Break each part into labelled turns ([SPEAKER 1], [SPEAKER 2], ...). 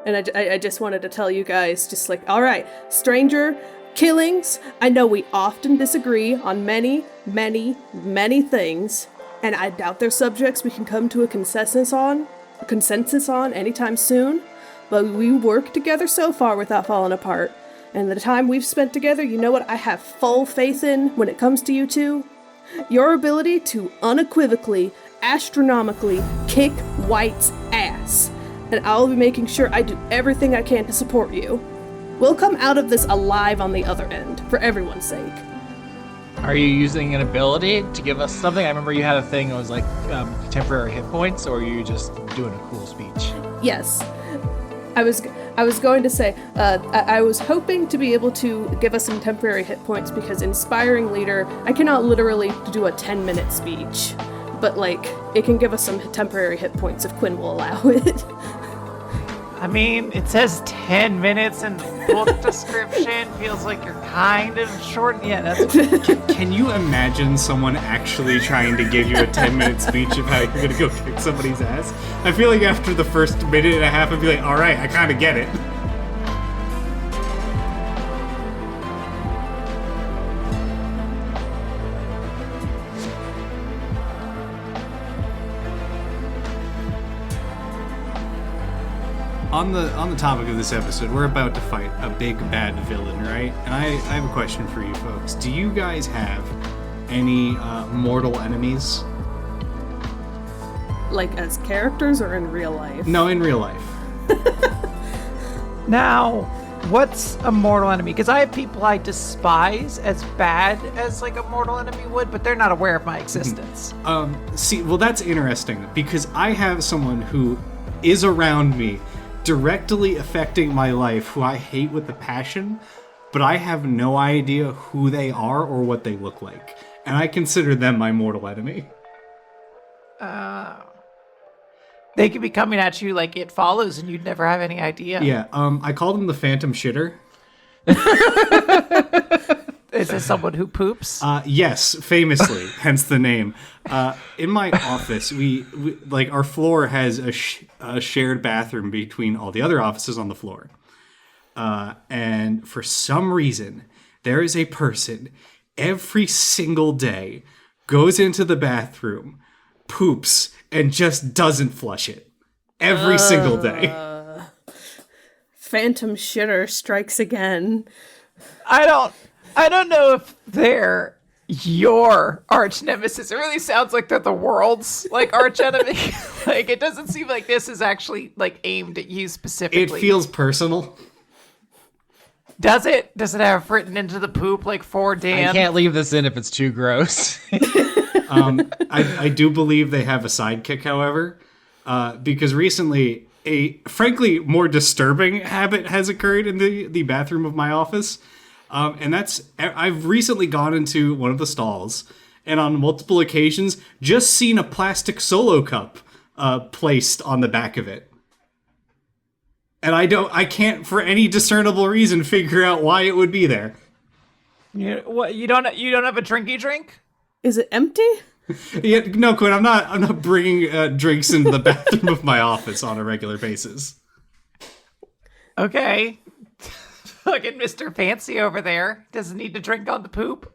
[SPEAKER 1] And I just wanted to tell you guys, just like, all right, stranger killings. I know we often disagree on many, many, many things, and I doubt they're subjects we can come to a consensus on anytime soon. But we work together so far without falling apart. And the time we've spent together, you know what I have full faith in when it comes to you two? Your ability to unequivocally, astronomically kick White's ass. And I'll be making sure I do everything I can to support you. We'll come out of this alive on the other end, for everyone's sake.
[SPEAKER 2] Are you using an ability to give us something? I remember you had a thing that was like temporary hit points, or are you just doing a cool speech?
[SPEAKER 1] Yes. I was going to say, I was hoping to be able to give us some temporary hit points because Inspiring Leader, I cannot literally do a 10-minute speech, but like, it can give us some temporary hit points if Quinn will allow it.
[SPEAKER 3] I mean, it says 10 minutes in the book description. Feels like you're kind of short. Yeah, that's
[SPEAKER 4] Can you imagine someone actually trying to give you a 10-minute speech of how you're going to go kick somebody's ass? I feel like after the first minute and a half, I'd be like, all right, I kind of get it. On the topic of this episode, we're about to fight a big bad villain, right? And I have a question for you folks. Do you guys have any mortal enemies?
[SPEAKER 1] Like as characters or in real life?
[SPEAKER 4] No, in real life.
[SPEAKER 3] Now, what's a mortal enemy? Because I have people I despise as bad as like a mortal enemy would, but they're not aware of my existence.
[SPEAKER 4] See, well, that's interesting because I have someone who is around me, directly affecting my life, who I hate with a passion, but I have no idea who they are or what they look like. And I consider them my mortal enemy.
[SPEAKER 3] They could be coming at you like It Follows and you'd never have any idea.
[SPEAKER 4] Yeah, I called him the Phantom Shitter.
[SPEAKER 3] Is this someone who poops?
[SPEAKER 4] Yes, famously, hence the name. In my office, we like our floor has a shared bathroom between all the other offices on the floor. And for some reason, there is a person every single day goes into the bathroom, poops, and just doesn't flush it. Every single day.
[SPEAKER 1] Phantom Shitter strikes again.
[SPEAKER 3] I don't know if they're your arch nemesis. It really sounds like they're the world's like arch enemy. Like it doesn't seem like this is actually like aimed at you specifically.
[SPEAKER 4] It feels personal.
[SPEAKER 3] Does it? Does it have written into the poop like for Dan?
[SPEAKER 2] I can't leave this in if it's too gross.
[SPEAKER 4] I do believe they have a sidekick, however, because recently a frankly more disturbing habit has occurred in the bathroom of my office. And that's, I've recently gone into one of the stalls and on multiple occasions just seen a plastic Solo cup placed on the back of it. And I can't for any discernible reason figure out why it would be there.
[SPEAKER 3] You don't have a drinky drink?
[SPEAKER 1] Is it empty?
[SPEAKER 4] Yeah, no, Quinn, I'm not bringing drinks into the bathroom of my office on a regular basis.
[SPEAKER 3] Okay. Fucking Mr. Fancy over there doesn't need to drink on the poop.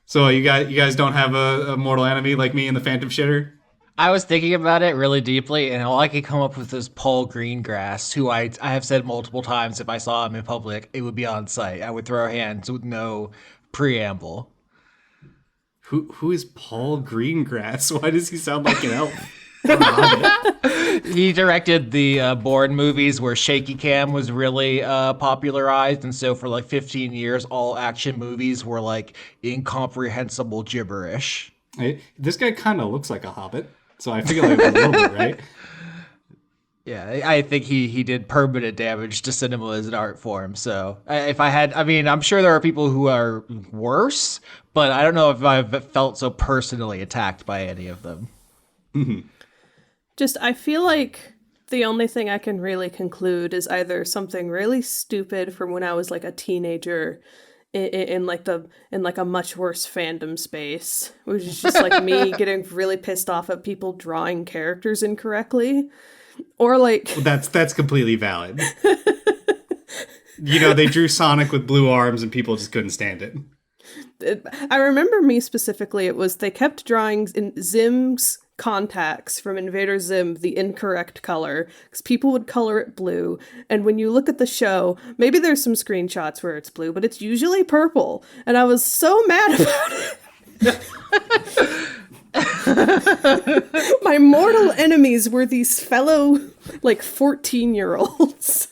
[SPEAKER 4] So you guys don't have a mortal enemy like me and the Phantom Shitter?
[SPEAKER 2] I was thinking about it really deeply, and all I could come up with is Paul Greengrass, who I have said multiple times if I saw him in public, it would be on sight. I would throw hands with no preamble.
[SPEAKER 4] Who is Paul Greengrass? Why does he sound like an elf?
[SPEAKER 2] He directed the Bourne movies where shaky cam was really popularized, and so for like 15 years, all action movies were like incomprehensible gibberish.
[SPEAKER 4] This guy kind of looks like a hobbit, so I feel like a little bit, right?
[SPEAKER 2] Yeah, I think he did permanent damage to cinema as an art form. So I'm sure there are people who are worse, but I don't know if I've felt so personally attacked by any of them.
[SPEAKER 4] Mm-hmm.
[SPEAKER 1] I feel like the only thing I can really conclude is either something really stupid from when I was like a teenager in like a much worse fandom space, which is just like me getting really pissed off at people drawing characters incorrectly. Or like,
[SPEAKER 4] That's completely valid. They drew Sonic with blue arms and people just couldn't stand it.
[SPEAKER 1] I remember me specifically, it was they kept drawing in Zim's contacts from Invader Zim the incorrect color because people would color it blue, and when you look at the show, maybe there's some screenshots where it's blue, but it's usually purple, and I was so mad about it. My mortal enemies were these fellow 14-year-olds.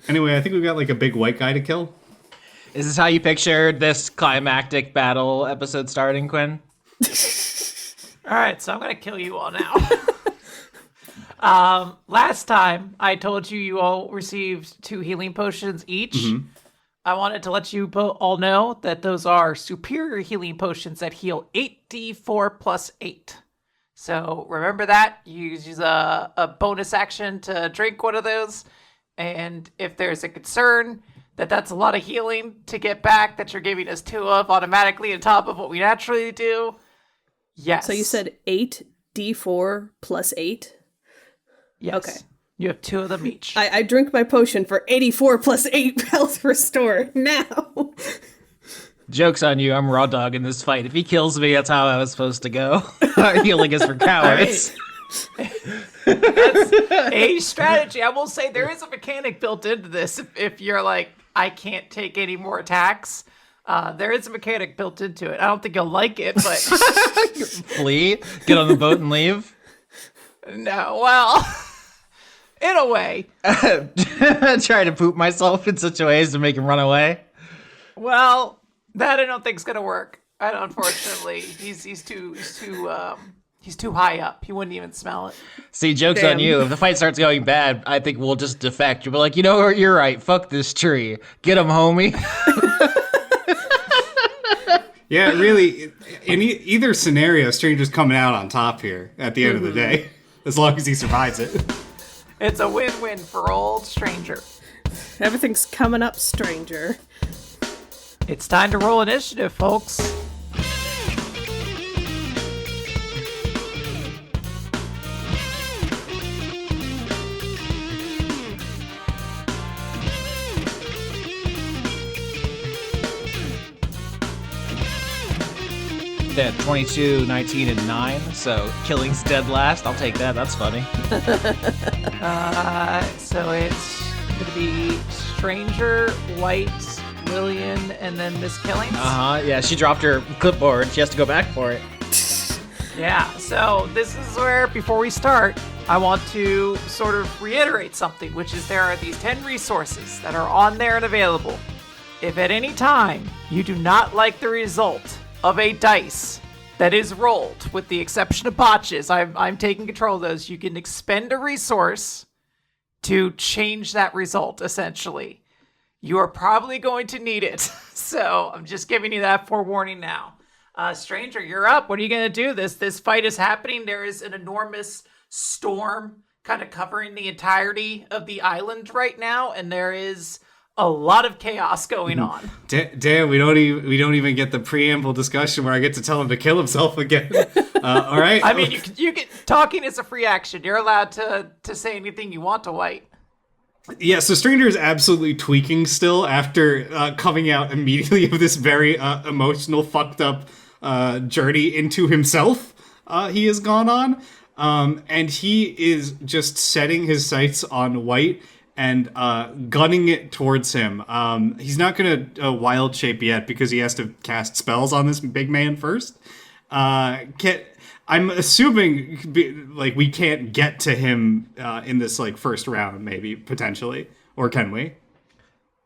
[SPEAKER 4] Anyway, I think we've got a big white guy to kill.
[SPEAKER 2] Is this how you pictured this climactic battle episode starting, Quinn?
[SPEAKER 3] All right, so I'm going to kill you all now. Last time, I told you all received 2 healing potions each. Mm-hmm. I wanted to let you all know that those are superior healing potions that heal 8d4 plus 8. So remember that. You use a bonus action to drink one of those. And if there's a concern that that's a lot of healing to get back that you're giving us 2 of automatically on top of what we naturally do, yes.
[SPEAKER 1] So you said 8d4 plus 8?
[SPEAKER 3] Yes.
[SPEAKER 1] Okay.
[SPEAKER 3] You have 2 of them each.
[SPEAKER 1] I drink my potion for 84 plus 8 health restore now.
[SPEAKER 2] Joke's on you, I'm raw dog in this fight. If he kills me, that's how I was supposed to go. Healing is for cowards.
[SPEAKER 3] That's a strategy. I will say there is a mechanic built into this. If you're like, I can't take any more attacks, there is a mechanic built into it. I don't think you'll like it, but
[SPEAKER 2] flee, get on the boat and leave.
[SPEAKER 3] No, well, in a way.
[SPEAKER 2] Try to poop myself in such a way as to make him run away.
[SPEAKER 3] Well, that I don't think is gonna work. Unfortunately, he's too high up. He wouldn't even smell it.
[SPEAKER 2] See, joke's on you. If the fight starts going bad, I think we'll just defect. You'll be like, you know what? You're right. Fuck this tree. Get him, homie.
[SPEAKER 4] Yeah, really, in either scenario, Stranger's coming out on top here at the end of the day, as long as he survives it.
[SPEAKER 3] It's a win-win for old Stranger.
[SPEAKER 1] Everything's coming up, Stranger.
[SPEAKER 3] It's time to roll initiative, folks.
[SPEAKER 2] At 22, 19, and 9, so Killing's dead last. I'll take that. That's funny.
[SPEAKER 3] So it's going to be Stranger, White, Lillian, and then Miss Killings.
[SPEAKER 2] Yeah, she dropped her clipboard. She has to go back for it.
[SPEAKER 3] Yeah, so this is where, before we start, I want to sort of reiterate something, which is there are these 10 resources that are on there and available. If at any time you do not like the result of a dice that is rolled, with the exception of botches, I'm taking control of those, you can expend a resource to change that result, essentially. You are probably going to need it. So I'm just giving you that forewarning now. Stranger, you're up. What are you going to do? This fight is happening. There is an enormous storm kind of covering the entirety of the island right now, and there is a lot of chaos going on.
[SPEAKER 4] Damn, we don't even get the preamble discussion where I get to tell him to kill himself again. All right.
[SPEAKER 3] I mean, you get talking is a free action. You're allowed to say anything you want to White.
[SPEAKER 4] Yeah, so Stranger is absolutely tweaking still after coming out immediately of this very emotional, fucked up journey into himself he has gone on. And he is just setting his sights on White and gunning it towards him. He's not going to wild shape yet because he has to cast spells on this big man first. I'm assuming we can't get to him in this first round, maybe potentially, or can we?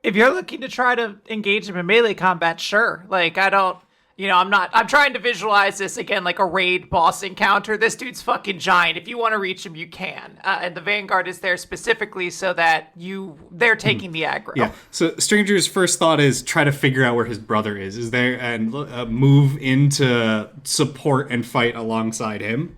[SPEAKER 3] If you're looking to try to engage him in melee combat, sure. I'm trying to visualize this again like a raid boss encounter. This dude's fucking giant. If you want to reach him, you can. And the Vanguard is there specifically so that they're taking the aggro.
[SPEAKER 4] Yeah. So Stranger's first thought is try to figure out where his brother is there, and move into support and fight alongside him.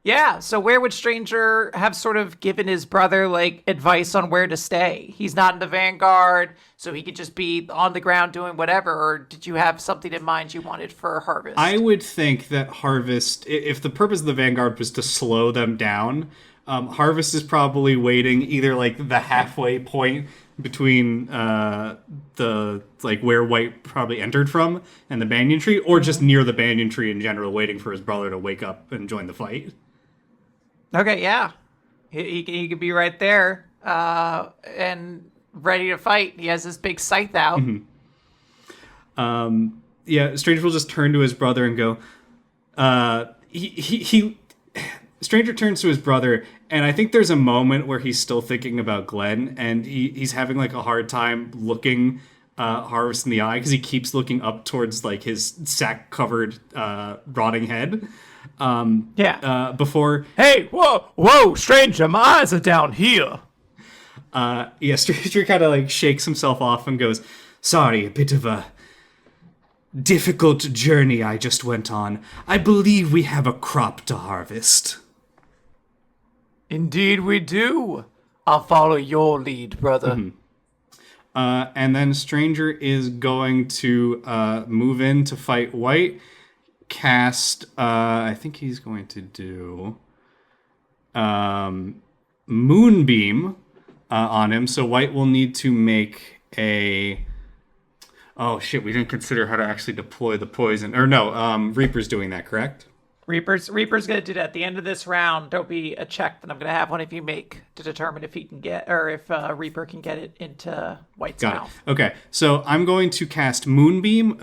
[SPEAKER 3] Yeah, so where would Stranger have sort of given his brother, advice on where to stay? He's not in the Vanguard, so he could just be on the ground doing whatever, or did you have something in mind you wanted for Harvest?
[SPEAKER 4] I would think that Harvest, if the purpose of the Vanguard was to slow them down, Harvest is probably waiting either like the halfway point between the like where White probably entered from and the banyan tree, or just near the banyan tree in general, waiting for his brother to wake up and join the fight.
[SPEAKER 3] Okay, yeah. He could be right there and ready to fight. He has his big scythe out.
[SPEAKER 4] Yeah, Stranger will just turn to his brother and go, Stranger turns to his brother, and I think there's a moment where he's still thinking about Glenn, and he's having like a hard time looking Harvest in the eye because he keeps looking up towards like his sack-covered rotting head. Before...
[SPEAKER 3] Hey, whoa, stranger, my eyes are down here.
[SPEAKER 4] Stranger kind of like shakes himself off and goes, sorry, a bit of a difficult journey I just went on. I believe we have a crop to harvest.
[SPEAKER 3] Indeed we do. I'll follow your lead, brother.
[SPEAKER 4] And then Stranger is going to move in to fight White. Cast, I think he's going to do Moonbeam on him. So White will need to make a... Oh, shit, we didn't consider how to actually deploy the poison. Or no, Reaper's doing that, correct?
[SPEAKER 3] Reaper's going to do that at the end of this round. There'll be a check that I'm going to have one of you make to determine if he can get, or if Reaper can get it into White's mouth.
[SPEAKER 4] Okay, so I'm going to cast Moonbeam.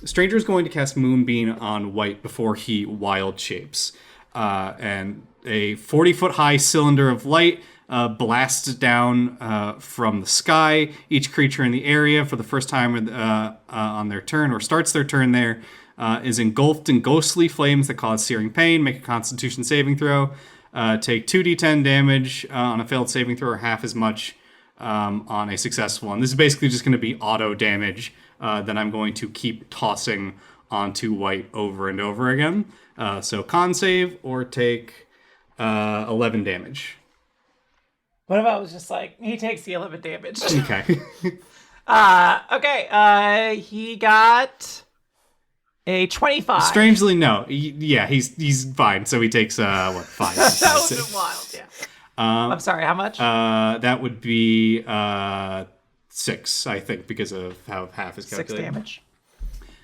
[SPEAKER 4] Stranger's going to cast Moonbeam on White before he wild shapes. And a 40-foot high cylinder of light blasts down from the sky. Each creature in the area for the first time on their turn, or starts their turn there, is engulfed in ghostly flames that cause searing pain. Make a Constitution saving throw. Take 2d10 damage on a failed saving throw, or half as much on a successful one. This is basically just going to be auto damage that I'm going to keep tossing onto White over and over again. So con save or take 11 damage.
[SPEAKER 3] What if I was just like, he takes the 11 damage?
[SPEAKER 4] Okay.
[SPEAKER 3] Okay, he got a 25.
[SPEAKER 4] Strangely, no. He's fine. So he takes, 5?
[SPEAKER 3] That would have been wild, yeah. I'm sorry, how much?
[SPEAKER 4] That would be 6, I think, because of how half is
[SPEAKER 3] 6
[SPEAKER 4] calculated.
[SPEAKER 3] damage.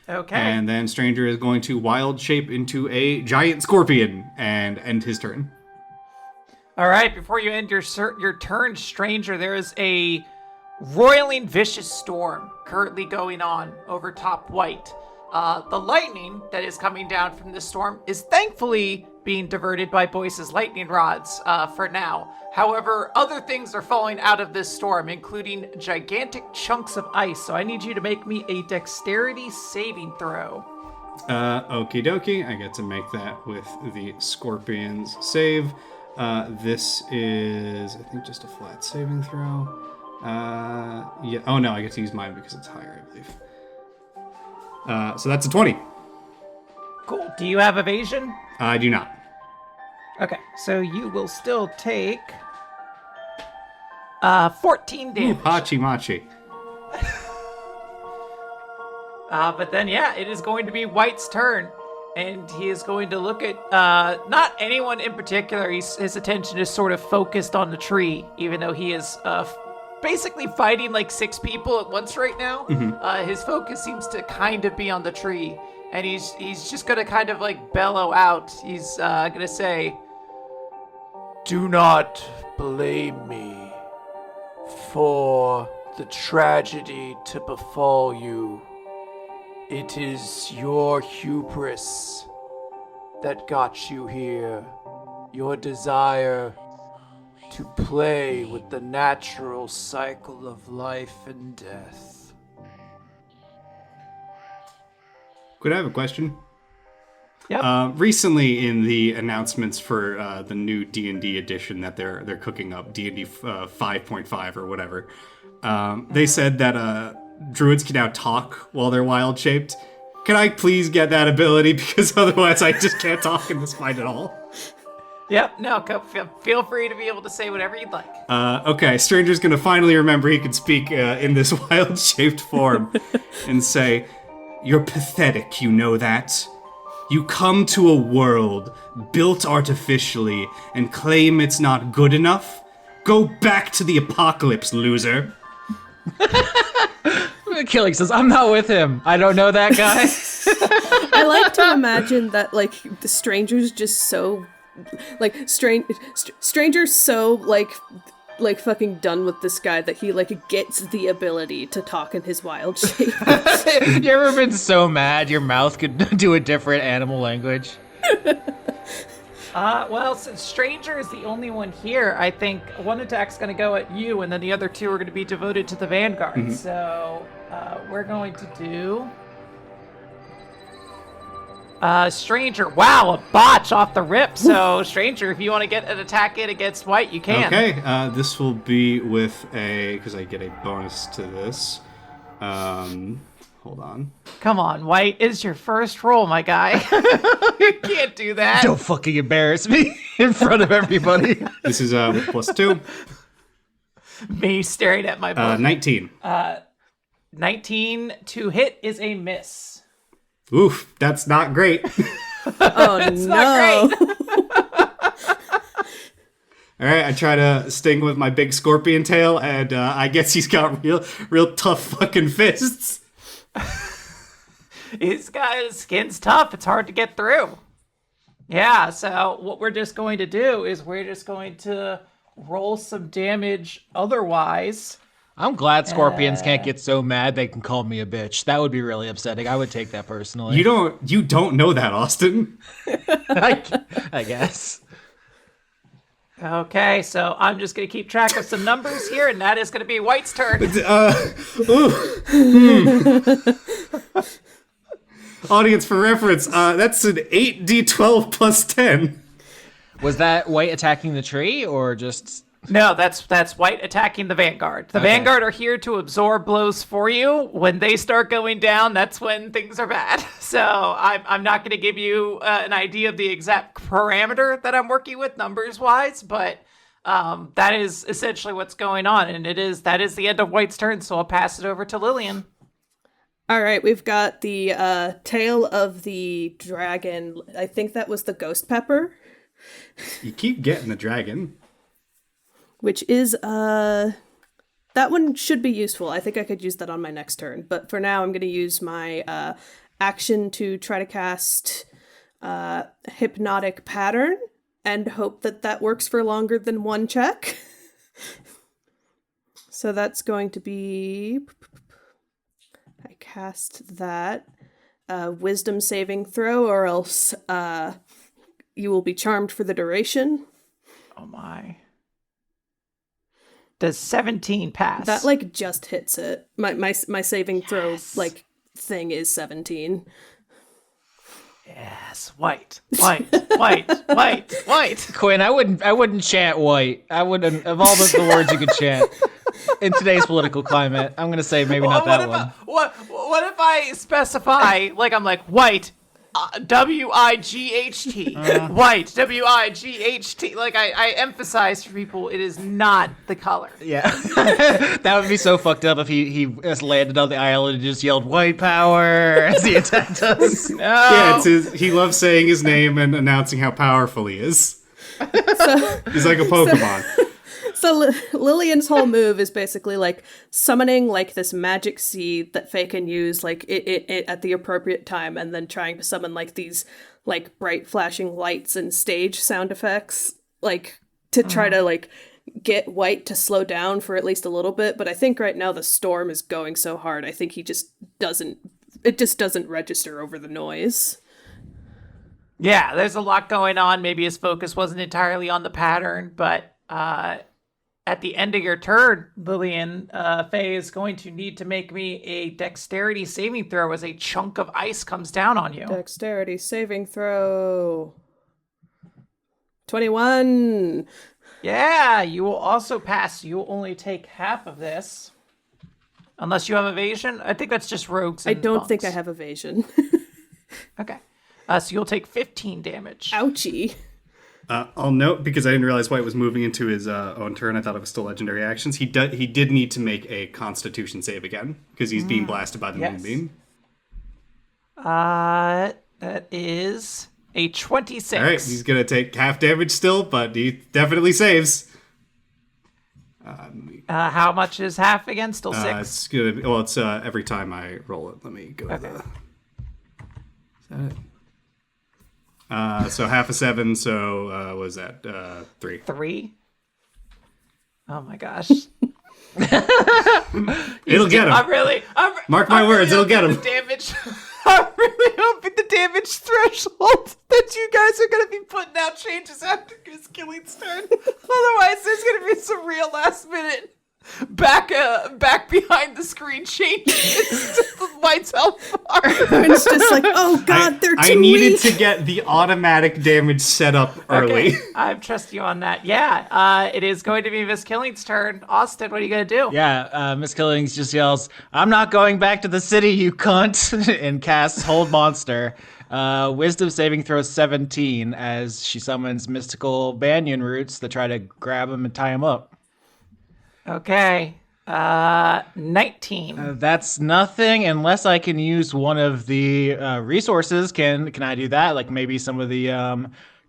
[SPEAKER 3] Okay.
[SPEAKER 4] And then Stranger is going to wild shape into a giant scorpion and end his turn.
[SPEAKER 3] All right, before you end your turn, Stranger, there is a roiling vicious storm currently going on over top White. The lightning that is coming down from this storm is thankfully being diverted by Boyce's lightning rods for now. However, other things are falling out of this storm, including gigantic chunks of ice. So I need you to make me a dexterity saving throw.
[SPEAKER 4] Okie dokie. I get to make that with the scorpion's save. This is, I think, just a flat saving throw. Yeah. Oh no, I get to use mine because it's higher, I believe. So that's a 20.
[SPEAKER 3] Cool. Do you have evasion?
[SPEAKER 4] I do not.
[SPEAKER 3] Okay, so you will still take 14 damage.
[SPEAKER 4] Hachi machi.
[SPEAKER 3] But then, yeah, it is going to be White's turn. And he is going to look at not anyone in particular. His attention is sort of focused on the tree, even though he is basically fighting like 6 people at once right now. His focus seems to kind of be on the tree. And he's just going to kind of like bellow out. He's going to say, "Do not blame me for the tragedy to befall you. It is your hubris that got you here. Your desire to play with the natural cycle of life and death."
[SPEAKER 4] Could I have a question?
[SPEAKER 3] Yep.
[SPEAKER 4] Recently, in the announcements for the new D&D edition that they're cooking up, D&D 5.5 or whatever, they said that druids can now talk while they're wild shaped. Can I please get that ability? Because otherwise I just can't talk in this fight at all.
[SPEAKER 3] Yep, no, feel free to be able to say whatever you'd like.
[SPEAKER 4] Okay, Stranger's gonna finally remember he can speak in this wild shaped form and say, "You're pathetic, you know that? You come to a world built artificially and claim it's not good enough? Go back to the apocalypse, loser.
[SPEAKER 2] Killing says, I'm not with him. I don't know that guy.
[SPEAKER 1] I like to imagine that, like, the stranger's just so, like, stranger's so, like fucking done with this guy that he, like, gets the ability to talk in his wild shape.
[SPEAKER 2] You ever been so mad your mouth could do a different animal language?
[SPEAKER 3] Well, since Stranger is the only one here, I think one attack's going to go at you, and then the other two are going to be devoted to the Vanguard.
[SPEAKER 4] Mm-hmm.
[SPEAKER 3] So, we're going to do... Stranger, wow, a botch off the rip. So, Stranger, if you want to get an attack in against White, you can.
[SPEAKER 4] Okay, this will be with a... because I get a bonus to this. Hold on.
[SPEAKER 3] Come on, White, it's your first roll, my guy. You can't do that.
[SPEAKER 2] Don't fucking embarrass me in front of everybody.
[SPEAKER 4] This is with +2.
[SPEAKER 3] Me staring at my book.
[SPEAKER 4] 19.
[SPEAKER 3] 19 to hit is a miss.
[SPEAKER 4] Oof, that's not great.
[SPEAKER 1] Oh,
[SPEAKER 3] It's
[SPEAKER 1] no.
[SPEAKER 3] not great.
[SPEAKER 4] All right, I try to sting with my big scorpion tail, and I guess he's got real tough fucking fists.
[SPEAKER 3] His skin's tough. It's hard to get through. Yeah, so what we're just going to do is we're just going to roll some damage otherwise.
[SPEAKER 2] I'm glad scorpions can't get so mad they can call me a bitch. That would be really upsetting. I would take that personally.
[SPEAKER 4] You don't know that, Austin.
[SPEAKER 2] I guess.
[SPEAKER 3] Okay, so I'm just going to keep track of some numbers here, and that is going to be White's turn.
[SPEAKER 4] Audience, for reference, that's an 8d12 plus 10.
[SPEAKER 2] Was that White attacking the tree or just...
[SPEAKER 3] No, that's White attacking the Vanguard. The Vanguard are here to absorb blows for you. When they start going down, that's when things are bad. So I'm not going to give you an idea of the exact parameter that I'm working with numbers-wise, but that is essentially what's going on, and that is the end of White's turn, so I'll pass it over to Lillian.
[SPEAKER 1] All right, we've got the tail of the dragon. I think that was the ghost pepper,
[SPEAKER 4] You keep getting the dragon.
[SPEAKER 1] which is that one should be useful. I think I could use that on my next turn, but for now I'm going to use my action to try to cast hypnotic pattern and hope that that works for longer than one check. So that's going to be... I cast that. Wisdom saving throw, or else you will be charmed for the duration.
[SPEAKER 3] Oh my. Does 17 pass?
[SPEAKER 1] That, like, just hits it. My saving throw, like, thing is 17.
[SPEAKER 3] Yes, White. White.
[SPEAKER 2] Quinn, I wouldn't chant White. I wouldn't, of all the words you could chant in today's political climate, I'm gonna say maybe not that one.
[SPEAKER 3] What if I specify, like, I'm like, White, W-I-G-H-T. White, W-I-G-H-T. Like, I emphasize for people, it is not the color.
[SPEAKER 2] Yeah. That would be so fucked up if he just landed on the island and just yelled white power as he attacked us.
[SPEAKER 3] No.
[SPEAKER 4] Yeah, he loves saying his name and announcing how powerful he is. He's like a Pokemon.
[SPEAKER 1] So Lillian's whole move is basically, like, summoning, like, this magic seed that Faye can use, like, it at the appropriate time, and then trying to summon, like, these, like, bright flashing lights and stage sound effects, like, to try to, like, get White to slow down for at least a little bit. But I think right now the storm is going so hard, I think it just doesn't register over the noise.
[SPEAKER 3] Yeah, there's a lot going on. Maybe his focus wasn't entirely on the pattern, but at the end of your turn, Lillian, Faye is going to need to make me a dexterity saving throw as a chunk of ice comes down on you.
[SPEAKER 1] Dexterity saving throw. 21.
[SPEAKER 3] Yeah, you will also pass. You will only take half of this. Unless you have evasion. I think that's just rogues
[SPEAKER 1] I
[SPEAKER 3] and
[SPEAKER 1] don't think I
[SPEAKER 3] monks.
[SPEAKER 1] have evasion.
[SPEAKER 3] Okay. So you'll take 15 damage.
[SPEAKER 1] Ouchie.
[SPEAKER 4] I'll note, because I didn't realize White was moving into his own turn, I thought it was still legendary actions. He did need to make a Constitution save again, because he's being blasted by the
[SPEAKER 3] Yes.
[SPEAKER 4] moonbeam.
[SPEAKER 3] That is a 26.
[SPEAKER 4] All right, he's gonna take half damage still, but he definitely saves.
[SPEAKER 3] How much is half again? Still 6?
[SPEAKER 4] It's gonna be, well, it's every time I roll it. Let me go to the. Is that it? So half a 7. So what was that? 3.
[SPEAKER 3] 3? Oh my gosh.
[SPEAKER 4] It'll get him. Mark my words, it'll get him.
[SPEAKER 3] The damage. I'm really hoping the damage threshold that you guys are going to be putting out changes after his Killing's turn. Otherwise, there's going to be some real last minute back behind the screen changes. The lights out far.
[SPEAKER 1] And it's just like, oh god, they're too
[SPEAKER 4] I needed
[SPEAKER 1] weak.
[SPEAKER 4] to get the automatic damage set up early.
[SPEAKER 3] Okay, I trust you on that. Yeah, it is going to be Miss Killing's turn. Austin, what are you going to do?
[SPEAKER 2] Yeah, Miss Killings just yells, "I'm not going back to the city, you cunt," and casts Hold Monster. Wisdom saving throw 17 as she summons mystical banyan roots that try to grab him and tie him up.
[SPEAKER 3] Okay. 19.
[SPEAKER 2] That's nothing unless I can use one of the resources. Can I do that? Like maybe some of the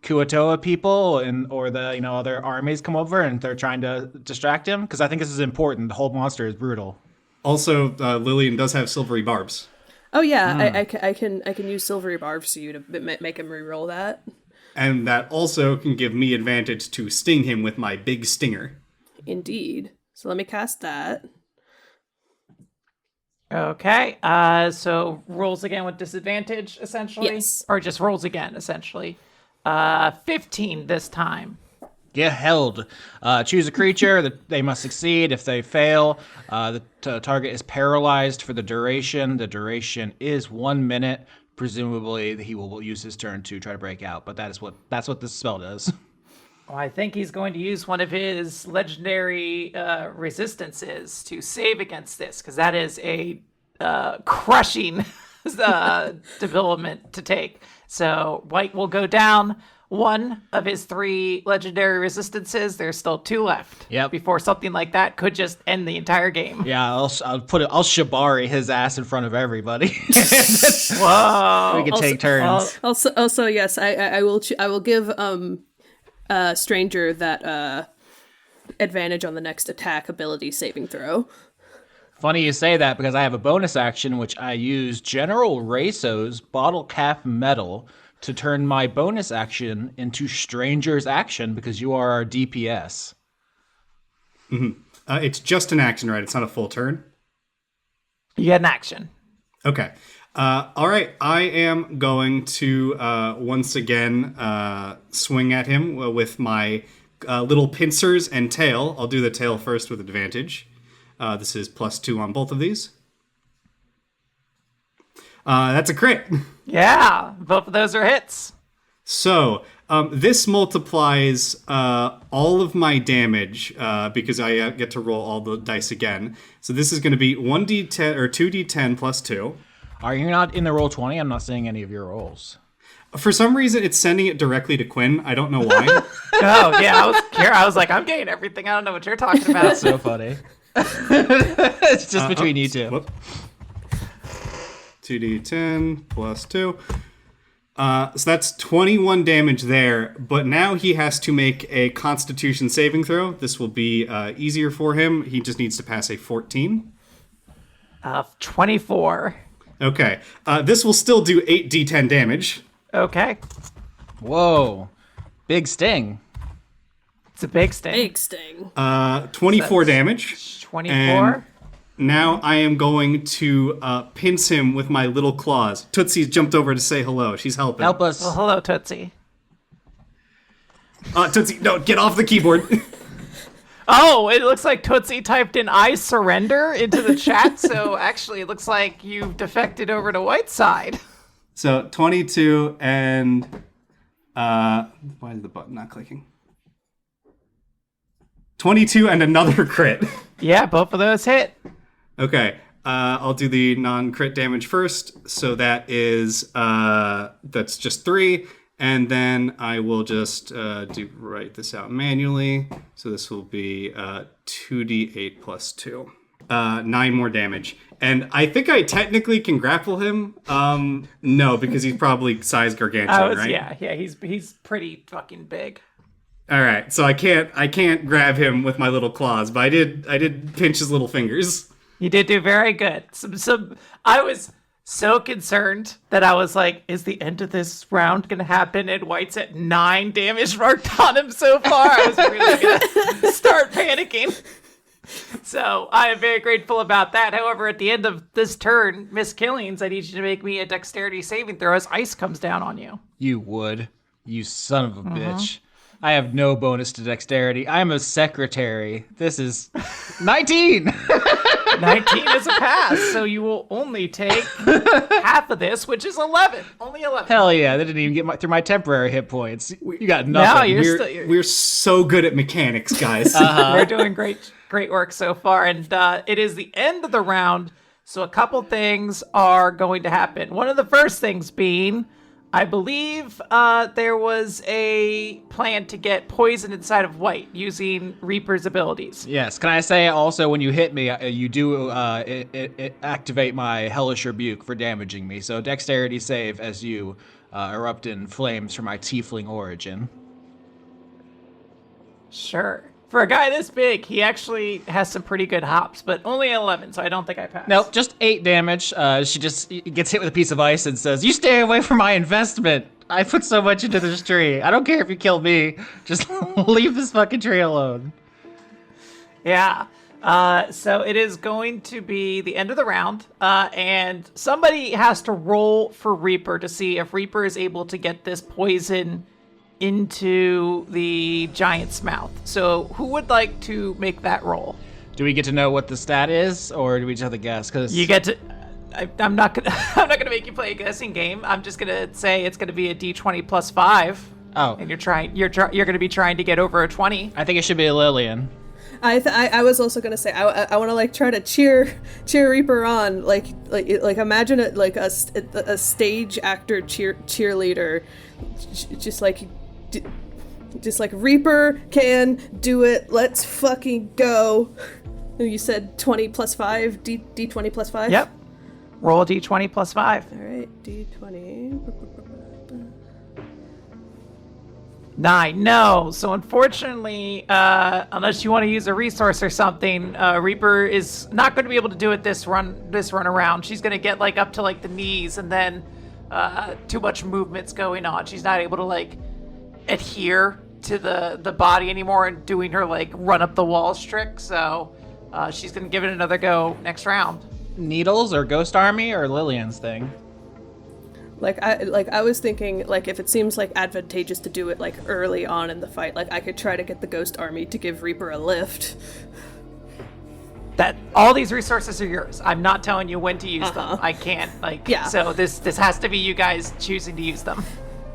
[SPEAKER 2] Kuatoa people or the other armies come over and they're trying to distract him, because I think this is important. The Hold Monster is brutal.
[SPEAKER 4] Also, Lillian does have silvery barbs.
[SPEAKER 1] Oh yeah, I can use silvery barbs to you to make him reroll that.
[SPEAKER 4] And that also can give me advantage to sting him with my big stinger.
[SPEAKER 1] Indeed. So let me cast that.
[SPEAKER 3] Okay. So rolls again with disadvantage, essentially?
[SPEAKER 1] Yes.
[SPEAKER 3] Or just rolls again, essentially. 15 this time.
[SPEAKER 2] Get held. Choose a creature that they must succeed. If they fail, the target is paralyzed for the duration. The duration is 1 minute. Presumably, he will use his turn to try to break out. But that's what this spell does.
[SPEAKER 3] Well, I think he's going to use one of his legendary resistances to save against this, because that is a crushing debilitament to take. So White will go down one of his 3 legendary resistances. There's still 2 left.
[SPEAKER 2] Yep.
[SPEAKER 3] Before something like that could just end the entire game.
[SPEAKER 2] Yeah, I'll Shibari his ass in front of everybody.
[SPEAKER 3] Whoa.
[SPEAKER 2] We can take turns.
[SPEAKER 1] Also, yes, I will give Stranger that advantage on the next attack ability saving throw.
[SPEAKER 2] Funny you say that, because I have a bonus action which I use General Raso's Bottle Cap Metal to turn my bonus action into Stranger's action, because you are our DPS.
[SPEAKER 4] It's just an action, right? It's not a full turn?
[SPEAKER 3] You get an action.
[SPEAKER 4] Okay. All right. I am going to once again swing at him with my little pincers and tail. I'll do the tail first with advantage. This is +2 on both of these. That's a crit.
[SPEAKER 3] Yeah, both of those are hits.
[SPEAKER 4] So this multiplies all of my damage because I get to roll all the dice again. So this is going to be 1d10 or 2d10 +2.
[SPEAKER 2] Are you not in the roll 20? I'm not seeing any of your rolls.
[SPEAKER 4] For some reason, it's sending it directly to Quinn. I don't know why.
[SPEAKER 3] Oh, yeah, I was like, I'm getting everything. I don't know what you're talking about.
[SPEAKER 2] So funny. It's just between you two.
[SPEAKER 4] Whoop. 2d10 +2. So that's 21 damage there, but now he has to make a Constitution saving throw. This will be easier for him. He just needs to pass a 14.
[SPEAKER 3] 24.
[SPEAKER 4] Okay. This will still do 8d10 damage.
[SPEAKER 3] Okay.
[SPEAKER 2] Whoa. Big sting.
[SPEAKER 3] It's a big sting.
[SPEAKER 1] Big sting.
[SPEAKER 4] 24 damage.
[SPEAKER 3] 24.
[SPEAKER 4] And now I am going to pinch him with my little claws. Tootsie's jumped over to say hello. She's helping.
[SPEAKER 2] Help us.
[SPEAKER 3] Well, hello, Tootsie.
[SPEAKER 4] Tootsie, no, get off the keyboard.
[SPEAKER 3] Oh, it looks like Tootsie typed in "I surrender" into the chat, so actually it looks like you've defected over to White's side.
[SPEAKER 4] So 22 and why is the button not clicking? 22 and another crit.
[SPEAKER 3] Yeah, both of those hit.
[SPEAKER 4] Okay, I'll do the non-crit damage first. So that is that's just 3, and then I will just write this out manually. So this will be 2d8 +2. 9 more damage. And I think I technically can grapple him. No, because he's probably size gargantuan, right?
[SPEAKER 3] Yeah, he's pretty fucking big.
[SPEAKER 4] All right, so I can't grab him with my little claws, but I did pinch his little fingers.
[SPEAKER 3] You did do very good. I was so concerned that I was like, is the end of this round gonna happen? And White's at 9 damage marked on him so far. I was really gonna start panicking. So I am very grateful about that. However, at the end of this turn, Miss Killings, I need you to make me a dexterity saving throw as ice comes down on you.
[SPEAKER 2] You would. You son of a bitch. I have no bonus to dexterity. I'm a secretary. This is 19.
[SPEAKER 3] 19 is a pass, so you will only take half of this, which is 11. Only 11.
[SPEAKER 2] Hell yeah, that didn't even get through my temporary hit points. You got nothing.
[SPEAKER 3] No, you're
[SPEAKER 4] We're so good at mechanics, guys.
[SPEAKER 3] We're doing great work so far, and it is the end of the round, so a couple things are going to happen. One of the first things being, I believe there was a plan to get poison inside of White using Reaper's abilities.
[SPEAKER 2] Yes, can I say also when you hit me, you do activate my Hellish Rebuke for damaging me. So dexterity save as you erupt in flames from my tiefling origin.
[SPEAKER 3] Sure. For a guy this big, he actually has some pretty good hops, but only 11, so I don't think I passed.
[SPEAKER 2] Nope, just 8 damage. She just gets hit with a piece of ice and says, "You stay away from my investment. I put so much into this tree. I don't care if you kill me. Just leave this fucking tree alone."
[SPEAKER 3] Yeah. So it is going to be the end of the round, and somebody has to roll for Reaper to see if Reaper is able to get this poison into the giant's mouth. So who would like to make that roll?
[SPEAKER 2] Do we get to know what the stat is, or do we just have to guess? Because
[SPEAKER 3] You get to. I'm not gonna. I'm not gonna make you play a guessing game. I'm just gonna say it's gonna be a D20 plus 5.
[SPEAKER 2] Oh.
[SPEAKER 3] And you're gonna be trying to get over a 20.
[SPEAKER 2] I think it should be a Lillian.
[SPEAKER 1] I was also gonna say I want to like try to cheer Reaper on, like imagine it like a stage actor cheerleader, just like Reaper can do it. Let's fucking go. You said 20 plus 5, D20 plus 5.
[SPEAKER 3] Yep. Roll a D20 plus 5.
[SPEAKER 1] All right, D20.
[SPEAKER 3] 9. No. So unfortunately, unless you want to use a resource or something, Reaper is not going to be able to do it this run around. She's going to get like up to like the knees, and then too much movement's going on. She's not able to like adhere to the body anymore and doing her like run up the walls trick. So she's going to give it another go next round.
[SPEAKER 2] Needles or Ghost Army or Lillian's thing?
[SPEAKER 1] I was thinking, like, if it seems like advantageous to do it like early on in the fight, like I could try to get the Ghost Army to give Reaper a lift.
[SPEAKER 3] That all these resources are yours. I'm not telling you when to use them. I can't
[SPEAKER 1] Yeah.
[SPEAKER 3] So this has to be you guys choosing to use them.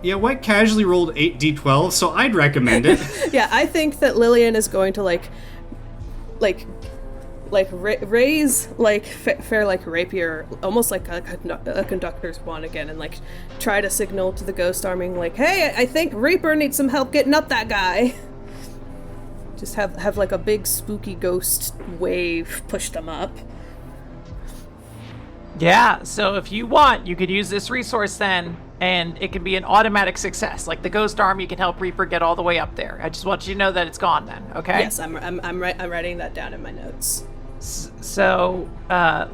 [SPEAKER 4] Yeah, White casually rolled 8 d12, so I'd recommend it.
[SPEAKER 1] Yeah, I think that Lillian is going to raise like fair like rapier, almost like a conductor's wand again, and like try to signal to the Ghost Army like, hey, I think Reaper needs some help getting up that guy. Just have like a big spooky ghost wave push them up.
[SPEAKER 3] Yeah, so if you want, you could use this resource then, and it can be an automatic success. Like the Ghost Army can help Reaper get all the way up there. I just want you to know that it's gone then, okay?
[SPEAKER 1] Yes, I'm writing that down in my notes.
[SPEAKER 3] So,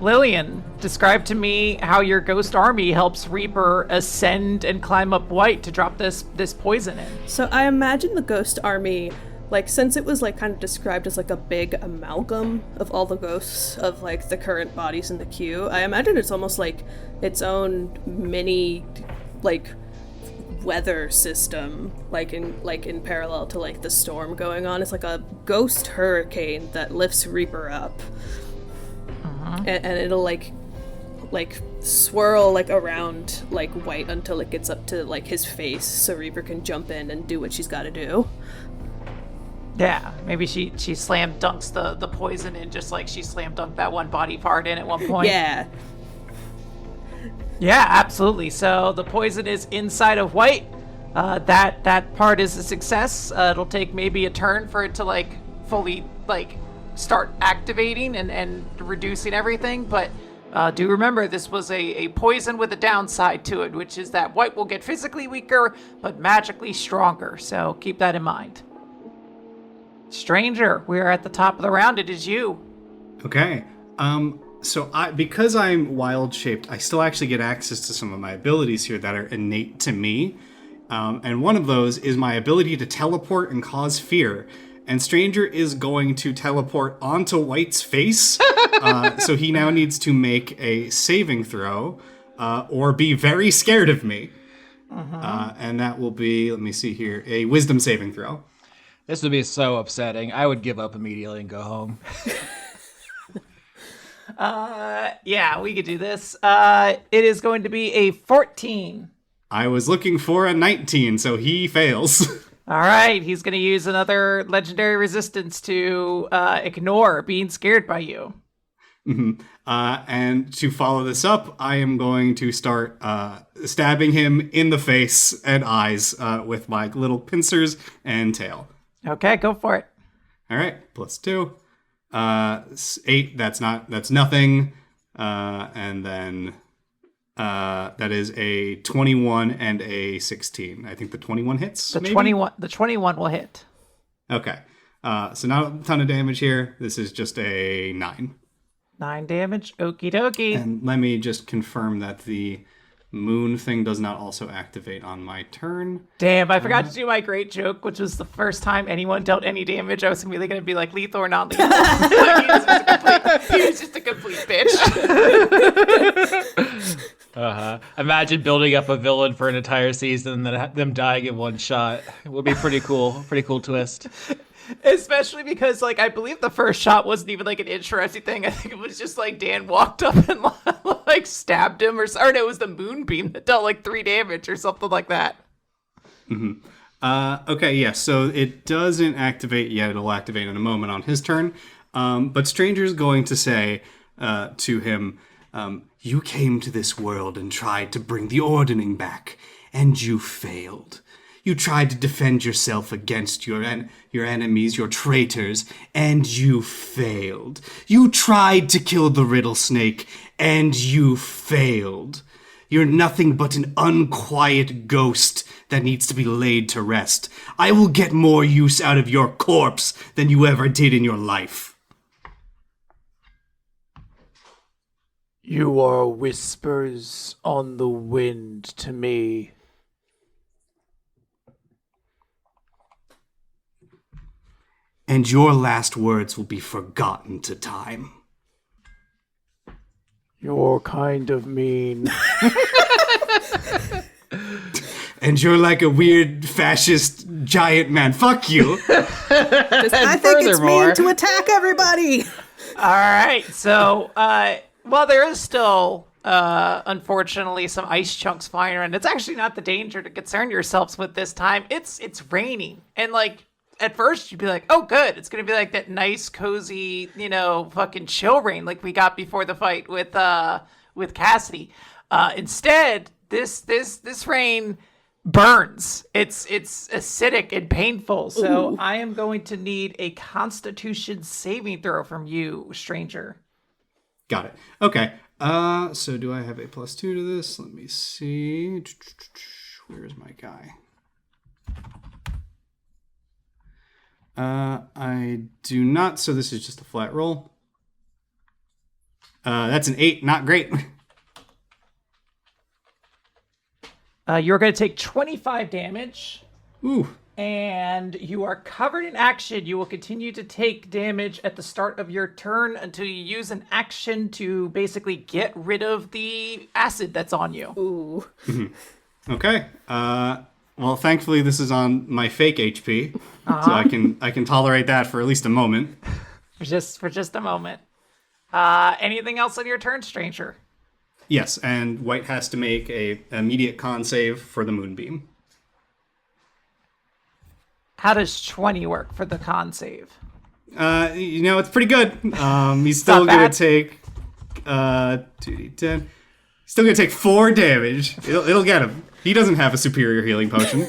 [SPEAKER 3] Lillian, describe to me how your Ghost Army helps Reaper ascend and climb up White to drop this poison in.
[SPEAKER 1] So I imagine the Ghost Army, like, since it was like kind of described as like a big amalgam of all the ghosts of like the current bodies in the queue, I imagine it's almost like its own mini like weather system, like in parallel to like the storm going on. It's like a ghost hurricane that lifts Reaper up. And it'll like swirl like around like White until it gets up to like his face, so Reaper can jump in and do what she's got to do.
[SPEAKER 3] Yeah, maybe she slam dunks the poison in, just like she slam dunked that one body part in at one point.
[SPEAKER 1] Yeah.
[SPEAKER 3] Yeah, absolutely. So the poison is inside of White. That part is a success. It'll take maybe a turn for it to like fully like start activating and reducing everything, but do remember this was a poison with a downside to it, which is that White will get physically weaker, but magically stronger, so keep that in mind. Stranger, we are at the top of the round. It is you.
[SPEAKER 4] Okay. So because I'm wild shaped, I still actually get access to some of my abilities here that are innate to me. And one of those is my ability to teleport and cause fear. And Stranger is going to teleport onto White's face. So he now needs to make a saving throw or be very scared of me. And that will be, let me see here, a wisdom saving throw.
[SPEAKER 2] This would be so upsetting. I would give up immediately and go home.
[SPEAKER 3] Yeah, we could do this. It is going to be a 14.
[SPEAKER 4] I was looking for a 19, so he fails.
[SPEAKER 3] All right, he's going to use another legendary resistance to ignore being scared by you.
[SPEAKER 4] And to follow this up, I am going to start stabbing him in the face and eyes with my little pincers and tail.
[SPEAKER 3] Okay, go for it.
[SPEAKER 4] All right, +2. 8, that's nothing. And then that is a 21 and a 16. I think the 21 hits.
[SPEAKER 3] The
[SPEAKER 4] maybe?
[SPEAKER 3] 21 will hit.
[SPEAKER 4] Okay. So not a ton of damage here. This is just a 9.
[SPEAKER 3] 9 damage. Okie dokie.
[SPEAKER 4] And let me just confirm that the moon thing does not also activate on my turn.
[SPEAKER 3] Damn, I forgot to do my great joke, which was the first time anyone dealt any damage. I was immediately going to be like, lethal or not lethal. He was just a complete bitch.
[SPEAKER 2] Imagine building up a villain for an entire season and then them dying in one shot. It would be pretty cool. Pretty cool twist.
[SPEAKER 3] Especially because, like, I believe the first shot wasn't even, like, an interesting thing. I think it was just, like, Dan walked up and, like, stabbed him or no, it was the moonbeam that dealt, like, 3 damage or something like that.
[SPEAKER 4] Okay, yeah, so it doesn't activate yet. It'll activate in a moment on his turn. But Stranger's going to say to him, you came to this world and tried to bring the ordering back, and you failed. You tried to defend yourself against your enemies, your traitors, and you failed. You tried to kill the Riddlesnake, and you failed. You're nothing but an unquiet ghost that needs to be laid to rest. I will get more use out of your corpse than you ever did in your life.
[SPEAKER 3] You are whispers on the wind to me.
[SPEAKER 4] And your last words will be forgotten to time.
[SPEAKER 3] You're kind of mean.
[SPEAKER 4] And you're like a weird fascist giant man. Fuck you.
[SPEAKER 1] I think it's mean to attack everybody.
[SPEAKER 3] All right, so, well, there is still, unfortunately, some ice chunks flying around. It's actually not the danger to concern yourselves with this time. It's raining. And, like, at first you'd be like, oh, good. It's going to be like that nice, cozy, fucking chill rain like we got before the fight with Cassidy. Instead, this rain burns. It's acidic and painful. So I am going to need a Constitution saving throw from you, Stranger.
[SPEAKER 4] Got it. Okay. So do I have a +2 to this? Let me see. Where's my guy? I do not, so this is just a flat roll. That's an 8, not great.
[SPEAKER 3] You're going to take 25 damage.
[SPEAKER 4] Ooh.
[SPEAKER 3] And you are covered in action. You will continue to take damage at the start of your turn until you use an action to basically get rid of the acid that's on you.
[SPEAKER 1] Ooh.
[SPEAKER 4] Okay. Well, thankfully this is on my fake HP, so I can tolerate that for at least a moment.
[SPEAKER 3] For just a moment. Anything else on your turn, Stranger?
[SPEAKER 4] Yes, and White has to make a immediate con save for the moonbeam.
[SPEAKER 3] How does 20 work for the con save?
[SPEAKER 4] It's pretty good. He's still gonna take 2d10. Still gonna take 4 damage. It'll get him. He doesn't have a superior healing potion.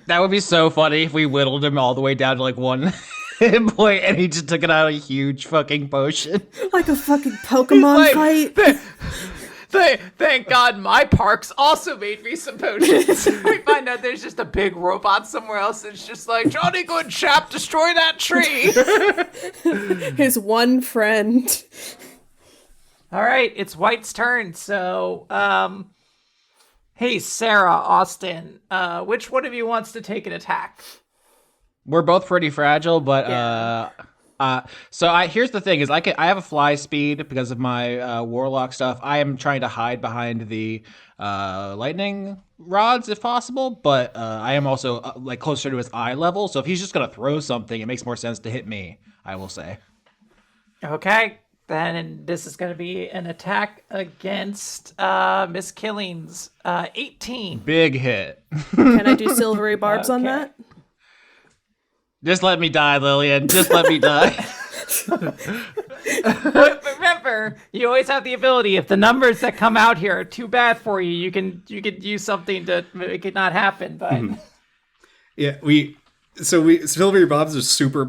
[SPEAKER 2] That would be so funny if we whittled him all the way down to like one hit point and he just took it out a huge fucking potion.
[SPEAKER 1] Like a fucking Pokemon fight.
[SPEAKER 3] Thank God my parks also made me some potions. We find out there's just a big robot somewhere else that's just like, Johnny Goodchap, destroy that tree.
[SPEAKER 1] His one friend.
[SPEAKER 3] All right, it's White's turn. So, hey, Sarah, Austin, which one of you wants to take an attack?
[SPEAKER 2] We're both pretty fragile, but here's the thing: is I have a fly speed because of my warlock stuff. I am trying to hide behind the lightning rods if possible, but I am also like closer to his eye level. So if he's just gonna throw something, it makes more sense to hit me. I will say.
[SPEAKER 3] Okay, then this is going to be an attack against Miss Killings. 18.
[SPEAKER 2] Big hit.
[SPEAKER 1] Can I do silvery barbs on
[SPEAKER 3] Okay.
[SPEAKER 1] that?
[SPEAKER 2] Just let me die, Lillian. Just let me die.
[SPEAKER 3] But remember, you always have the ability. If the numbers that come out here are too bad for you, you can use something to make it not happen. But
[SPEAKER 4] Yeah, Silvery Barbs is super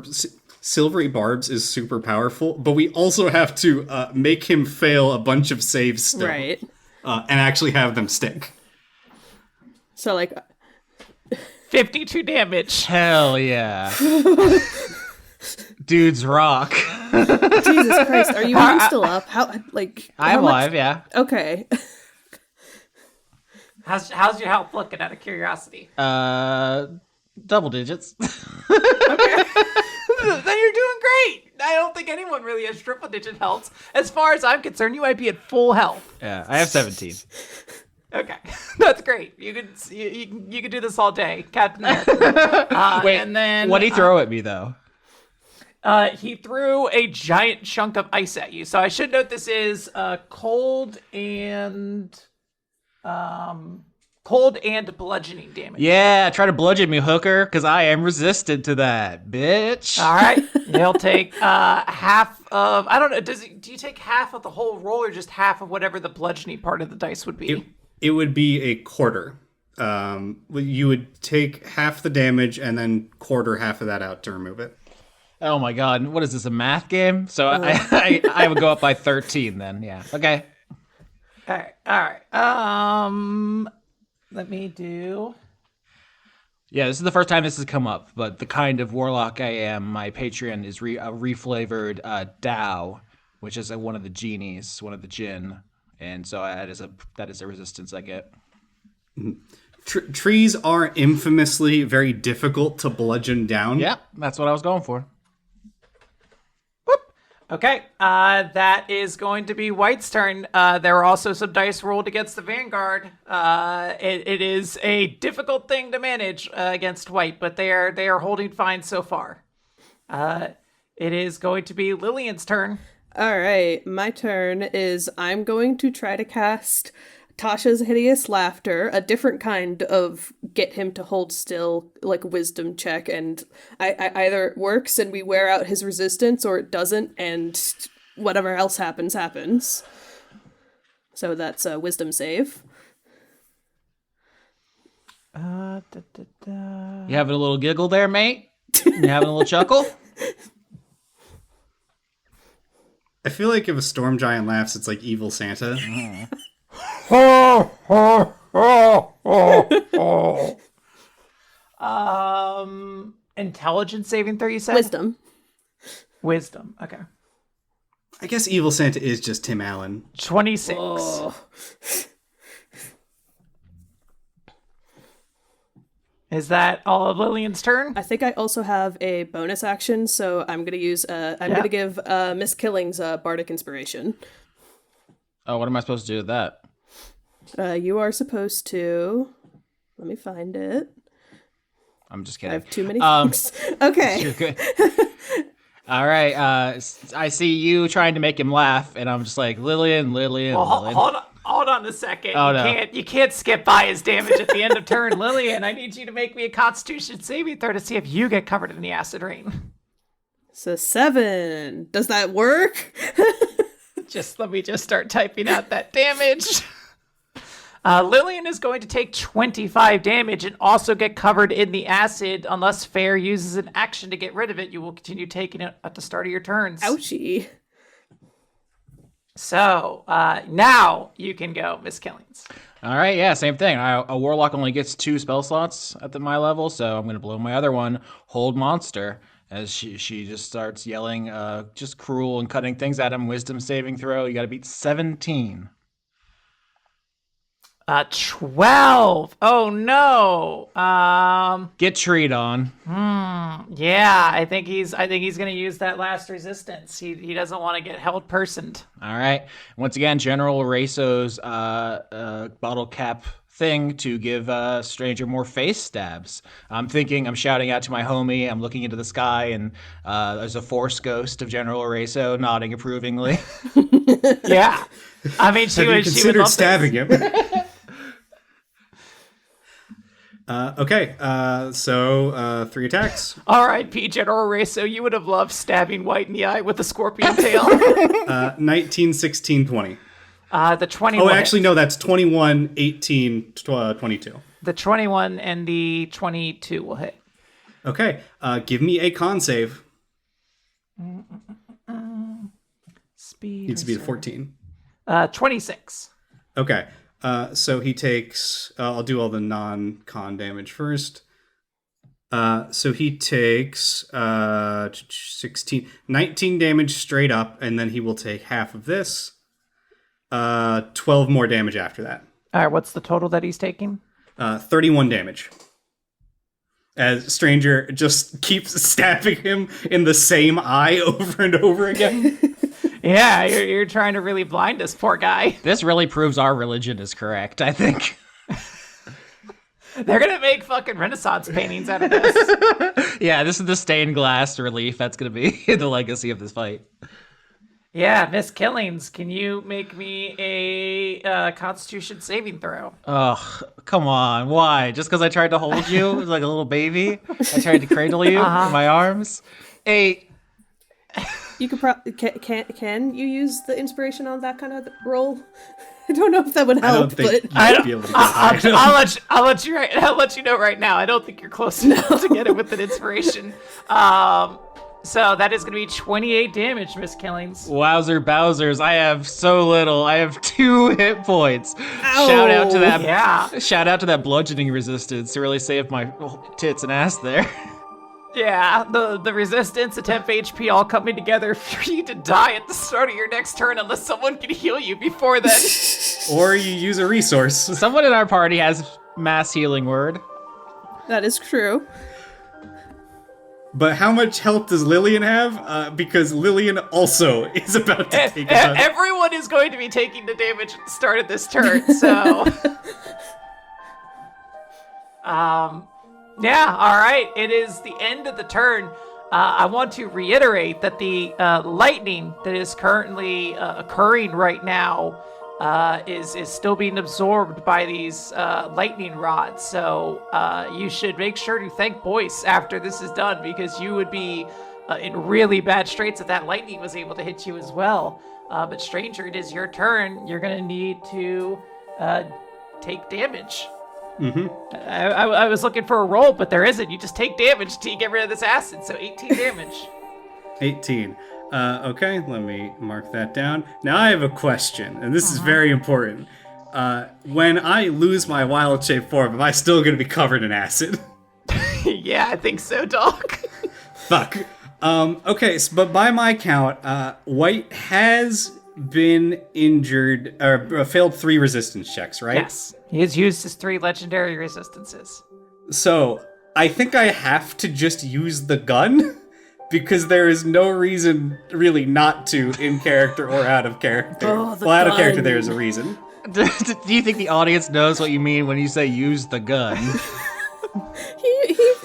[SPEAKER 4] powerful, but we also have to make him fail a bunch of saves still,
[SPEAKER 1] Right.
[SPEAKER 4] and actually have them stick.
[SPEAKER 1] So, like,
[SPEAKER 3] 52 damage.
[SPEAKER 2] Hell yeah. Dudes rock.
[SPEAKER 1] Jesus Christ, are you even still up? How, like,
[SPEAKER 2] I'm
[SPEAKER 1] how much-
[SPEAKER 2] alive, yeah.
[SPEAKER 1] Okay.
[SPEAKER 3] How's your health looking? Out of curiosity.
[SPEAKER 2] Double digits.
[SPEAKER 3] Then you're doing great. I don't think anyone really has triple digit health. As far as I'm concerned, you might be at full health.
[SPEAKER 2] Yeah, I have 17.
[SPEAKER 3] Okay, that's great. You could do this all day, Captain America.
[SPEAKER 2] Wait,
[SPEAKER 3] and then
[SPEAKER 2] what'd he throw at me though?
[SPEAKER 3] he threw a giant chunk of ice at you. So I should note this is cold and bludgeoning damage.
[SPEAKER 2] Yeah, try to bludgeon me, hooker, because I am resistant to that, bitch.
[SPEAKER 3] All right, he'll take half of. I don't know. Do you take half of the whole roll or just half of whatever the bludgeoning part of the dice would be?
[SPEAKER 4] It would be a quarter. You would take half the damage and then quarter half of that out to remove it.
[SPEAKER 2] Oh my god, what is this, a math game? So I would go up by 13 then, yeah. Okay.
[SPEAKER 3] All right. Let me do.
[SPEAKER 2] Yeah, this is the first time this has come up, but the kind of warlock I am, my Patreon is a reflavored Dao, which is one of the genies, one of the jinn. And so that is a resistance I get.
[SPEAKER 4] Trees are infamously very difficult to bludgeon down.
[SPEAKER 2] Yeah, that's what I was going for.
[SPEAKER 3] Okay, that is going to be White's turn. There are also some dice rolled against the Vanguard. It is a difficult thing to manage against White, but they are holding fine so far. It is going to be Lillian's turn.
[SPEAKER 1] All right, my turn is I'm going to try to cast Tasha's Hideous Laughter, a different kind of get him to hold still, like, wisdom check, and I either it works and we wear out his resistance, or it doesn't, and whatever else happens. So that's a wisdom save.
[SPEAKER 2] You having a little giggle there, mate? You having a little chuckle?
[SPEAKER 4] I feel like if a storm giant laughs, it's like evil Santa.
[SPEAKER 3] Intelligence saving throw, you said? Wisdom. Okay.
[SPEAKER 4] I guess evil Santa is just Tim Allen.
[SPEAKER 3] 26.
[SPEAKER 1] Oh.
[SPEAKER 3] Is that all of Lillian's turn?
[SPEAKER 1] I think I also have a bonus action, so I'm gonna use. I'm gonna give Miss Killings Bardic Inspiration.
[SPEAKER 2] Oh, what am I supposed to do with that?
[SPEAKER 1] You are supposed to. Let me find it.
[SPEAKER 2] I'm just
[SPEAKER 1] I
[SPEAKER 2] kidding.
[SPEAKER 1] have too many things. Okay.
[SPEAKER 2] You're good. All right. I see you trying to make him laugh, and I'm just like, Lillian.
[SPEAKER 3] Hold on a second.
[SPEAKER 2] Oh, no.
[SPEAKER 3] You can't skip by his damage at the end of turn. Lillian, I need you to make me a Constitution saving throw to see if you get covered in the acid rain.
[SPEAKER 1] So 7. Does that work?
[SPEAKER 3] Let me start typing out that damage. Lillian is going to take 25 damage and also get covered in the acid. Unless Fair uses an action to get rid of it, you will continue taking it at the start of your turns.
[SPEAKER 1] Ouchie.
[SPEAKER 3] So, now you can go, Miss Killings.
[SPEAKER 2] All right, yeah, same thing. A warlock only gets 2 spell slots at my level, so I'm going to blow my other one, Hold Monster, as she just starts yelling, just cruel and cutting things at him. Wisdom saving throw. You got to beat 17.
[SPEAKER 3] 12. Oh no.
[SPEAKER 2] Get treed on.
[SPEAKER 3] Yeah, I think he's gonna use that last resistance. He doesn't want to get held personed.
[SPEAKER 2] All right. Once again, General Reso's bottle cap thing to give Stranger more face stabs. I'm shouting out to my homie. I'm looking into the sky, and there's a force ghost of General Reso nodding approvingly.
[SPEAKER 3] Yeah, I mean,
[SPEAKER 4] Have you considered stabbing him? Okay, so 3 attacks.
[SPEAKER 3] R.I.P. General Reso, you would have loved stabbing White in the eye with a scorpion tail.
[SPEAKER 4] 19, 16, 20.
[SPEAKER 3] The 21.
[SPEAKER 4] Oh, actually, no, that's 21, 18, 22.
[SPEAKER 3] The 21 and the 22 will hit.
[SPEAKER 4] Okay, give me a con save.
[SPEAKER 3] Speed.
[SPEAKER 4] Needs to be the 14.
[SPEAKER 3] 26.
[SPEAKER 4] Okay, so he takes... I'll do all the non-con damage first. So he takes 19 damage straight up, and then he will take half of this. 12 more damage after that.
[SPEAKER 3] All right, what's the total that he's taking?
[SPEAKER 4] 31 damage. As Stranger just keeps stabbing him in the same eye over and over again.
[SPEAKER 3] Yeah, you're trying to really blind this poor guy.
[SPEAKER 2] This really proves our religion is correct, I think.
[SPEAKER 3] They're gonna make fucking Renaissance paintings out of this.
[SPEAKER 2] Yeah, this is the stained glass relief. That's going to be the legacy of this fight.
[SPEAKER 3] Yeah, Miss Killings, can you make me a Constitution saving throw?
[SPEAKER 2] Oh, come on. Why? Just because I tried to hold you like a little baby? I tried to cradle you in my arms? 8.
[SPEAKER 1] You could probably can you use the inspiration on that kind of roll? I don't know if that would
[SPEAKER 4] I
[SPEAKER 1] help,
[SPEAKER 4] don't think
[SPEAKER 1] but
[SPEAKER 4] you'd be able to get high.
[SPEAKER 3] I'll let you know right now. I don't think you're close enough to get it with an inspiration. So that is going to be 28 damage, Miss Killings.
[SPEAKER 2] Wowzer Bowsers, I have so little. I have 2 hit points.
[SPEAKER 1] Ow.
[SPEAKER 2] Shout out to that.
[SPEAKER 3] Yeah.
[SPEAKER 2] Shout out to that bludgeoning resistance to really save my tits and ass there.
[SPEAKER 3] Yeah, the resistance, the temp HP all coming together for you to die at the start of your next turn unless someone can heal you before then.
[SPEAKER 4] Or you use a resource.
[SPEAKER 2] Someone in our party has mass healing word.
[SPEAKER 1] that is true.
[SPEAKER 4] But how much health does Lillian have? Because Lillian also is about to take a
[SPEAKER 3] Everyone is going to be taking the damage at the start of this turn, so... Yeah, all right. It is the end of the turn. I want to reiterate that the lightning that is currently occurring right now is still being absorbed by these lightning rods. So you should make sure to thank Boyce after this is done, because you would be in really bad straits if that lightning was able to hit you as well. But Stranger, it is your turn. You're going to need to take damage.
[SPEAKER 4] Mm-hmm.
[SPEAKER 3] I was looking for a roll, but there isn't. You just take damage till you get rid of this acid, so 18 damage.
[SPEAKER 4] 18. Okay, let me mark that down. Now I have a question, and this is very important. When I lose my wild shape form, am I still going to be covered in acid?
[SPEAKER 3] Yeah, I think so, dog.
[SPEAKER 4] Fuck. Okay, but by my count, White has been injured, or failed 3 resistance checks, right?
[SPEAKER 3] Yes. He has used his 3 legendary resistances.
[SPEAKER 4] So, I think I have to just use the gun, because there is no reason really not to in character or out of character.
[SPEAKER 1] Oh, the
[SPEAKER 4] well, out of
[SPEAKER 1] gun.
[SPEAKER 4] character there is a reason.
[SPEAKER 2] Do you think the audience knows what you mean when you say use the gun?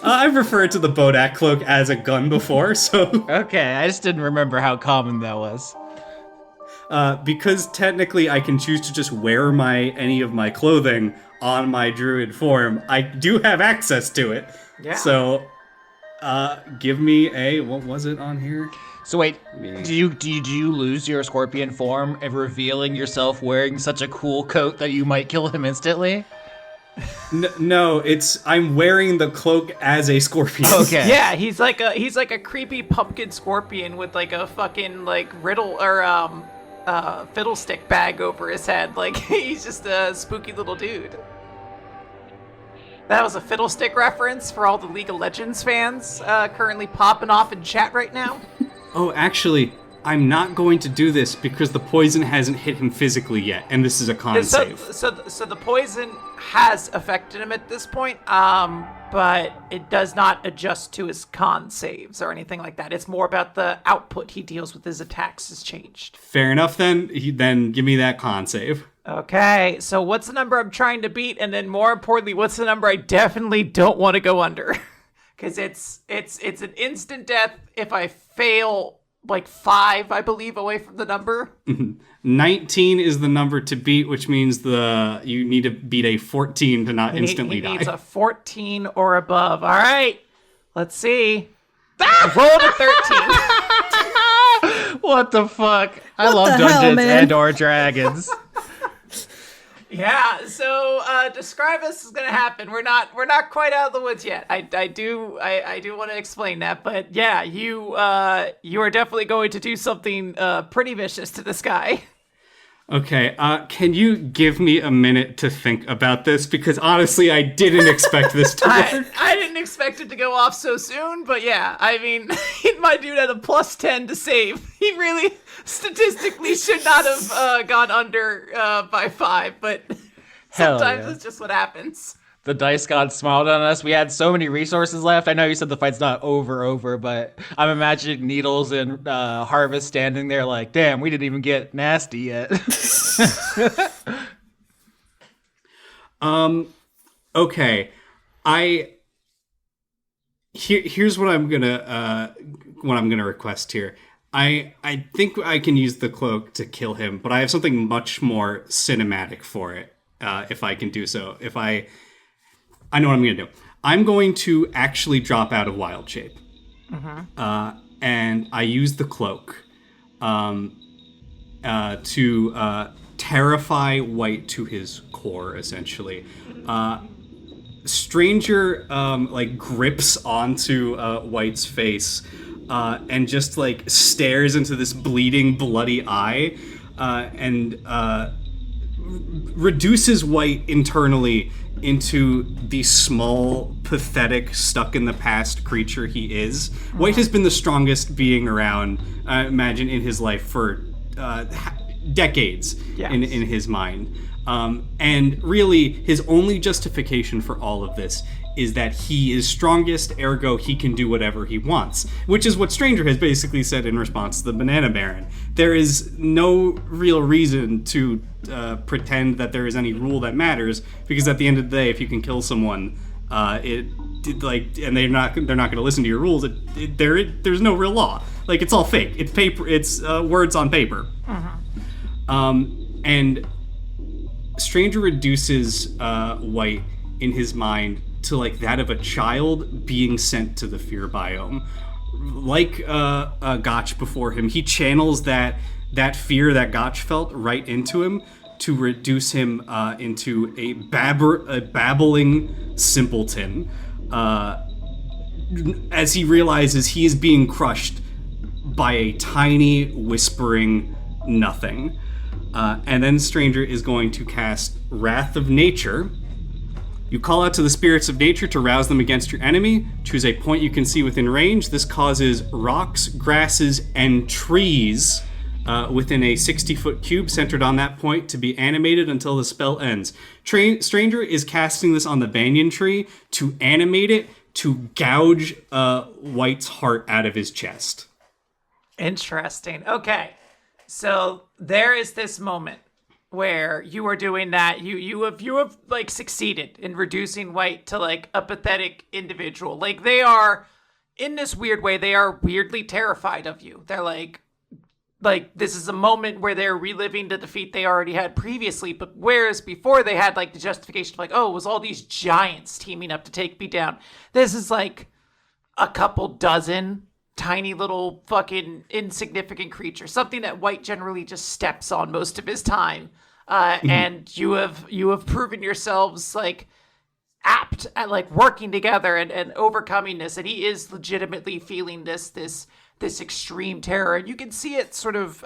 [SPEAKER 4] I've referred to the Bodak cloak as a gun before, so...
[SPEAKER 2] Okay, I just didn't remember how common that was.
[SPEAKER 4] Because technically I can choose to just wear any of my clothing on my druid form, I do have access to it.
[SPEAKER 3] Yeah.
[SPEAKER 4] So, give me a... What was it on here?
[SPEAKER 2] So wait, did you lose your scorpion form and revealing yourself wearing such a cool coat that you might kill him instantly?
[SPEAKER 4] No, I'm wearing the cloak as a scorpion.
[SPEAKER 2] Okay.
[SPEAKER 3] Yeah, he's like a creepy pumpkin scorpion with like a fucking like riddle or fiddlestick bag over his head. Like he's just a spooky little dude. That was a fiddlestick reference for all the League of Legends fans currently popping off in chat right now.
[SPEAKER 4] Oh, actually, I'm not going to do this because the poison hasn't hit him physically yet, and this is a con save.
[SPEAKER 3] So the poison has affected him at this point, but it does not adjust to his con saves or anything like that. It's more about the output he deals with his attacks has changed.
[SPEAKER 4] Fair enough, then. Then give me that con save.
[SPEAKER 3] Okay, so what's the number I'm trying to beat, and then more importantly, what's the number I definitely don't want to go under? Because it's an instant death if I fail like 5, I believe, away from the number.
[SPEAKER 4] 19 is the number to beat, which means you need to beat a 14 to not instantly die.
[SPEAKER 3] He needs a 14 or above. All right, let's see. Rolled a 13.
[SPEAKER 2] What the fuck? I
[SPEAKER 1] What
[SPEAKER 2] love
[SPEAKER 1] the hell,
[SPEAKER 2] Dungeons
[SPEAKER 1] man?
[SPEAKER 2] and/or Dragons.
[SPEAKER 3] Yeah, so describe this is gonna happen. We're not quite out of the woods yet. I do want to explain that, but yeah, you are definitely going to do something pretty vicious to this guy.
[SPEAKER 4] Okay, can you give me a minute to think about this? Because honestly, I didn't expect this to work.
[SPEAKER 3] I didn't expect it to go off so soon, but yeah, I mean, my dude had a +10 to save. He really statistically should not have gone under by 5, but
[SPEAKER 2] Hell
[SPEAKER 3] sometimes
[SPEAKER 2] yeah.
[SPEAKER 3] it's just what happens.
[SPEAKER 2] The dice god smiled on us. We had so many resources left. I know you said the fight's not over, but I'm imagining Needles and Harvest standing there like, damn, we didn't even get nasty yet.
[SPEAKER 4] Okay, here's what I'm gonna request here. I think I can use the cloak to kill him, but I have something much more cinematic for it. If I can do so, I know what I'm going to do. I'm going to actually drop out of wild shape. And I use the cloak to terrify White to his core, essentially. Stranger grips onto White's face and just like stares into this bleeding, bloody eye and reduces White internally into the small, pathetic, stuck-in-the-past creature he is. White has been the strongest being around, I imagine, in his life for decades.
[SPEAKER 3] Yes.
[SPEAKER 4] in his mind. And really, his only justification for all of this is that he is strongest, ergo he can do whatever he wants, which is what Stranger has basically said in response to the Banana Baron. There is no real reason to pretend that there is any rule that matters, because at the end of the day, if you can kill someone, and they're not going to listen to your rules, there's no real law. Like, it's all fake. It's paper. It's words on paper. And Stranger reduces White in his mind to like that of a child being sent to the fear biome. Like Gotch before him, he channels that fear that Gotch felt right into him to reduce him into a babbling simpleton. As he realizes he is being crushed by a tiny, whispering nothing. And then Stranger is going to cast Wrath of Nature. You call out to the spirits of nature to rouse them against your enemy. Choose a point you can see within range. This causes rocks, grasses, and trees within a 60-foot cube centered on that point to be animated until the spell ends. Stranger is casting this on the banyan tree to animate it to gouge White's heart out of his chest.
[SPEAKER 3] Interesting. Okay. So there is this moment where you are doing that. You have like succeeded in reducing White to like a pathetic individual. Like, they are, in this weird way, they are weirdly terrified of you. They're like this is a moment where they're reliving the defeat they already had previously, but whereas before they had like the justification of like, oh, it was all these giants teaming up to take me down. This is like a couple dozen tiny little fucking insignificant creature, something that White generally just steps on most of his time. And you have proven yourselves like apt at like working together and overcoming this, and he is legitimately feeling this extreme terror, and you can see it sort of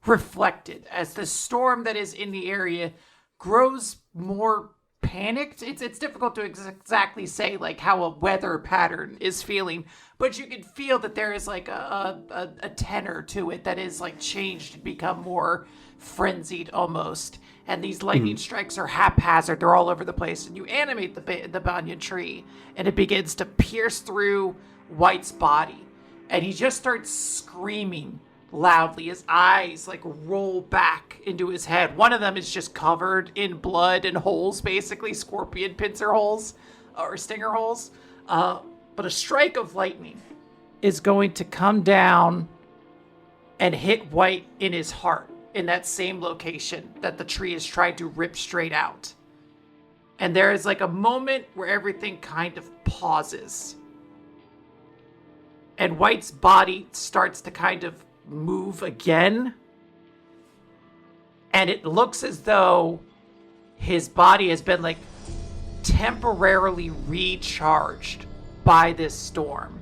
[SPEAKER 3] reflected as the storm that is in the area grows more panicked. It's difficult to exactly say like how a weather pattern is feeling, but you can feel that there is like a tenor to it that is like changed and become more frenzied almost. And these lightning strikes are haphazard. They're all over the place. And you animate the banyan tree, and it begins to pierce through White's body. And he just starts screaming loudly. His eyes like roll back into his head. One of them is just covered in blood and holes, basically scorpion pincer holes or stinger holes. But a strike of lightning is going to come down and hit White in his heart, in that same location that the tree is trying to rip straight out. And there is like a moment where everything kind of pauses. And White's body starts to kind of move again. And it looks as though his body has been like temporarily recharged by this storm.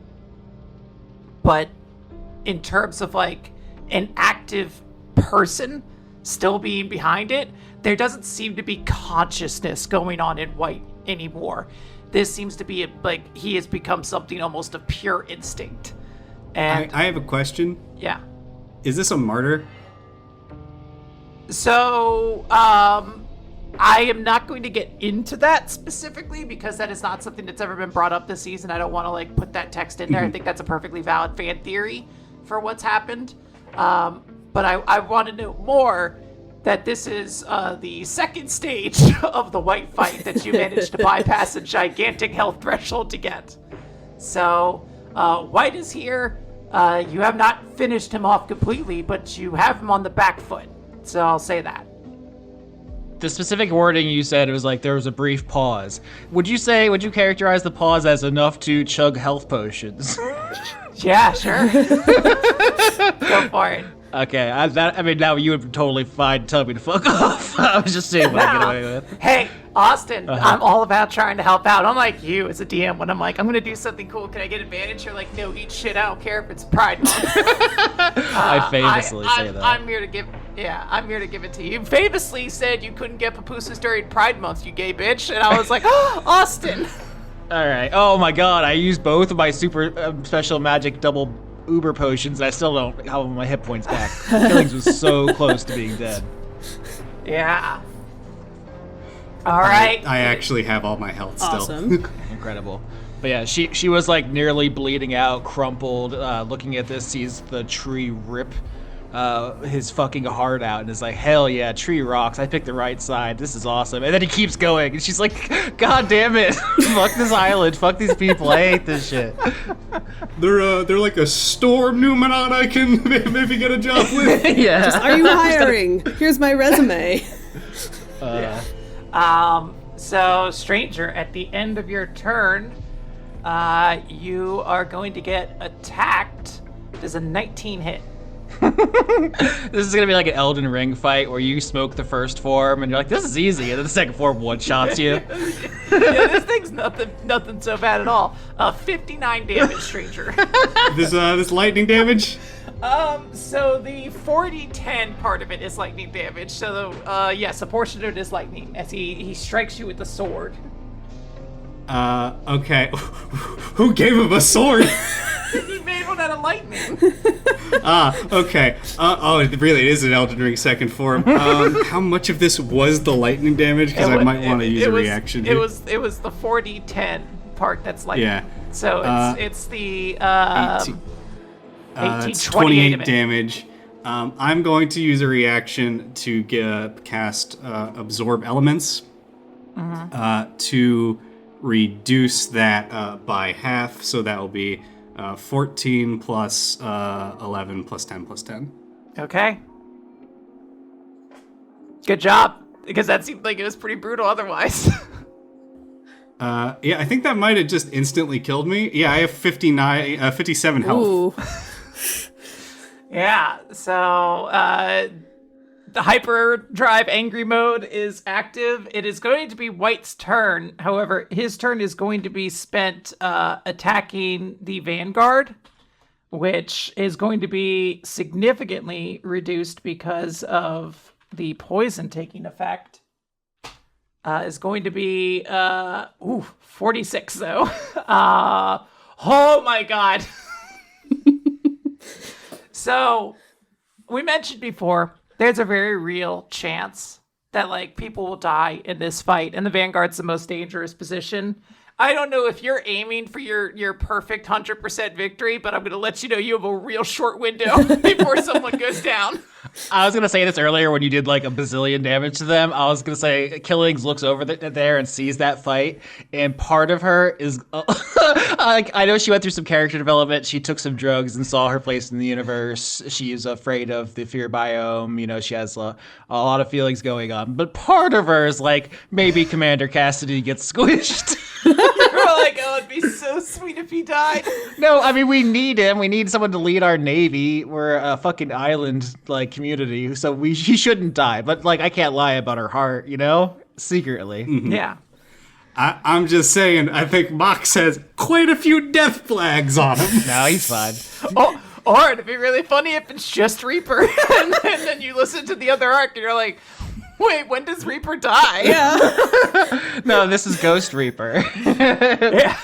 [SPEAKER 3] But in terms of like an active person still being behind it, there doesn't seem to be consciousness going on in White anymore. This seems to be like he has become something almost of pure instinct. And
[SPEAKER 4] I have a question.
[SPEAKER 3] yeah.
[SPEAKER 4] Is this a martyr?
[SPEAKER 3] So, I am not going to get into that specifically because that is not something that's ever been brought up this season. I don't want to like put that text in there. I think that's a perfectly valid fan theory for what's happened. But I want to know more that this is the second stage of the White fight that you managed to bypass a gigantic health threshold to get. So, White is here. You have not finished him off completely, but you have him on the back foot. So I'll say that.
[SPEAKER 2] The specific wording you said, it was like there was a brief pause. Would you characterize the pause as enough to chug health potions?
[SPEAKER 3] Yeah, sure. Go for it.
[SPEAKER 2] Okay, I mean, now you would totally fine telling me to fuck off. I was just seeing what I get away with.
[SPEAKER 3] Hey, Austin, I'm all about trying to help out. I'm like you as a DM when I'm like, I'm going to do something cool. Can I get advantage? You're like, no, eat shit. I don't care if it's Pride Month.
[SPEAKER 2] I famously say that.
[SPEAKER 3] I'm here to give it to you. You famously said you couldn't get pupusas during Pride Month, you gay bitch. And I was like, oh, Austin.
[SPEAKER 2] All right. Oh my god, I used both of my super special magic double uber potions, and I still don't have my hit points back. Killings was so close to being dead.
[SPEAKER 3] Yeah. All right.
[SPEAKER 4] I actually have all my health still.
[SPEAKER 1] Awesome.
[SPEAKER 2] Incredible. But yeah, she was like nearly bleeding out, crumpled, looking at this, sees the tree rip his fucking heart out, and is like, hell yeah, tree rocks, I picked the right side, this is awesome. And then he keeps going, and she's like, god damn it, fuck this island, fuck these people, I hate this shit.
[SPEAKER 4] They're like a storm Numenon I can maybe get a job with.
[SPEAKER 2] Yeah.
[SPEAKER 1] Are you hiring? Here's my resume.
[SPEAKER 3] So, Stranger, at the end of your turn, you are going to get attacked. Does a 19 hit?
[SPEAKER 2] This is gonna be like an Elden Ring fight where you smoke the first form and you're like, this is easy, and then the second form one-shots you.
[SPEAKER 3] Yeah, this thing's nothing so bad at all. 59 damage, Stranger.
[SPEAKER 4] This lightning damage?
[SPEAKER 3] So the 40-10 part of it is lightning damage. So, yes, a portion of it is lightning as he strikes you with the sword.
[SPEAKER 4] Okay. Who gave him a sword?
[SPEAKER 3] He made one out of lightning.
[SPEAKER 4] Okay. It really is an Elden Ring second form. How much of this was the lightning damage? Because I might want to use a reaction
[SPEAKER 3] It
[SPEAKER 4] here.
[SPEAKER 3] was the 40-10 part that's lightning.
[SPEAKER 4] Yeah.
[SPEAKER 3] So it's the
[SPEAKER 4] 18,
[SPEAKER 3] 18,
[SPEAKER 4] it's
[SPEAKER 3] 28
[SPEAKER 4] 28 damage. I'm going to use a reaction to cast Absorb Elements to reduce that by half. So that will be 14 plus 11 plus 10 plus 10.
[SPEAKER 3] Okay. Good job, because that seemed like it was pretty brutal otherwise.
[SPEAKER 4] Yeah, I think that might have just instantly killed me. Yeah, I have 57 health.
[SPEAKER 1] Ooh.
[SPEAKER 3] Yeah, so the hyperdrive angry mode is active. It is going to be White's turn. However, his turn is going to be spent attacking the Vanguard, which is going to be significantly reduced because of the poison taking effect. Is going to be 46 though. Oh my god. So, we mentioned before, there's a very real chance that, like, people will die in this fight, and the Vanguard's the most dangerous position. I don't know if you're aiming for your perfect 100% victory, but I'm going to let you know you have a real short window before someone goes down.
[SPEAKER 2] I was gonna say this earlier when you did like a bazillion damage to them. I was gonna say Killings looks over there and sees that fight, and part of her is, I know she went through some character development. She took some drugs and saw her place in the universe. She is afraid of the fear biome. You know, she has a lot of feelings going on. But part of her is like, maybe Commander Cassidy gets squished.
[SPEAKER 3] You're like, oh, it'd be so sweet if he died.
[SPEAKER 2] No, I mean, we need him. We need someone to lead our navy. We're a fucking island, like, community, so he shouldn't die. But, like, I can't lie about her heart, you know? Secretly.
[SPEAKER 4] Mm-hmm.
[SPEAKER 3] Yeah.
[SPEAKER 4] I'm just saying, I think Mox has quite a few death flags on him.
[SPEAKER 2] No, he's fine.
[SPEAKER 3] Oh, or it'd be really funny if it's just Reaper, and then you listen to the other arc, and you're like, wait, when does Reaper die?
[SPEAKER 1] Yeah.
[SPEAKER 2] No, this is Ghost Reaper.
[SPEAKER 3] Yeah.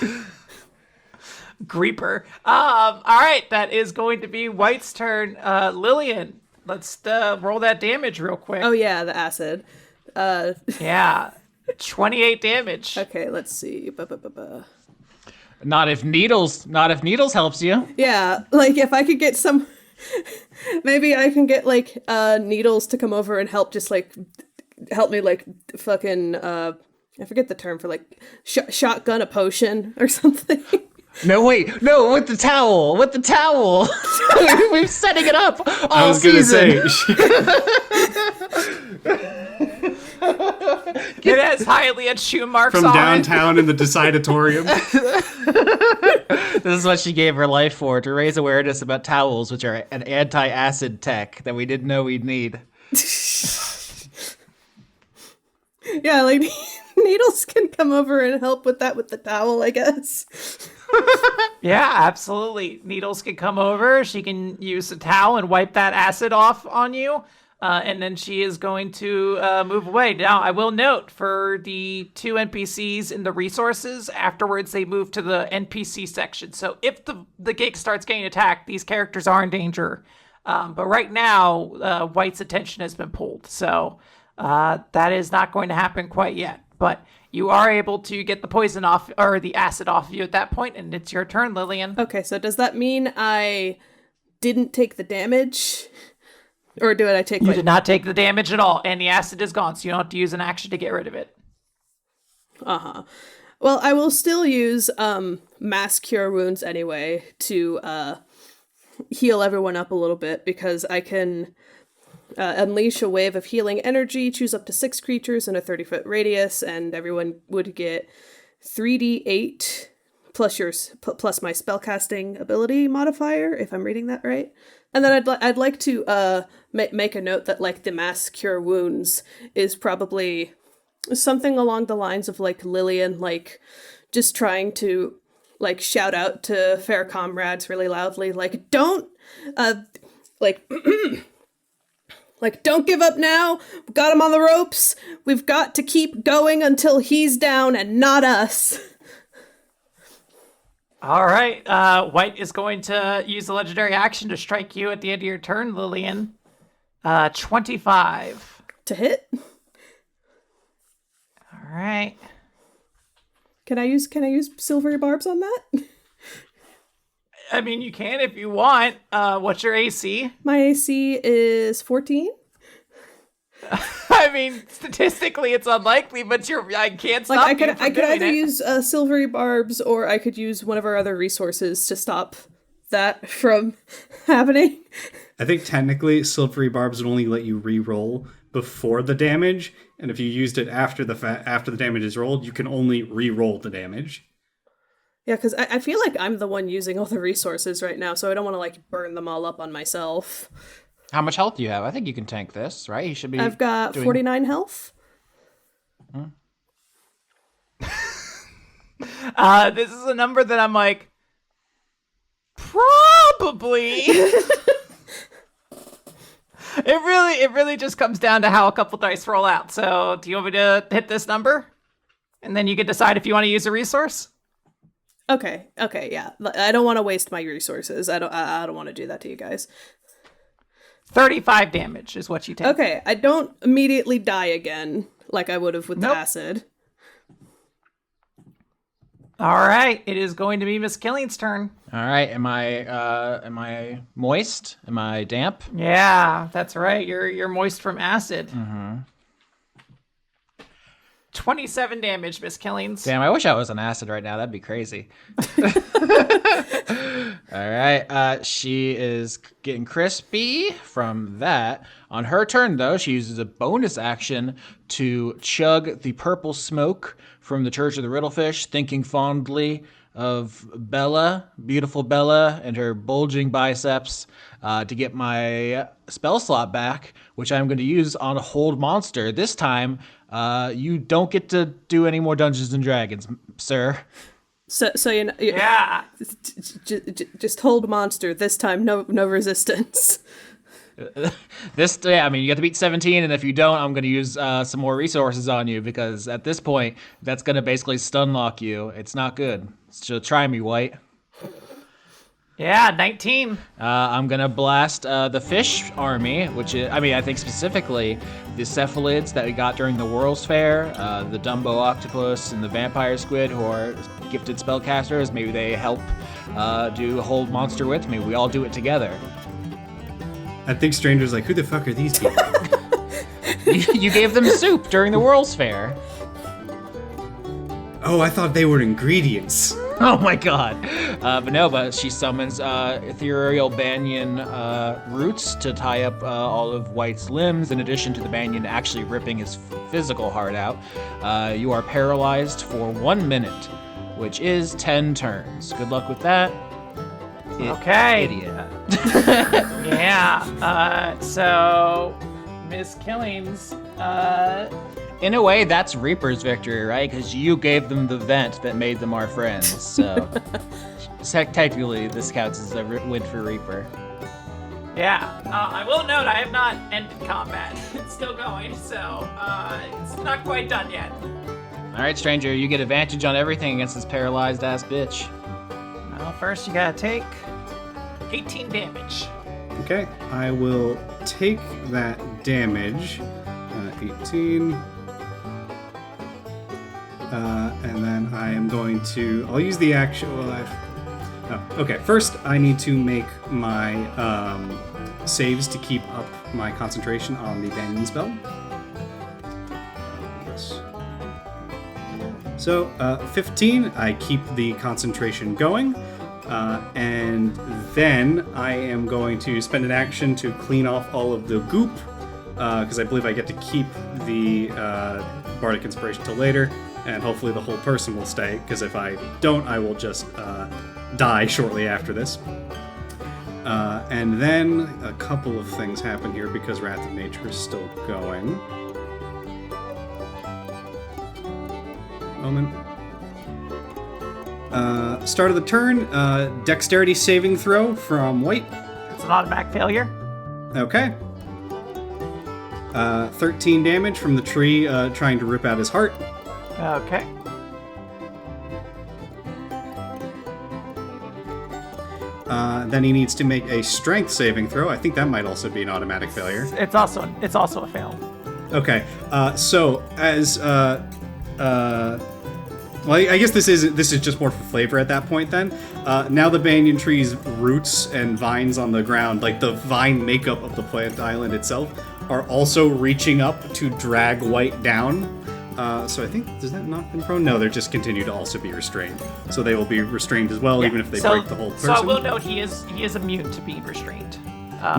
[SPEAKER 3] Creeper. All right, that is going to be White's turn. Lillian, let's roll that damage real quick.
[SPEAKER 1] Oh yeah, the acid.
[SPEAKER 3] Yeah, 28 damage.
[SPEAKER 1] Okay, let's see. Ba-ba-ba-ba.
[SPEAKER 2] Not if needles helps you.
[SPEAKER 1] Yeah, like if I could get some, maybe I can get like Needles to come over and help me like fucking I forget the term for like shotgun a potion or something.
[SPEAKER 2] No, wait, no, with the towel. We're setting it up all
[SPEAKER 4] I was
[SPEAKER 2] season.
[SPEAKER 4] gonna say,
[SPEAKER 3] It has Hylian shoe marks
[SPEAKER 4] from
[SPEAKER 3] on
[SPEAKER 4] downtown in the Decidatorium.
[SPEAKER 2] This is what she gave her life for, to raise awareness about towels, which are an anti-acid tech that we didn't know we'd need.
[SPEAKER 1] Yeah, like Needles can come over and help with that with the towel, I guess.
[SPEAKER 3] Yeah, absolutely. Needles can come over. She can use a towel and wipe that acid off on you. And then she is going to move away. Now, I will note for the 2 NPCs in the resources, afterwards they move to the NPC section. So if the gig starts getting attacked, these characters are in danger. But right now, White's attention has been pulled. So that is not going to happen quite yet. But you are able to get the poison off, or the acid off of you at that point, and it's your turn, Lillian.
[SPEAKER 1] Okay, so does that mean I didn't take the damage? Or did I take
[SPEAKER 3] You did not take the damage at all, and the acid is gone, so you don't have to use an action to get rid of it.
[SPEAKER 1] Uh-huh. Well, I will still use mass cure wounds anyway to heal everyone up a little bit, because I can unleash a wave of healing energy, choose up to 6 creatures in a 30-foot radius, and everyone would get 3d8 plus my spellcasting ability modifier, if I'm reading that right. And then I'd like to make a note that like the mass cure wounds is probably something along the lines of like Lillian, like just trying to like shout out to fair comrades really loudly, like don't like like don't give up now. We got him on the ropes. We've got to keep going until he's down and not us.
[SPEAKER 3] All right. White is going to use the legendary action to strike you at the end of your turn, Lillian. 25.
[SPEAKER 1] To hit?
[SPEAKER 3] All right.
[SPEAKER 1] Can I use silvery barbs on that?
[SPEAKER 3] I mean, you can if you want. What's your AC?
[SPEAKER 1] My AC is 14.
[SPEAKER 3] I mean, statistically, it's unlikely, but I can't stop
[SPEAKER 1] Like
[SPEAKER 3] you
[SPEAKER 1] I
[SPEAKER 3] from
[SPEAKER 1] could
[SPEAKER 3] doing
[SPEAKER 1] either
[SPEAKER 3] it.
[SPEAKER 1] use silvery barbs, or I could use one of our other resources to stop that from happening.
[SPEAKER 4] I think technically silvery barbs would only let you re-roll, before the damage, and if you used it after after the damage is rolled, you can only re-roll the damage.
[SPEAKER 1] Yeah, because I feel like I'm the one using all the resources right now, so I don't want to like burn them all up on myself.
[SPEAKER 2] How much health do you have? I think you can tank this, right? You should be.
[SPEAKER 1] I've got 49 health.
[SPEAKER 3] This is a number that I'm like, probably. It really just comes down to how a couple dice roll out. So, do you want me to hit this number, and then you can decide if you want to use a resource?
[SPEAKER 1] Okay, yeah. I don't want to waste my resources. I don't want to do that to you guys.
[SPEAKER 3] 35 damage is what you take.
[SPEAKER 1] Okay, I don't immediately die again like I would have with the acid.
[SPEAKER 3] All right, it is going to be Miss Killing's turn.
[SPEAKER 2] All right. Am I moist? Am I damp?
[SPEAKER 3] Yeah, that's right. You're moist from acid. Mm-hmm. 27 damage, Miss Killings.
[SPEAKER 2] Damn, I wish I was on acid right now. That'd be crazy. All right. She is getting crispy from that. On her turn, though, she uses a bonus action to chug the purple smoke from the Church of the Riddlefish, thinking fondly of Bella, beautiful Bella, and her bulging biceps to get my spell slot back, which I'm going to use on Hold Monster. This time, you don't get to do any more Dungeons and Dragons, sir.
[SPEAKER 1] So you know,
[SPEAKER 3] Yeah.
[SPEAKER 1] just hold monster. This time, no resistance.
[SPEAKER 2] I mean, you have to beat 17, and if you don't, I'm going to use some more resources on you, because at this point, that's going to basically stun lock you. It's not good. So try me, White.
[SPEAKER 3] Yeah, 19.
[SPEAKER 2] I'm going to blast the fish army, which is, I think specifically the cephalids that we got during the World's Fair, the Dumbo octopus and the vampire squid, who are gifted spellcasters. Maybe they help do Hold Monster with me. We all do it together.
[SPEAKER 4] I think Stranger's like, who the fuck are these people?
[SPEAKER 2] You gave them soup during the World's Fair.
[SPEAKER 4] Oh, I thought they were ingredients.
[SPEAKER 2] Oh my god. But she summons ethereal banyan roots to tie up all of White's limbs, in addition to the banyan actually ripping his physical heart out. You are paralyzed for 1 minute, which is 10 turns. Good luck with that.
[SPEAKER 3] Okay.
[SPEAKER 2] Idiot.
[SPEAKER 3] Yeah. So, Miss Killings,
[SPEAKER 2] In a way, that's Reaper's victory, right? Because you gave them the vent that made them our friends. So, technically, this counts as a win for Reaper.
[SPEAKER 3] yeah. I will note I have not ended combat. It's still going, so it's not quite done yet.
[SPEAKER 2] All right, stranger, you get advantage on everything against this paralyzed ass bitch.
[SPEAKER 3] Well, first you gotta take 18 damage.
[SPEAKER 4] Okay, I will take that damage. 18. And then I am going to... I'll use the action... okay, first I need to make my saves to keep up my concentration on the Banyan spell. Yes. So, 15, I keep the concentration going. And then I am going to spend an action to clean off all of the goop, because I believe I get to keep the Bardic Inspiration till later, and hopefully the whole person will stay, because if I don't, I will just die shortly after this. And then a couple of things happen here, because Wrath of Nature is still going. Moment. Start of the turn, dexterity saving throw from White.
[SPEAKER 3] It's an automatic failure.
[SPEAKER 4] Okay. 13 damage from the tree trying to rip out his heart.
[SPEAKER 3] Okay.
[SPEAKER 4] Then he needs to make a strength saving throw. I think that might also be an automatic failure.
[SPEAKER 3] It's also a fail.
[SPEAKER 4] Okay. So as well, I guess this is just more for flavor at that point then. Now the banyan tree's roots and vines on the ground, like the vine makeup of the plant island itself, are also reaching up to drag White down. So I think, does that knock them prone? No, they're just continue to also be restrained. So they will be restrained as well, even if they break the whole person.
[SPEAKER 3] So I will note he is immune to being restrained.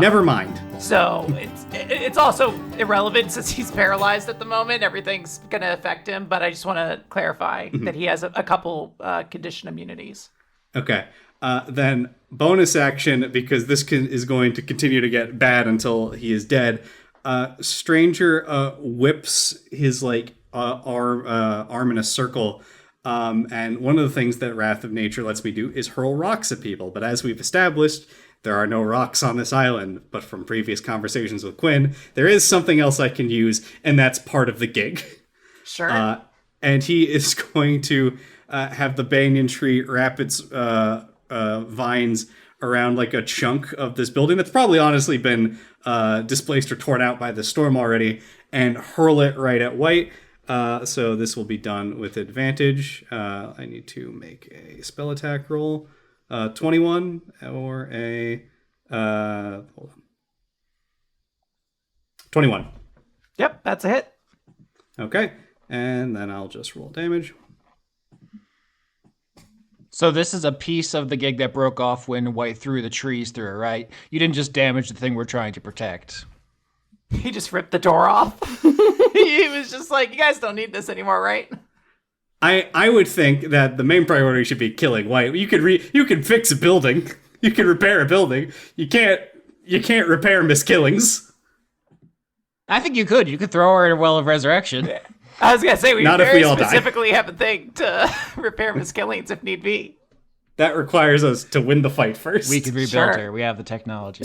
[SPEAKER 4] Never mind.
[SPEAKER 3] So it's also irrelevant since he's paralyzed at the moment. Everything's gonna affect him, but I just want to clarify that he has a couple condition immunities.
[SPEAKER 4] Okay. Then bonus action, because this is going to continue to get bad until he is dead. Stranger whips his arm in a circle. And one of the things that Wrath of Nature lets me do is hurl rocks at people. But as we've established, there are no rocks on this island. But from previous conversations with Quinn, there is something else I can use, and that's part of the gig.
[SPEAKER 3] Sure.
[SPEAKER 4] And he is going to have the banyan tree wrap its vines around like a chunk of this building that's probably honestly been displaced or torn out by the storm already, and hurl it right at White. So this will be done with advantage. I need to make a spell attack roll. 21 or a... hold on. 21.
[SPEAKER 3] Yep, that's a hit.
[SPEAKER 4] Okay. And then I'll just roll damage.
[SPEAKER 2] So this is a piece of the gig that broke off when White threw the trees through it, right? You didn't just damage the thing we're trying to protect.
[SPEAKER 3] He just ripped the door off. He was just like, you guys don't need this anymore, right?
[SPEAKER 4] I would think that the main priority should be killing White. You can fix a building. You can repair a building. You can't repair Miss-Killings.
[SPEAKER 2] I think you could. You could throw her in a well of resurrection.
[SPEAKER 3] I was gonna say, we
[SPEAKER 4] Not if
[SPEAKER 3] very
[SPEAKER 4] we all die.
[SPEAKER 3] specifically have a thing to repair Miss-Killings if need be.
[SPEAKER 4] That requires us to win the fight first.
[SPEAKER 2] We could rebuild
[SPEAKER 3] Sure.
[SPEAKER 2] her. We have the technology.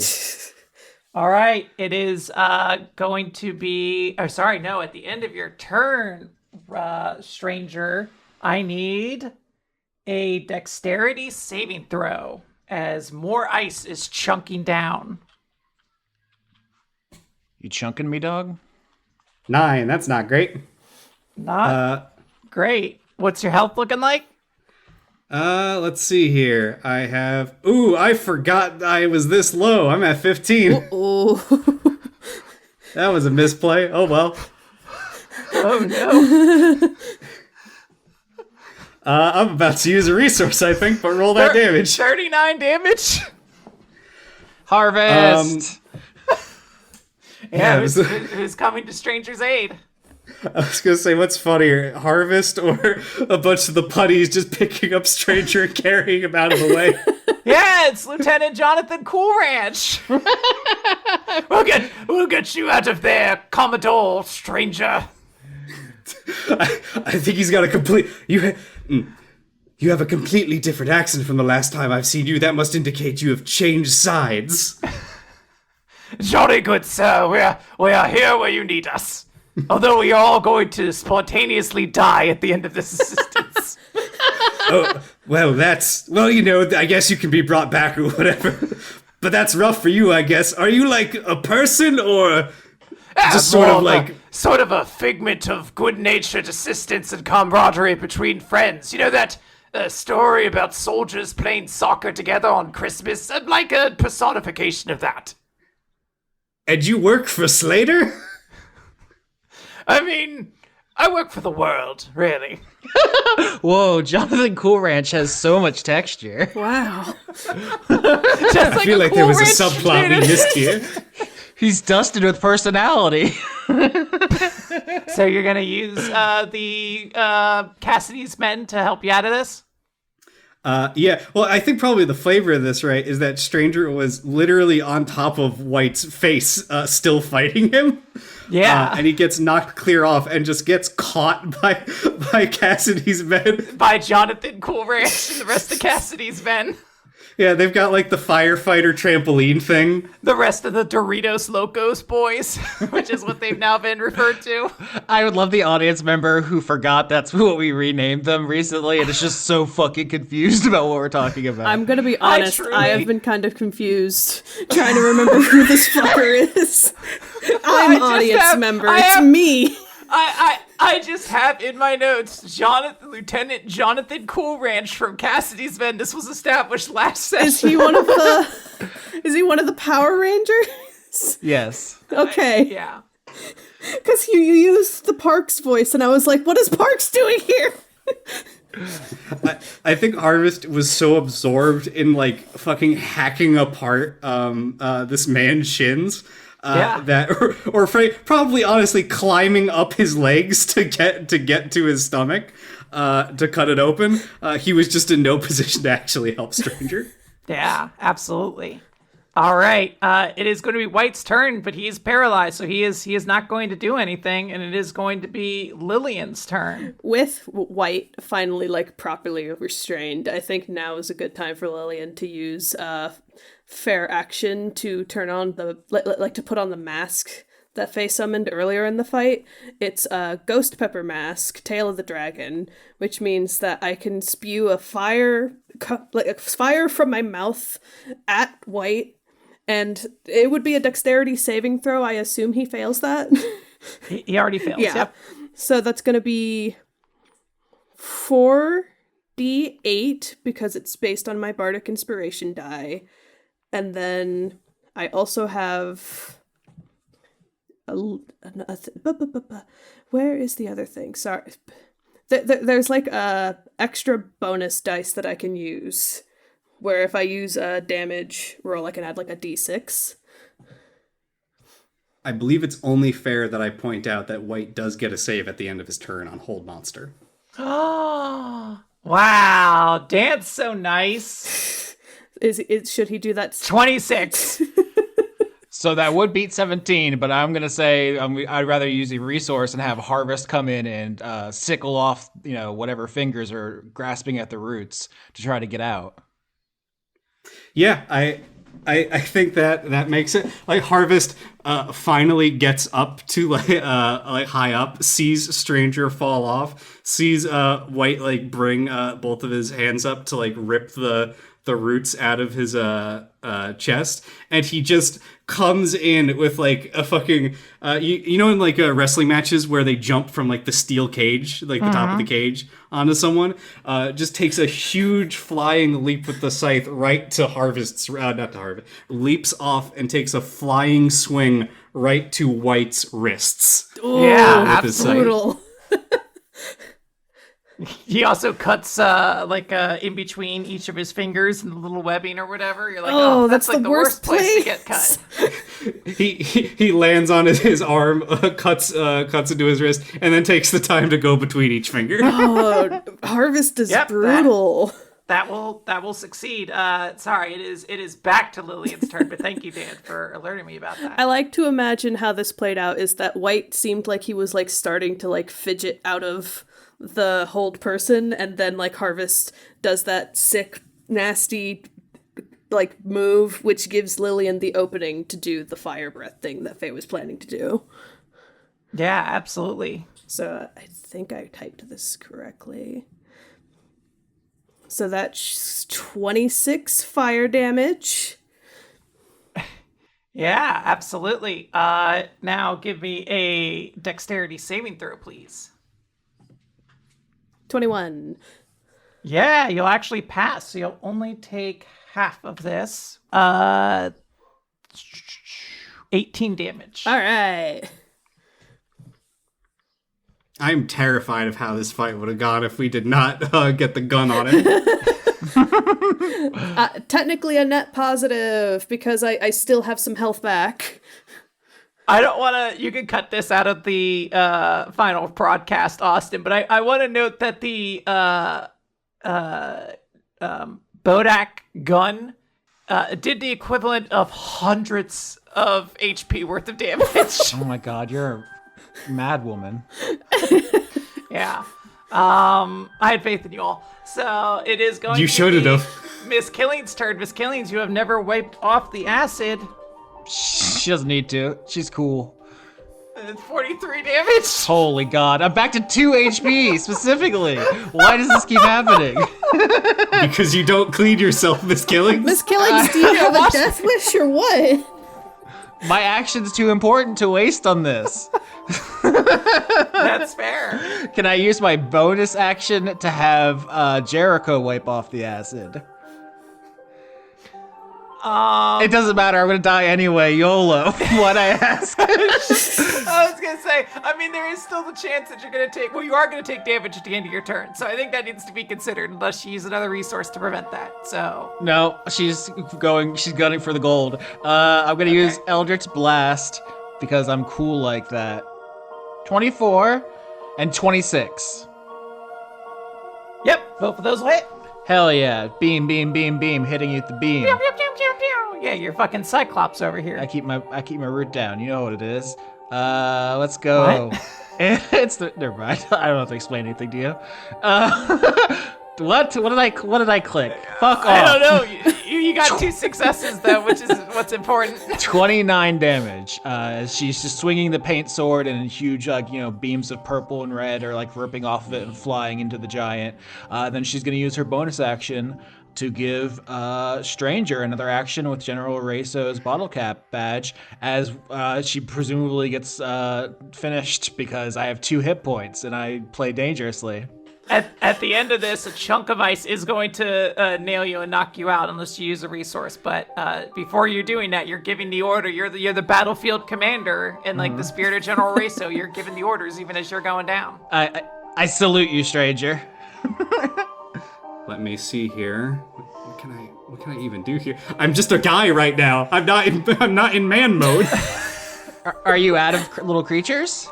[SPEAKER 3] All right, it is going to be... at the end of your turn, stranger, I need a dexterity saving throw as more ice is chunking down.
[SPEAKER 2] You chunking me, dog?
[SPEAKER 4] 9. That's not great.
[SPEAKER 3] Not great. What's your health looking like?
[SPEAKER 4] Let's see here. I have... Ooh, I forgot I was this low. I'm at 15.
[SPEAKER 1] Oh.
[SPEAKER 4] That was a misplay. Oh, well.
[SPEAKER 3] Oh, no.
[SPEAKER 4] I'm about to use a resource, I think, but roll that damage.
[SPEAKER 3] 39 damage?
[SPEAKER 2] Harvest!
[SPEAKER 4] Yeah,
[SPEAKER 3] who's coming to Stranger's aid?
[SPEAKER 4] I was going to say, what's funnier, Harvest or a bunch of the putties just picking up Stranger and carrying him out of the way?
[SPEAKER 3] Yeah, it's Lieutenant Jonathan Cool Ranch. We'll get you out of there, Commodore Stranger.
[SPEAKER 4] I think he's got a complete... You have a completely different accent from the last time I've seen you. That must indicate you have changed sides.
[SPEAKER 3] Jolly good, sir. We are here where you need us. Although we are all going to spontaneously die at the end of this assistance.
[SPEAKER 4] Oh, well, I guess you can be brought back or whatever. But that's rough for you, I guess. Are you like a person or just
[SPEAKER 3] sort of a figment of good-natured assistance and camaraderie between friends? You know that story about soldiers playing soccer together on Christmas? I'm like a personification of that.
[SPEAKER 4] And you work for Slater?
[SPEAKER 3] I mean, I work for the world, really.
[SPEAKER 2] Whoa, Jonathan Cool Ranch has so much texture.
[SPEAKER 1] Wow.
[SPEAKER 3] Just like
[SPEAKER 4] I feel like there was a
[SPEAKER 3] Cool Ranch
[SPEAKER 4] subplot we
[SPEAKER 3] did.
[SPEAKER 4] missed here.
[SPEAKER 2] He's dusted with personality.
[SPEAKER 3] So you're gonna use the Cassidy's men to help you out of this?
[SPEAKER 4] Yeah, well, I think probably the flavor of this, right, is that Stranger was literally on top of White's face, still fighting him.
[SPEAKER 3] Yeah.
[SPEAKER 4] And he gets knocked clear off and just gets caught by Cassidy's men.
[SPEAKER 3] By Jonathan Cool Ranch and the rest of Cassidy's men.
[SPEAKER 4] Yeah, they've got like the firefighter trampoline thing.
[SPEAKER 3] The rest of the Doritos Locos boys, which is what they've now been referred to.
[SPEAKER 2] I would love the audience member who forgot that's what we renamed them recently and is just so fucking confused about what we're talking about.
[SPEAKER 1] I'm gonna be honest,
[SPEAKER 3] truly-
[SPEAKER 1] I have been kind of confused trying to remember who this fucker is. I'm
[SPEAKER 3] just
[SPEAKER 1] audience
[SPEAKER 3] have-
[SPEAKER 1] member,
[SPEAKER 3] I
[SPEAKER 1] it's
[SPEAKER 3] have-
[SPEAKER 1] me.
[SPEAKER 3] I just have in my notes Lieutenant Jonathan Cool Ranch from Cassidy's Men. This was established last session.
[SPEAKER 1] Is he one of the Power Rangers?
[SPEAKER 2] Yes.
[SPEAKER 1] Okay.
[SPEAKER 3] Yeah.
[SPEAKER 1] Because you used the Parks voice, and I was like, what is Parks doing here?
[SPEAKER 4] I think Harvest was so absorbed in like fucking hacking apart this man's shins that probably honestly climbing up his legs to get to his stomach to cut it open. He was just in no position to actually help Stranger.
[SPEAKER 3] Yeah, absolutely. All right, it is going to be White's turn, but he is paralyzed, so he is not going to do anything, and it is going to be Lillian's turn.
[SPEAKER 1] With White finally like properly restrained, I think now is a good time for Lillian to use fair action to turn on to put on the mask that Faye summoned earlier in the fight. It's a Ghost Pepper mask, Tail of the Dragon, which means that I can spew a fire from my mouth at White, and it would be a dexterity saving throw. I assume he fails that.
[SPEAKER 3] He already fails.
[SPEAKER 1] Yeah.
[SPEAKER 3] Yep.
[SPEAKER 1] So that's going to be 4d8 because it's based on my Bardic Inspiration die. And then I also have where is the other thing? Sorry. There's like a extra bonus dice that I can use where if I use a damage roll, I can add like a d6.
[SPEAKER 4] I believe it's only fair that I point out that White does get a save at the end of his turn on Hold Monster.
[SPEAKER 3] Oh, wow. Dan's so nice.
[SPEAKER 1] Should he do that?
[SPEAKER 3] 26.
[SPEAKER 2] So that would beat 17, but I'm going to say I'd rather use a resource and have Harvest come in and sickle off, whatever fingers are grasping at the roots to try to get out.
[SPEAKER 4] Yeah, I think that makes it. Like Harvest finally gets up to like high up, sees Stranger fall off, sees White like bring both of his hands up to like rip the roots out of his chest, and he just comes in with like a fucking in like wrestling matches where they jump from like the steel cage, like the top of the cage onto someone, just takes a huge flying leap with the scythe right to Harvest's not to Harvest, leaps off and takes a flying swing right to White's wrists.
[SPEAKER 3] Yeah,
[SPEAKER 4] with his scythe.
[SPEAKER 1] Brutal.
[SPEAKER 3] He also cuts in between each of his fingers and the little webbing or whatever. You're like, oh, that's like the worst place to get cut.
[SPEAKER 4] He lands on his arm, cuts into his wrist, and then takes the time to go between each finger.
[SPEAKER 1] Oh, Harvest is brutal.
[SPEAKER 3] That will succeed. Sorry, it is back to Lillian's turn, but thank you, Dan, for alerting me about that.
[SPEAKER 1] I like to imagine how this played out is that White seemed like he was like starting to like fidget out of the hold person, and then like Harvest does that sick, nasty like move, which gives Lillian the opening to do the fire breath thing that Faye was planning to do.
[SPEAKER 3] Yeah, absolutely.
[SPEAKER 1] So I think I typed this correctly. So that's 26 fire damage.
[SPEAKER 3] Yeah, absolutely. Now give me a dexterity saving throw, please.
[SPEAKER 1] 21.
[SPEAKER 3] Yeah, you'll actually pass, so you'll only take half of this. 18 damage.
[SPEAKER 1] All right.
[SPEAKER 4] I'm terrified of how this fight would have gone if we did not get the gun on it.
[SPEAKER 1] Technically a net positive because I still have some health back.
[SPEAKER 3] I don't want to. You can cut this out of the final broadcast, Austin. But I want to note that the Bodak gun did the equivalent of hundreds of HP worth of damage.
[SPEAKER 2] Oh my god, you're a mad woman.
[SPEAKER 3] Yeah. I had faith in you all. So it is going.
[SPEAKER 4] You
[SPEAKER 3] to
[SPEAKER 4] showed
[SPEAKER 3] be
[SPEAKER 4] it up.
[SPEAKER 3] Miss Killing's turn. Miss Killings, you have never wiped off the acid.
[SPEAKER 2] She doesn't need to. She's cool.
[SPEAKER 3] It's 43 damage.
[SPEAKER 2] Holy god. I'm back to 2 HP specifically. Why does this keep happening?
[SPEAKER 4] Because you don't clean yourself, Miss Killings.
[SPEAKER 1] Miss Killings, do you have a death wish or what?
[SPEAKER 2] My action's too important to waste on this.
[SPEAKER 3] That's fair.
[SPEAKER 2] Can I use my bonus action to have Jericho wipe off the acid? It doesn't matter. I'm gonna die anyway. YOLO. What I ask.
[SPEAKER 3] I was gonna say, I mean, there is still the chance that you're gonna take. Well, you are gonna take damage at the end of your turn, so I think that needs to be considered, unless you use another resource to prevent that. So.
[SPEAKER 2] No, she's gunning for the gold. I'm gonna use Eldritch Blast because I'm cool like that. 24 and 26.
[SPEAKER 3] Yep, both of those hit.
[SPEAKER 2] Hell yeah. Beam, beam, beam, beam, hitting you with the beam.
[SPEAKER 3] Pew, pew, pew, pew, pew. Yeah, you're fucking Cyclops over here.
[SPEAKER 2] I keep my root down. You know what it is. Let's go.
[SPEAKER 3] What?
[SPEAKER 2] Never mind. I don't have to explain anything to you. What did I click? Fuck off.
[SPEAKER 3] I don't know. You got 2 successes though, which is what's important.
[SPEAKER 2] 29 damage. She's just swinging the paint sword, and huge, beams of purple and red are like ripping off of it and flying into the giant. Then she's gonna use her bonus action to give Stranger another action with General Reso's bottle cap badge, as she presumably gets finished because I have 2 hit points and I play dangerously.
[SPEAKER 3] At the end of this, a chunk of ice is going to nail you and knock you out unless you use a resource. But before you're doing that, you're giving the order. You're the battlefield commander, and like the spirit of General Reso, you're giving the orders even as you're going down.
[SPEAKER 2] I salute you, Stranger.
[SPEAKER 4] Let me see here. What can I even do here? I'm just a guy right now. I'm not in man mode.
[SPEAKER 2] Are you out of little creatures?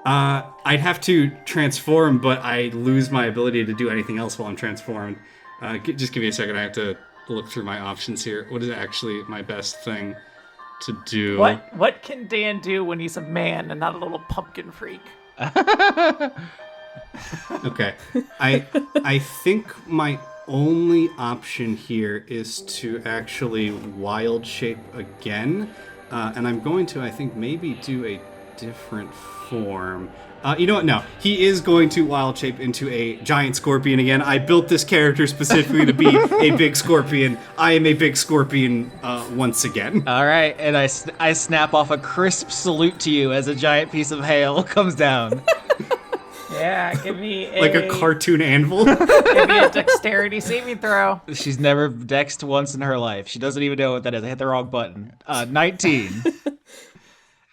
[SPEAKER 4] I'd have to transform, but I lose my ability to do anything else while I'm transformed. Just give me a second. I have to look through my options here. What is actually my best thing to do?
[SPEAKER 3] What can Dan do when he's a man and not a little pumpkin freak?
[SPEAKER 4] Okay. I think my only option here is to actually wild shape again. And I'm going to, I think, maybe do a different form. You know what? No. He is going to wild shape into a giant scorpion again. I built this character specifically to be a big scorpion. I am a big scorpion once again.
[SPEAKER 2] All right, and I snap off a crisp salute to you as a giant piece of hail comes down.
[SPEAKER 3] Yeah, give me
[SPEAKER 4] like a cartoon anvil.
[SPEAKER 3] Give me a dexterity saving throw.
[SPEAKER 2] She's never dexed once in her life. She doesn't even know what that is. I hit the wrong button. 19.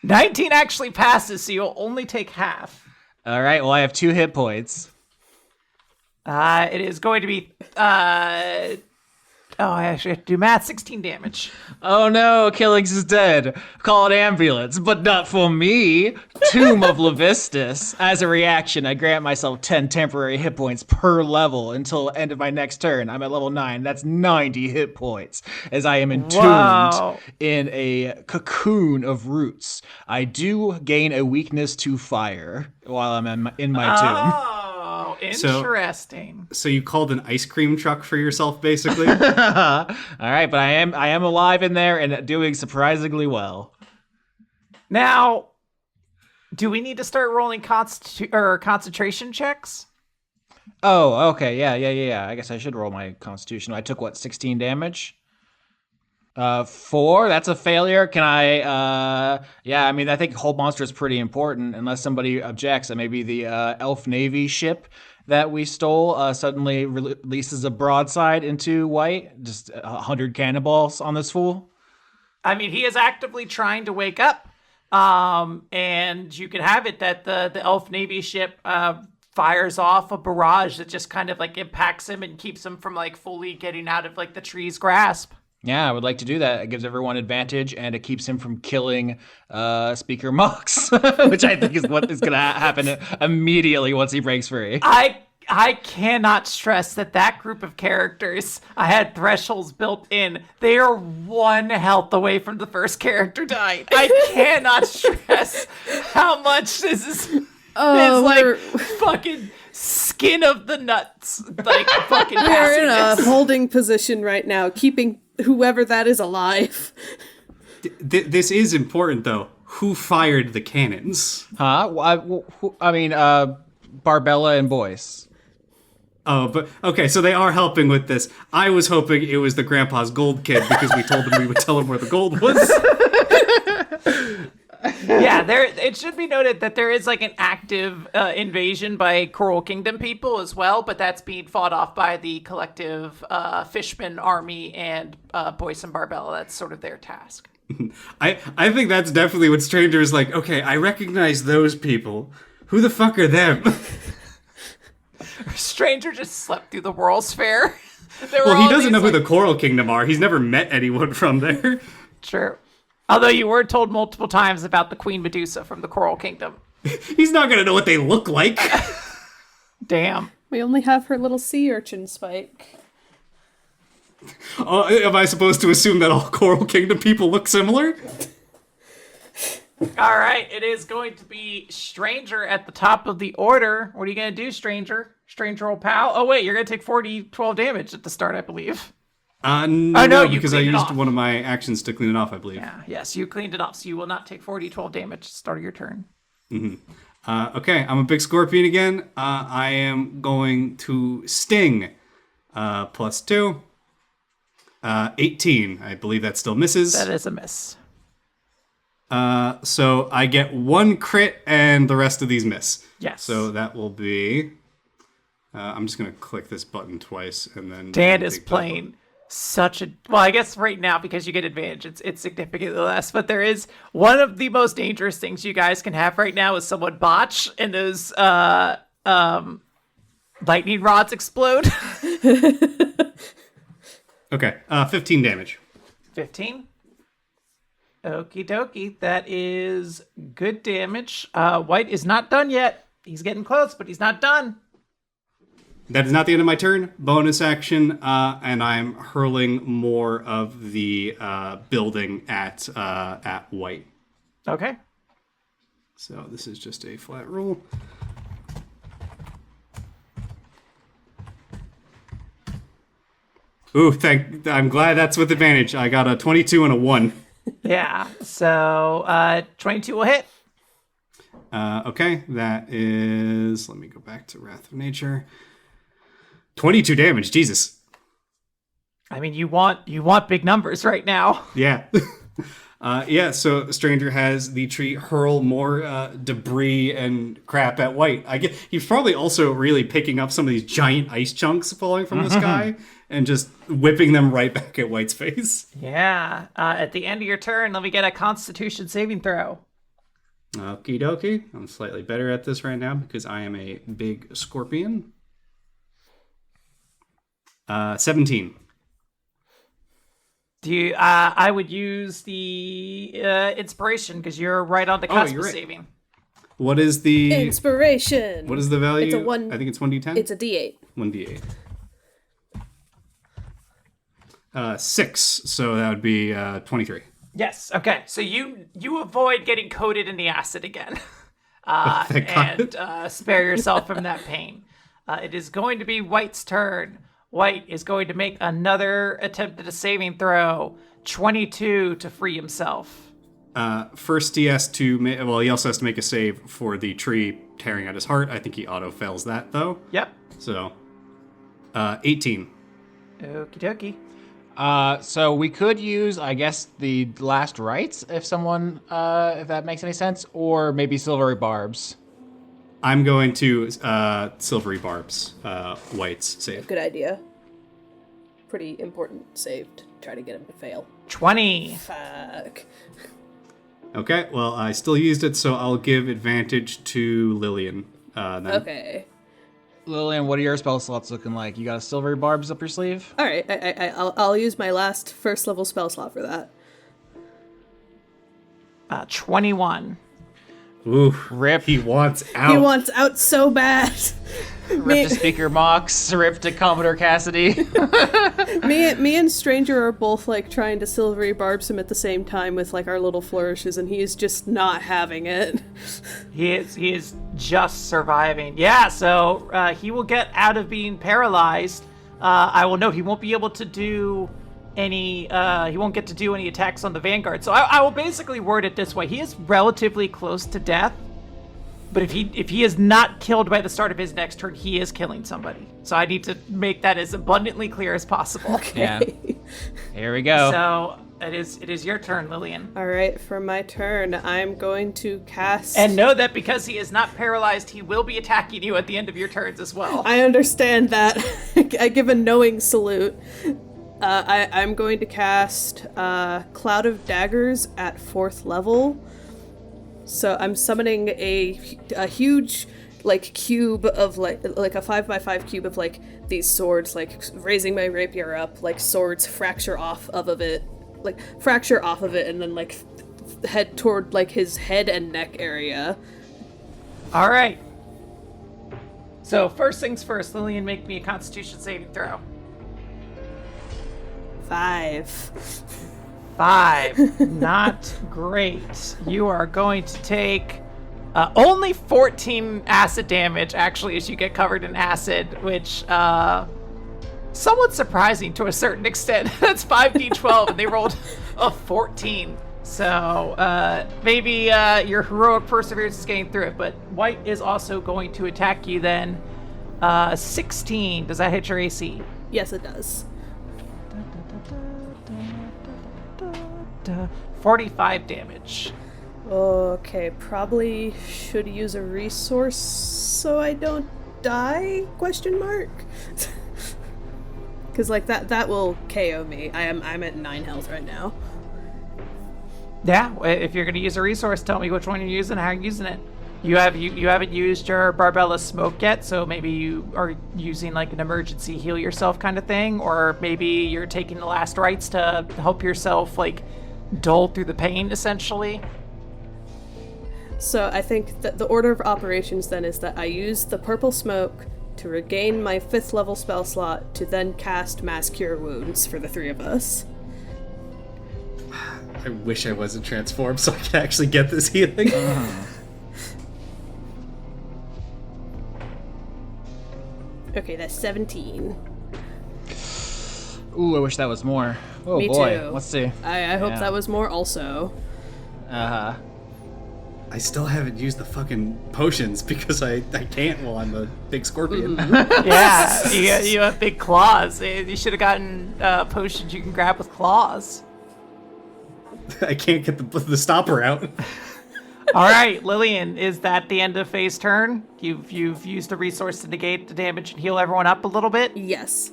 [SPEAKER 3] 19 actually passes, so you'll only take half.
[SPEAKER 2] All right, well, I have 2 hit points.
[SPEAKER 3] It is going to be, I actually have to do math, 16 damage.
[SPEAKER 2] Oh no, Killings is dead. Call an ambulance, but not for me. Tomb of Levistus. As a reaction, I grant myself 10 temporary hit points per level until end of my next turn. I'm at level 9. That's 90 hit points, as I am entombed in a cocoon of roots. I do gain a weakness to fire while I'm in my tomb.
[SPEAKER 3] Oh, interesting.
[SPEAKER 4] So you called an ice cream truck for yourself, basically?
[SPEAKER 2] All right, but I am alive in there and doing surprisingly well.
[SPEAKER 3] Now, do we need to start rolling concentration checks?
[SPEAKER 2] Oh, okay, yeah. I guess I should roll my constitution. I took 16 damage? 4, that's a failure. Can I, I think Hold Monster is pretty important, unless somebody objects. Maybe the Elf Navy ship that we stole suddenly releases a broadside into White. Just 100 cannonballs on this fool.
[SPEAKER 3] I mean, he is actively trying to wake up. And you can have it that the Elf Navy ship fires off a barrage that just kind of like impacts him and keeps him from like fully getting out of like the tree's grasp.
[SPEAKER 2] Yeah, I would like to do that. It gives everyone advantage, and it keeps him from killing Speaker Mox, which I think is what is going to happen immediately once he breaks free.
[SPEAKER 3] I cannot stress that group of characters, I had thresholds built in. They are 1 health away from the first character dying. I cannot stress how much this is like fucking skin of the nuts. Like fucking
[SPEAKER 1] We're in a holding position right now, keeping whoever that is alive.
[SPEAKER 4] This is important, though. Who fired the cannons?
[SPEAKER 2] Huh? Barbella and Boyce.
[SPEAKER 4] Oh, but okay, so they are helping with this. I was hoping it was the Grandpa's Gold Kid because we told him we would tell him where the gold was.
[SPEAKER 3] Yeah, there. It should be noted that there is like an active invasion by Coral Kingdom people as well, but that's being fought off by the collective Fishman army and Boyce and Barbella. That's sort of their task.
[SPEAKER 4] I think that's definitely what Stranger is like. Okay, I recognize those people. Who the fuck are them?
[SPEAKER 3] Stranger just slept through the World's Fair.
[SPEAKER 4] Well, he doesn't know who the Coral Kingdom are. He's never met anyone from there.
[SPEAKER 3] True. Although you were told multiple times about the Queen Medusa from the Coral Kingdom.
[SPEAKER 4] He's not gonna know what they look like.
[SPEAKER 3] Damn.
[SPEAKER 1] We only have her little sea urchin Spike.
[SPEAKER 4] Am I supposed to assume that all Coral Kingdom people look similar?
[SPEAKER 3] All right, it is going to be Stranger at the top of the order. What are you going to do, Stranger? Stranger old pal? Oh, wait, you're going to take 12 damage at the start, I believe.
[SPEAKER 4] No,
[SPEAKER 3] you
[SPEAKER 4] because I
[SPEAKER 3] cleaned it
[SPEAKER 4] used
[SPEAKER 3] off.
[SPEAKER 4] one of my actions to clean it off, I believe.
[SPEAKER 3] Yeah, yes, you cleaned it off, so you will not take 12 damage at the start of your turn.
[SPEAKER 4] Okay, I'm a big scorpion again. I am going to sting. +2. 18. I believe that still misses.
[SPEAKER 3] That is a miss.
[SPEAKER 4] So I get 1 crit and the rest of these miss.
[SPEAKER 3] Yes.
[SPEAKER 4] So that will be... I'm just going to click this button twice and then...
[SPEAKER 3] Dan is
[SPEAKER 4] take that
[SPEAKER 3] playing such a... Well, I guess right now, because you get advantage, it's significantly less. But there is one of the most dangerous things you guys can have right now is someone botch and those lightning rods explode.
[SPEAKER 4] Okay, 15 damage.
[SPEAKER 3] 15. Okie dokie. That is good damage. White is not done yet. He's getting close, but he's not done.
[SPEAKER 4] That is not the end of my turn. Bonus action, and I'm hurling more of the building at White.
[SPEAKER 3] Okay.
[SPEAKER 4] So this is just a flat roll. Ooh, I'm glad that's with advantage. I got a 22 and a 1.
[SPEAKER 3] Yeah. So 22 will hit.
[SPEAKER 4] Okay, that is... Let me go back to Wrath of Nature. 22 damage, Jesus.
[SPEAKER 3] I mean, you want big numbers right now.
[SPEAKER 4] Yeah. Yeah, so Stranger has the tree hurl more debris and crap at White. I get he's probably also really picking up some of these giant ice chunks falling from the sky and just whipping them right back at White's face.
[SPEAKER 3] Yeah. At the end of your turn, let me get a Constitution saving throw.
[SPEAKER 4] Okie dokie. I'm slightly better at this right now because I am a big scorpion. 17.
[SPEAKER 3] Do you? I would use the inspiration because you're right on the cusp
[SPEAKER 4] you're
[SPEAKER 3] of
[SPEAKER 4] right.
[SPEAKER 3] saving.
[SPEAKER 4] What is the
[SPEAKER 1] Inspiration.
[SPEAKER 4] What is the value?
[SPEAKER 1] It's a 1.
[SPEAKER 4] I think it's 1d10.
[SPEAKER 1] It's a D8.
[SPEAKER 4] 1d8. 6, so that would be 23.
[SPEAKER 3] Yes. Okay. So you avoid getting coated in the acid again,
[SPEAKER 4] Thank God.
[SPEAKER 3] and spare yourself from that pain. It is going to be White's turn. White is going to make another attempt at a saving throw. 22 to free himself.
[SPEAKER 4] First, he has to. He also has to make a save for the tree tearing at his heart. I think he auto fails that though.
[SPEAKER 3] Yep.
[SPEAKER 4] So, 18.
[SPEAKER 3] Okie dokie.
[SPEAKER 2] So we could use, I guess, the last rites if if that makes any sense, or maybe silvery barbs.
[SPEAKER 4] I'm going to silvery barbs. White's save.
[SPEAKER 1] Good idea. Pretty important save to try to get him to fail.
[SPEAKER 3] 20.
[SPEAKER 1] Fuck.
[SPEAKER 4] Okay. Well, I still used it, so I'll give advantage to Lillian. Then.
[SPEAKER 1] Okay.
[SPEAKER 2] Lillian, what are your spell slots looking like? You got a silvery barbs up your sleeve?
[SPEAKER 1] All right. I'll use my last first level spell slot for that.
[SPEAKER 3] 21.
[SPEAKER 4] Ooh,
[SPEAKER 2] Rip.
[SPEAKER 4] he wants out.
[SPEAKER 1] He wants out so bad.
[SPEAKER 2] Rip to Speaker Mox, rip to Commodore Cassidy.
[SPEAKER 1] Me and Stranger are both like trying to silvery barbs him at the same time with like our little flourishes, and he is just not having it.
[SPEAKER 3] He is just surviving. Yeah, so he will get out of being paralyzed. I will note he won't be able to do any he won't get to do any attacks on the Vanguard. So I will basically word it this way. He is relatively close to death, but if he is not killed by the start of his next turn, he is killing somebody. So I need to make that as abundantly clear as possible.
[SPEAKER 2] Yeah. Here we go.
[SPEAKER 3] So It is your turn, Lillian.
[SPEAKER 1] All right, for my turn, I'm going to cast.
[SPEAKER 3] And know that because he is not paralyzed, he will be attacking you at the end of your turns as well.
[SPEAKER 1] I understand that. I give a knowing salute. I'm going to cast Cloud of Daggers at 4th level. So I'm summoning a huge cube of like a 5x5 cube of these swords, raising my rapier up, swords fracture off of it, and then head toward his head and neck area.
[SPEAKER 3] All right. So first things first, Lillian, make me a Constitution saving throw.
[SPEAKER 1] 5.
[SPEAKER 3] 5. Not great. You are going to take only 14 acid damage, actually, as you get covered in acid, which somewhat surprising to a certain extent. That's 5d12, and they rolled a 14. So maybe your heroic perseverance is getting through it, but White is also going to attack you then. 16. Does that hit your AC?
[SPEAKER 1] Yes, it does.
[SPEAKER 3] 45 damage.
[SPEAKER 1] Okay, probably should use a resource so I don't die? Question mark. Because that will KO me. I'm at 9 health right now.
[SPEAKER 3] Yeah, if you're going to use a resource, tell me which one you're using and how you're using it. You haven't used your Barbella Smoke yet, so maybe you are using an emergency heal yourself kind of thing, or maybe you're taking the last rites to help yourself dull through the pain, essentially.
[SPEAKER 1] So I think that the order of operations then is that I use the purple smoke to regain my 5th level spell slot to then cast Mass Cure Wounds for the 3 of us.
[SPEAKER 4] I wish I wasn't transformed so I could actually get this healing.
[SPEAKER 1] Okay, that's 17.
[SPEAKER 2] Ooh, I wish that was more. Oh
[SPEAKER 1] Me
[SPEAKER 2] boy,
[SPEAKER 1] too.
[SPEAKER 2] let's see.
[SPEAKER 1] I hope
[SPEAKER 2] Yeah.
[SPEAKER 1] that was more also.
[SPEAKER 2] Uh-huh.
[SPEAKER 4] I still haven't used the fucking potions because I can't while I'm a big scorpion.
[SPEAKER 3] Yeah, you have big claws. You should have gotten potions you can grab with claws.
[SPEAKER 4] I can't get the stopper out.
[SPEAKER 3] All right, Lillian, is that the end of phase turn? You've used the resource to negate the damage and heal everyone up a little bit?
[SPEAKER 1] Yes.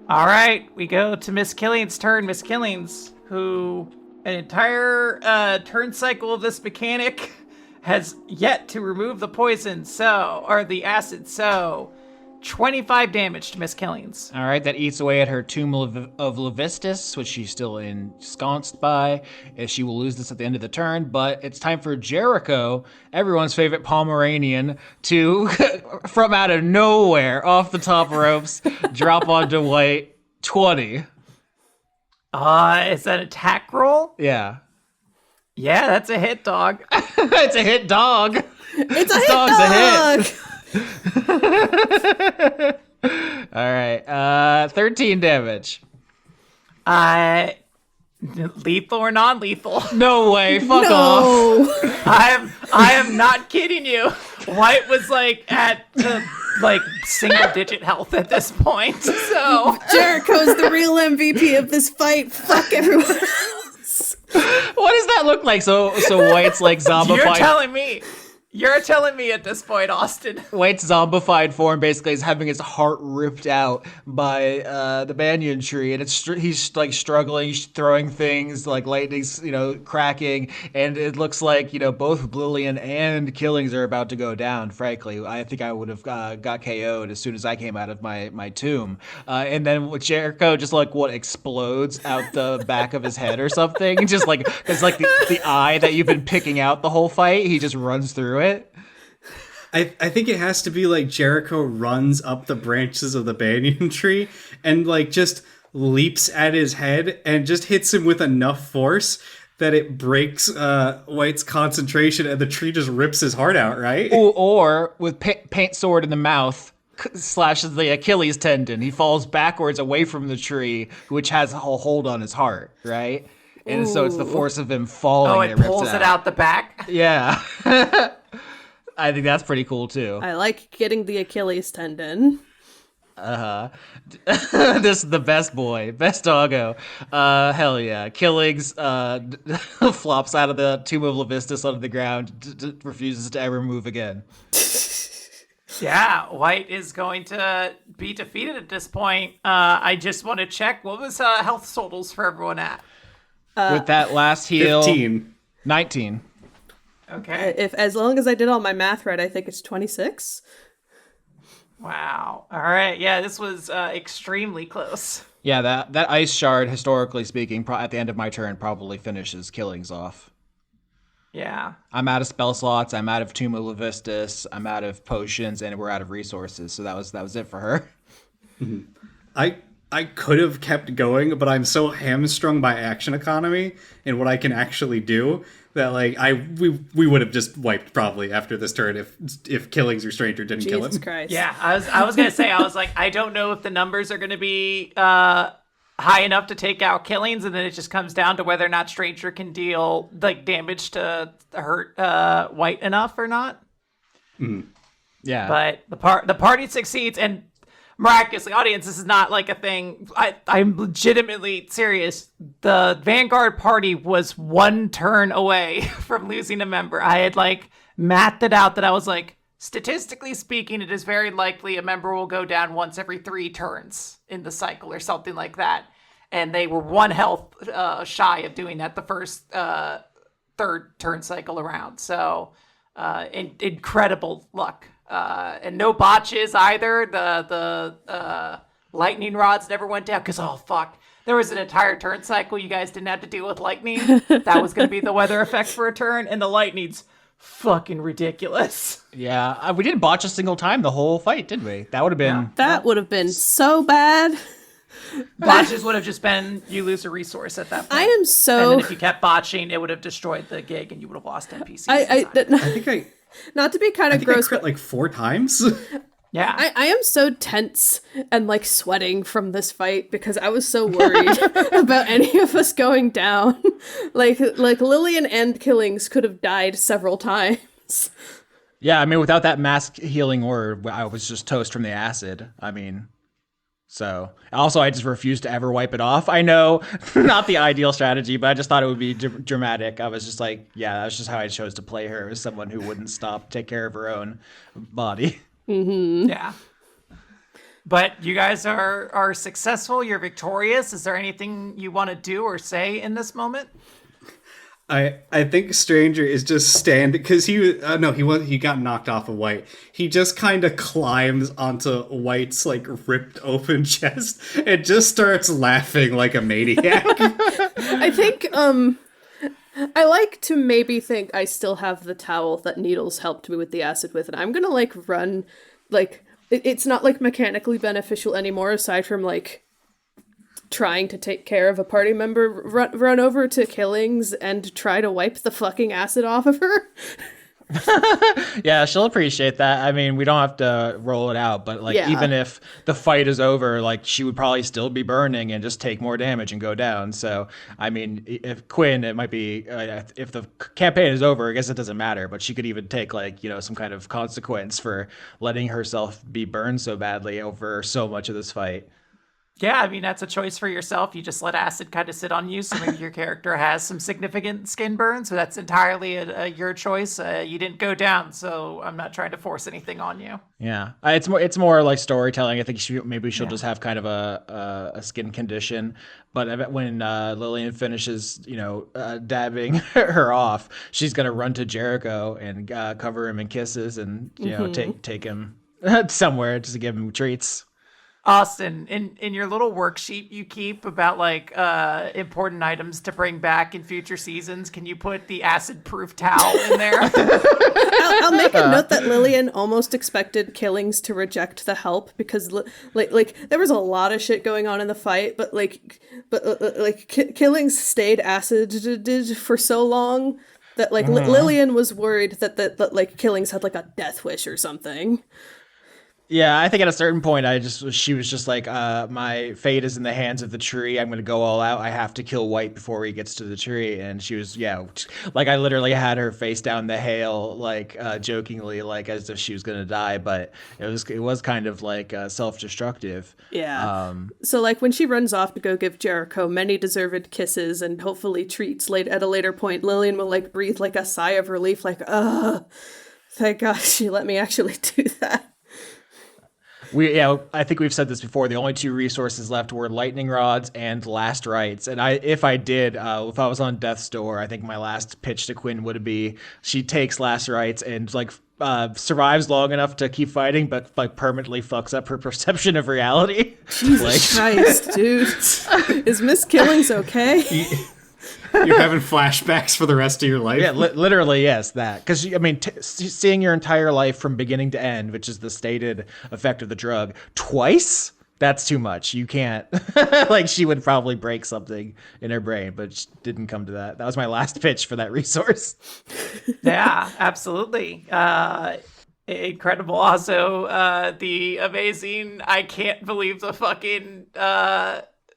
[SPEAKER 3] All right, we go to Miss Killing's turn. Miss Killing's, who an entire turn cycle of this mechanic has yet to remove the poison, or the acid, so 25 damage to Miss Killing's.
[SPEAKER 2] All right, that eats away at her Tomb of Levistus, which she's still ensconced by. She will lose this at the end of the turn, but it's time for Jericho, everyone's favorite Pomeranian, to, from out of nowhere, off the top ropes, drop onto White 20.
[SPEAKER 3] Is that attack roll?
[SPEAKER 2] Yeah.
[SPEAKER 3] Yeah, that's a hit, dog.
[SPEAKER 2] It's a hit dog.
[SPEAKER 1] It's a hit
[SPEAKER 2] dog's
[SPEAKER 1] dog!
[SPEAKER 2] All right, 13 damage.
[SPEAKER 3] Lethal or non-lethal?
[SPEAKER 2] No way, fuck off.
[SPEAKER 1] No!
[SPEAKER 3] I am not kidding you. White was at single digit health at this point. So
[SPEAKER 1] Jericho's the real MVP of this fight. Fuck everyone else.
[SPEAKER 2] What does that look like? So White's zombified.
[SPEAKER 3] You're telling me at this point, Austin.
[SPEAKER 2] White's zombified form basically is having his heart ripped out by the banyan tree, and he's struggling, he's throwing things, lightning's cracking, and it looks like both Lillian and Killings are about to go down. Frankly, I think I would have got KO'd as soon as I came out of my tomb, and then with Jericho just explodes out the back of his head or something, just because the eye that you've been picking out the whole fight, he just runs through it.
[SPEAKER 4] I think it has to be Jericho runs up the branches of the banyan tree and just leaps at his head and just hits him with enough force that it breaks White's concentration and the tree just rips his heart out, right?
[SPEAKER 2] Or with paint sword in the mouth, slashes the Achilles tendon. He falls backwards away from the tree, which has a whole hold on his heart, right? And so it's the force of him falling.
[SPEAKER 3] It pulls it out the back?
[SPEAKER 2] Yeah. I think that's pretty cool too.
[SPEAKER 1] I like getting the Achilles tendon.
[SPEAKER 2] This is the best boy, best doggo. Hell yeah. Killings flops out of the Tomb of Levistus onto the ground, refuses to ever move again.
[SPEAKER 3] Yeah, White is going to be defeated at this point. I just want to check, what was health totals for everyone at?
[SPEAKER 2] With that last heal,
[SPEAKER 4] 15.
[SPEAKER 2] 19.
[SPEAKER 3] Okay.
[SPEAKER 1] If as long as I did all my math right, I think it's 26.
[SPEAKER 3] Wow. All right. Yeah, this was extremely close.
[SPEAKER 2] Yeah, that ice shard, historically speaking, at the end of my turn, probably finishes Killings off.
[SPEAKER 3] Yeah.
[SPEAKER 2] I'm out of spell slots. I'm out of Tomb of Levistus. I'm out of potions, and we're out of resources. So that was it for her.
[SPEAKER 4] I could have kept going, but I'm so hamstrung by action economy and what I can actually do that like we would have just wiped probably after this turn if Killings or Stranger didn't kill
[SPEAKER 1] Jesus
[SPEAKER 4] him.
[SPEAKER 1] Christ.
[SPEAKER 3] Yeah, I was gonna say, I was like, I don't know if the numbers are gonna be high enough to take out Killings, and then it just comes down to whether or not Stranger can deal like damage to hurt White enough or not.
[SPEAKER 2] Yeah.
[SPEAKER 3] But the party succeeds, and miraculously, audience, this is not like a thing. I'm legitimately serious. The Vanguard party was one turn away from losing a member. I had like mathed it out that I was like, statistically speaking, it is very likely a member will go down once every 3 turns in the cycle or something like that. And they were 1 health shy of doing that the first 3rd turn cycle around. So incredible luck. And no botches either. The lightning rods never went down because, oh, fuck. There was an entire turn cycle you guys didn't have to deal with lightning. That was going to be the weather effect for a turn, and the lightning's fucking ridiculous.
[SPEAKER 2] Yeah, we didn't botch a single time the whole fight, did we? That would have been...
[SPEAKER 1] That would have been so bad.
[SPEAKER 3] Botches would have just been you lose a resource at that point.
[SPEAKER 1] I am
[SPEAKER 3] And
[SPEAKER 1] so.
[SPEAKER 3] then if you kept botching, it would have destroyed the gig, and you would have lost NPCs.
[SPEAKER 1] I
[SPEAKER 4] I
[SPEAKER 1] not to be kind of
[SPEAKER 4] think I
[SPEAKER 1] gross,
[SPEAKER 4] crit
[SPEAKER 1] but
[SPEAKER 4] like 4 times.
[SPEAKER 3] yeah.
[SPEAKER 1] I am so tense and like sweating from this fight because I was so worried about any of us going down. like Lillian and Killings could have died several times.
[SPEAKER 2] Yeah, I mean, without that mask healing orb, I was just toast from the acid. I mean... So, also, I just refused to ever wipe it off. I know, not the ideal strategy, but I just thought it would be dramatic. I was just like, yeah, that's just how I chose to play her, as someone who wouldn't stop, take care of her own body.
[SPEAKER 3] Yeah. But you guys are successful. You're victorious. Is there anything you want to do or say in this moment?
[SPEAKER 4] I think Stranger is just standing because he got knocked off of White. He just kind of climbs onto White's like ripped open chest and just starts laughing like a maniac.
[SPEAKER 1] I think I like to maybe think I still have the towel that Needles helped me with the acid with, and I'm gonna like run like it's not like mechanically beneficial anymore aside from like trying to take care of a party member, run over to Killings and try to wipe the fucking acid off of her.
[SPEAKER 2] Yeah, she'll appreciate that. I mean, we don't have to roll it out, but like,
[SPEAKER 1] Yeah.
[SPEAKER 2] even if the fight is over, like, she would probably still be burning and just take more damage and go down. So, I mean, if Quinn, it might be, if the campaign is over, I guess it doesn't matter, but she could even take, like, you know, some kind of consequence for letting herself be burned so badly over so much of this fight.
[SPEAKER 3] Yeah, I mean, that's a choice for yourself. You just let acid kind of sit on you, so maybe your character has some significant skin burn, so that's entirely your choice. You didn't go down, so I'm not trying to force anything on you.
[SPEAKER 2] Yeah, it's more like storytelling. I think maybe she'll just have kind of a skin condition. But when Lillian finishes, you know, dabbing her off, she's gonna run to Jericho and cover him in kisses and you know take him somewhere just to give him treats.
[SPEAKER 3] Austin, in your little worksheet you keep about like important items to bring back in future seasons, can you put the acid-proof towel in there?
[SPEAKER 1] I'll make a note that Lillian almost expected Killings to reject the help because like there was a lot of shit going on in the fight, but Killings stayed acid for so long that like Lillian was worried that like Killings had like a death wish or something.
[SPEAKER 2] Yeah, I think at a certain point, she was just like, my fate is in the hands of the tree. I'm gonna go all out. I have to kill White before he gets to the tree. And she was, yeah, like I literally had her face down the hail, like jokingly, like as if she was gonna die. But it was kind of like self-destructive.
[SPEAKER 1] Yeah. So like when she runs off to go give Jericho many deserved kisses and hopefully treats late at a later point, Lillian will like breathe like a sigh of relief, like, thank God she let me actually do that.
[SPEAKER 2] I think we've said this before. The only two resources left were lightning rods and last rites. And if I was on death's door, I think my last pitch to Quinn would be she takes last rites and like survives long enough to keep fighting, but like permanently fucks up her perception of reality.
[SPEAKER 1] Jesus Christ, dude, is Miss Killings okay?
[SPEAKER 4] You're having flashbacks for the rest of your life.
[SPEAKER 2] Yeah, literally, yes, that. Because, I mean, seeing your entire life from beginning to end, which is the stated effect of the drug, twice? That's too much. You can't. Like, she would probably break something in her brain, but it didn't come to that. That was my last pitch for that resource.
[SPEAKER 3] Yeah, absolutely. Incredible. Also, the amazing, I can't believe the fucking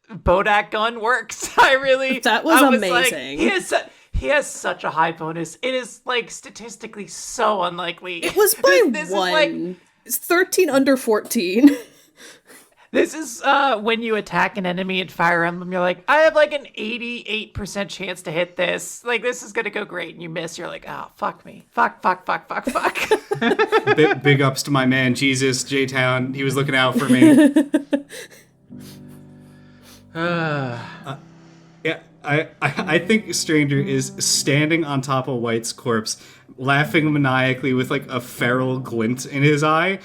[SPEAKER 3] Bodak gun works.
[SPEAKER 1] That was amazing.
[SPEAKER 3] Like, he has such a high bonus. It is like statistically so unlikely.
[SPEAKER 1] It was by
[SPEAKER 3] this
[SPEAKER 1] one.
[SPEAKER 3] Is like,
[SPEAKER 1] it's 13 under 14.
[SPEAKER 3] This is when you attack an enemy in Fire Emblem, you're like, I have like an 88% chance to hit this. Like, this is gonna go great, and you miss. You're like, oh, fuck me. Fuck.
[SPEAKER 4] Big ups to my man, Jesus, J-Town. He was looking out for me. Yeah, I think Stranger is standing on top of White's corpse, laughing maniacally with like a feral glint in his eye,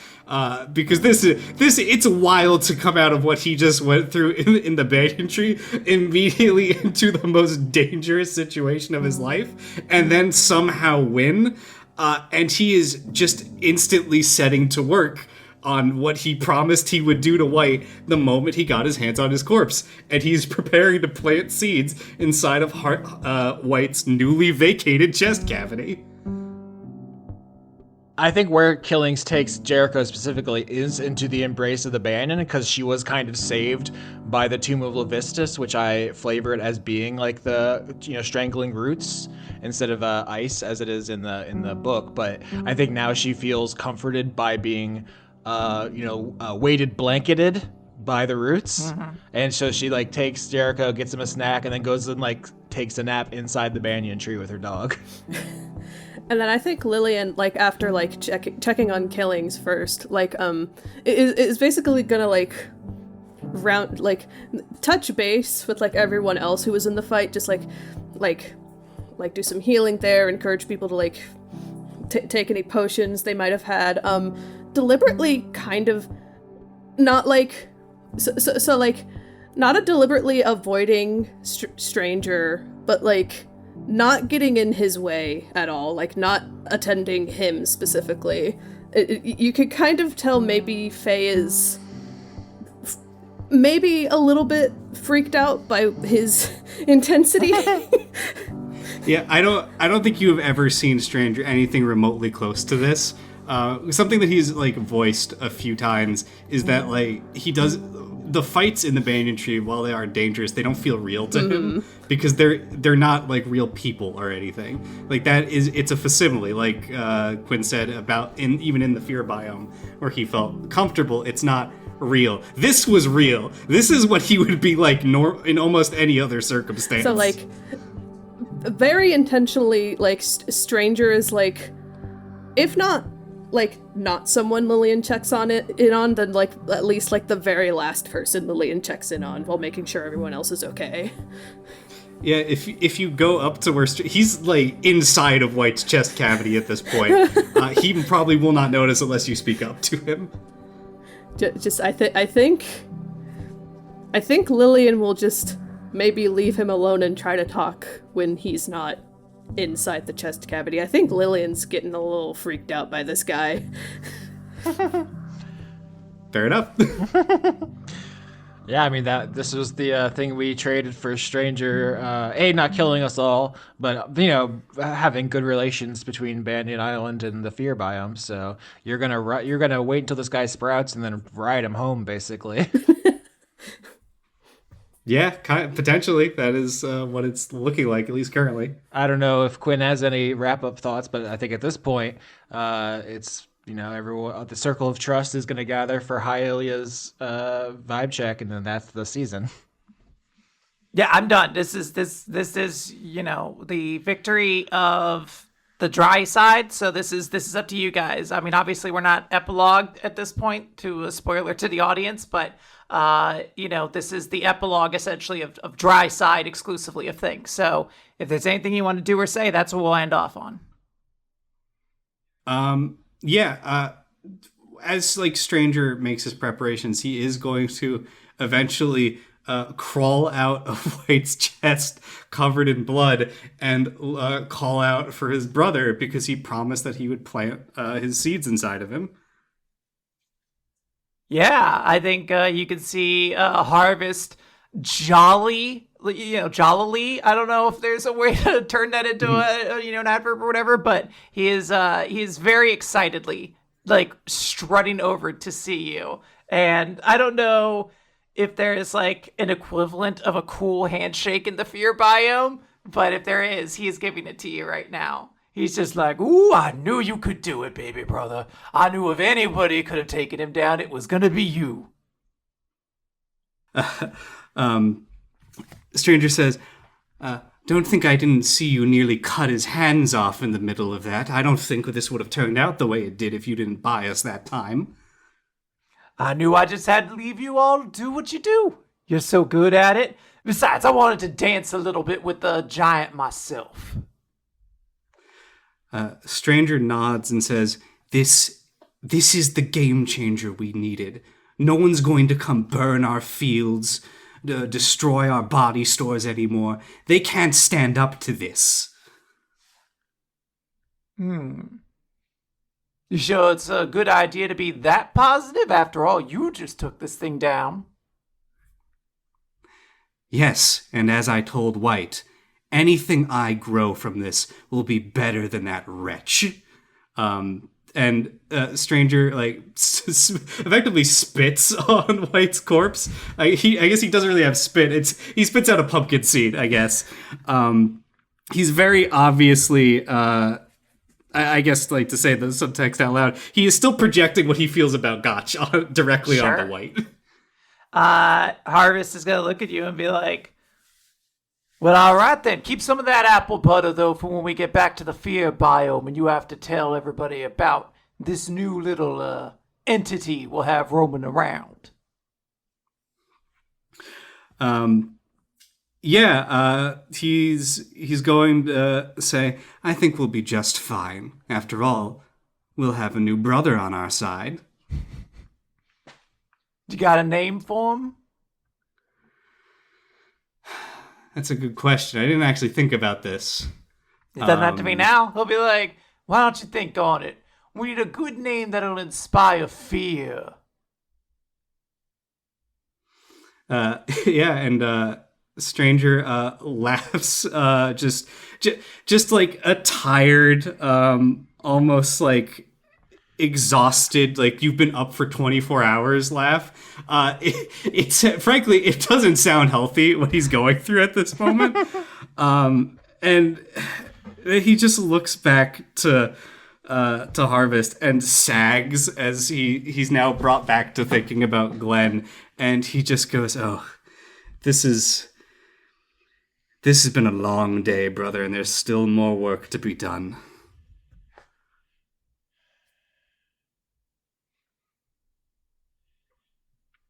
[SPEAKER 4] because it's wild to come out of what he just went through in the banyan tree immediately into the most dangerous situation of his life, and then somehow win, and he is just instantly setting to work on what he promised he would do to White the moment he got his hands on his corpse. And he's preparing to plant seeds inside of White's newly vacated chest cavity.
[SPEAKER 2] I think where Killings takes Jericho specifically is into the embrace of the Banyan, because she was kind of saved by the Tomb of Levistus, which I flavor it as being like the strangling roots instead of ice as it is in the book. But I think now she feels comforted by being weighted, blanketed by the roots. And so she like takes Jericho, gets him a snack, and then goes and like takes a nap inside the banyan tree with her dog.
[SPEAKER 1] And then I think Lillian, like after like checking on Killings first, like is basically gonna like touch base with like everyone else who was in the fight, just like do some healing there, encourage people to like take any potions they might have had, deliberately kind of not like so like not a deliberately avoiding Stranger, but like not getting in his way at all, like not attending him specifically. You could kind of tell maybe Faye is maybe a little bit freaked out by his intensity.
[SPEAKER 4] Yeah, I don't think you have ever seen Stranger anything remotely close to this. Something that he's like voiced a few times is that like he does the fights in the banyan tree, while they are dangerous, they don't feel real to him because they're not like real people or anything. Like it's a facsimile, like Quinn said about even in the fear biome where he felt comfortable. It's not real. This was real. This is what he would be like in almost any other circumstance.
[SPEAKER 1] So like very intentionally, like Stranger is like, if not like not someone Lillian checks in on, then like at least like the very last person Lillian checks in on while making sure everyone else is okay.
[SPEAKER 4] Yeah, if you go up to where he's like inside of White's chest cavity at this point, he probably will not notice unless you speak up to him.
[SPEAKER 1] I think Lillian will just maybe leave him alone and try to talk when he's not inside the chest cavity. I think Lillian's getting a little freaked out by this guy.
[SPEAKER 4] Fair enough.
[SPEAKER 2] Yeah, I mean that this was the thing we traded for Stranger. Not killing us all, but having good relations between Banyan Island and the Fear biome. So you're gonna wait until this guy sprouts and then ride him home, basically.
[SPEAKER 4] Yeah, potentially that is what it's looking like, at least currently.
[SPEAKER 2] I don't know if Quinn has any wrap up thoughts, but I think at this point, it's everyone the circle of trust is gonna gather for Hylia's vibe check, and then that's the season.
[SPEAKER 3] Yeah, I'm done. This is the victory of the dry side. So this is up to you guys. I mean, obviously we're not epilogued at this point, to a spoiler to the audience, but this is the epilogue essentially of dry side exclusively of things. So if there's anything you want to do or say, that's what we'll end off on.
[SPEAKER 4] As like Stranger makes his preparations, he is going to eventually crawl out of White's chest covered in blood and call out for his brother, because he promised that he would plant his seeds inside of him.
[SPEAKER 3] Yeah, I think you can see Harvest jollily. I don't know if there's a way to turn that into an adverb or whatever, but he is very excitedly like strutting over to see you. And I don't know if there is like an equivalent of a cool handshake in the Fear biome, but if there is, he is giving it to you right now. He's just like, ooh, I knew you could do it, baby brother. I knew if anybody could have taken him down, it was going to be you.
[SPEAKER 4] Stranger says, don't think I didn't see you nearly cut his hands off in the middle of that. I don't think this would have turned out the way it did if you didn't buy us that time.
[SPEAKER 3] I knew I just had to leave you all to do what you do. You're so good at it. Besides, I wanted to dance a little bit with the giant myself.
[SPEAKER 4] Stranger nods and says, This is the game changer we needed. No one's going to come burn our fields, destroy our body stores anymore. They can't stand up to this.
[SPEAKER 3] You sure it's a good idea to be that positive? After all, you just took this thing down.
[SPEAKER 4] Yes, and as I told White, anything I grow from this will be better than that wretch. And Stranger effectively spits on White's corpse. I guess he doesn't really have spit. He spits out a pumpkin seed, I guess. He's very obviously, I guess, like to say the subtext out loud, he is still projecting what he feels about Gotch directly onto White.
[SPEAKER 3] Harvest is gonna look at you and be like, well, all right then. Keep some of that apple butter, though, for when we get back to the Fear biome and you have to tell everybody about this new little entity we'll have roaming around.
[SPEAKER 4] He's going to say, I think we'll be just fine. After all, we'll have a new brother on our side.
[SPEAKER 3] You got a name for him?
[SPEAKER 4] That's a good question. I didn't actually think about this.
[SPEAKER 3] It doesn't have to be now. He'll be like, why don't you think on it? We need a good name that'll inspire fear.
[SPEAKER 4] Stranger laughs, just like a tired, almost like exhausted, like you've been up for 24 hours laugh. It's frankly, it doesn't sound healthy what he's going through at this moment. And he just looks back to Harvest and sags as he's now brought back to thinking about Glenn, and he just goes, oh, this has been a long day, brother, and there's still more work to be done.